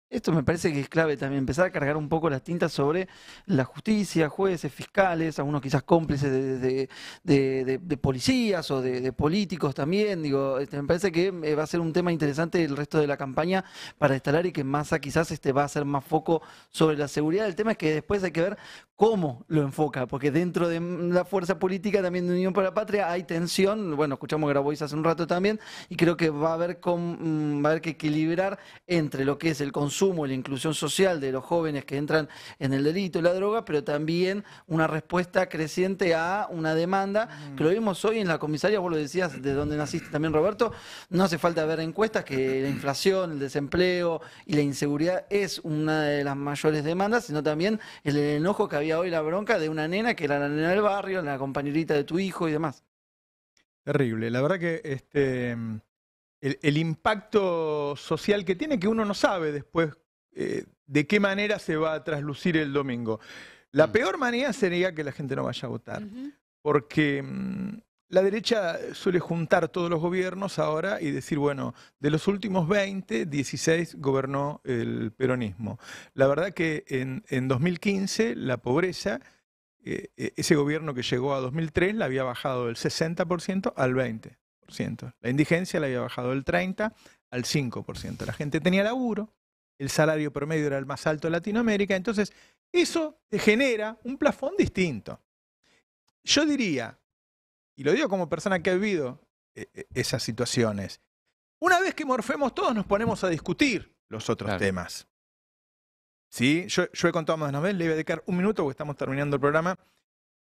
Esto me parece que es clave también, empezar a cargar un poco las tintas sobre la justicia, jueces, fiscales, algunos quizás cómplices de policías o de políticos también. Digo, me parece que va a ser un tema interesante el resto de la campaña para instalar, y que Massa quizás va a hacer más foco sobre la seguridad. El tema es que después hay que ver cómo lo enfoca, porque dentro de la fuerza política también de Unión por la Patria hay tensión. Bueno, escuchamos Grabois hace un rato también, y creo que va a haber que equilibrar entre lo que es el consumo y la inclusión social de los jóvenes que entran en el delito y la droga, pero también una respuesta creciente a una demanda, que lo vimos hoy en la comisaría. Vos lo decías, de donde naciste también, Roberto. No hace falta ver encuestas, que la inflación, el desempleo y la inseguridad es una de las mayores demandas, sino también el enojo que había hoy, la bronca de una nena, que era la nena del barrio, la compañerita de tu hijo y demás. Terrible. La verdad que el impacto social que tiene, que uno no sabe después de qué manera se va a traslucir el domingo. La peor manera sería que la gente no vaya a votar, porque la derecha suele juntar todos los gobiernos ahora y decir, bueno, de los últimos 20, 16 gobernó el peronismo. La verdad que en 2015 la pobreza, ese gobierno que llegó a 2003, la había bajado del 60% al 20%. La indigencia la había bajado del 30% al 5%. La gente tenía laburo, el salario promedio era el más alto de Latinoamérica, entonces eso te genera un plafón distinto. Yo diría, y lo digo como persona que ha vivido esas situaciones, una vez que morfemos todos nos ponemos a discutir los otros temas. ¿Sí? Yo he contado más de una vez, le voy a dedicar un minuto porque estamos terminando el programa.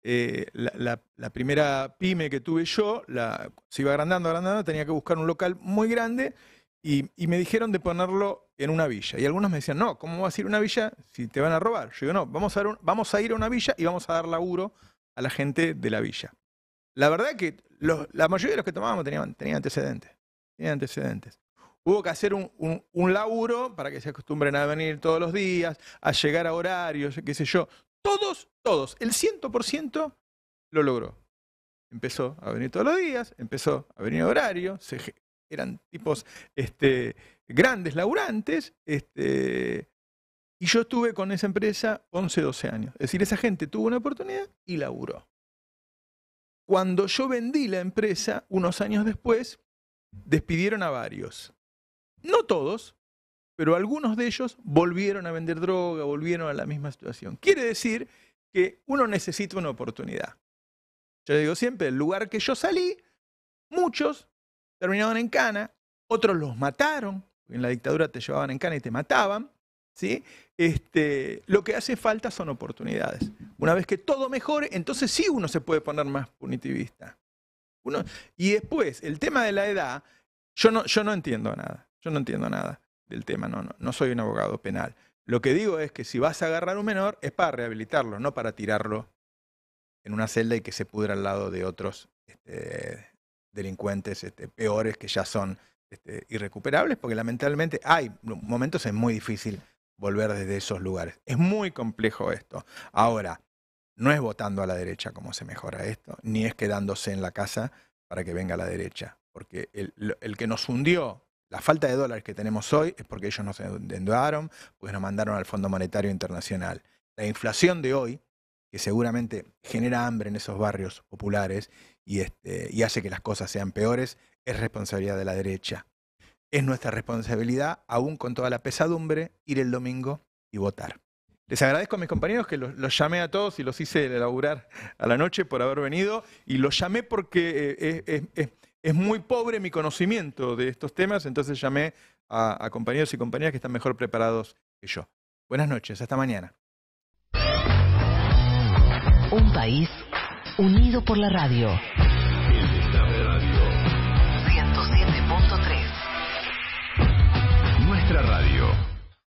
La primera pyme que tuve yo, se iba agrandando, tenía que buscar un local muy grande y me dijeron de ponerlo en una villa. Y algunos me decían, no, ¿cómo vas a ir a una villa si te van a robar? Yo digo, no, vamos a ir a una villa y vamos a dar laburo a la gente de la villa. La verdad es que la mayoría de los que tomábamos tenían antecedentes. Hubo que hacer un laburo para que se acostumbren a venir todos los días, a llegar a horarios, qué sé yo. Todos, el 100% lo logró. Empezó a venir todos los días, empezó a venir a horario, eran tipos grandes laburantes, y yo estuve con esa empresa 11, 12 años. Es decir, esa gente tuvo una oportunidad y laburó. Cuando yo vendí la empresa, unos años después, despidieron a varios. No todos, pero algunos de ellos volvieron a vender droga, volvieron a la misma situación. Quiere decir que uno necesita una oportunidad. Yo digo siempre, el lugar que yo salí, muchos terminaban en cana, otros los mataron, en la dictadura te llevaban en cana y te mataban, ¿sí? Lo que hace falta son oportunidades. Una vez que todo mejore, entonces sí uno se puede poner más punitivista. Y después, el tema de la edad, yo no entiendo nada. Yo no entiendo nada del tema, no soy un abogado penal. Lo que digo es que si vas a agarrar a un menor es para rehabilitarlo, no para tirarlo en una celda y que se pudra al lado de otros delincuentes peores que ya son irrecuperables, porque lamentablemente hay momentos en muy difícil volver desde esos lugares. Es muy complejo esto. Ahora, no es votando a la derecha como se mejora esto, ni es quedándose en la casa para que venga la derecha, porque el que nos hundió, la falta de dólares que tenemos hoy es porque ellos nos endeudaron, porque nos mandaron al Fondo Monetario Internacional. La inflación de hoy, que seguramente genera hambre en esos barrios populares y hace que las cosas sean peores, es responsabilidad de la derecha. Es nuestra responsabilidad, aún con toda la pesadumbre, ir el domingo y votar. Les agradezco a mis compañeros que los llamé a todos y los hice laburar a la noche por haber venido, y los llamé porque es muy pobre mi conocimiento de estos temas, entonces llamé a compañeros y compañeras que están mejor preparados que yo. Buenas noches, hasta mañana. Un país unido por la radio. El Destape Radio 107.3. Nuestra radio.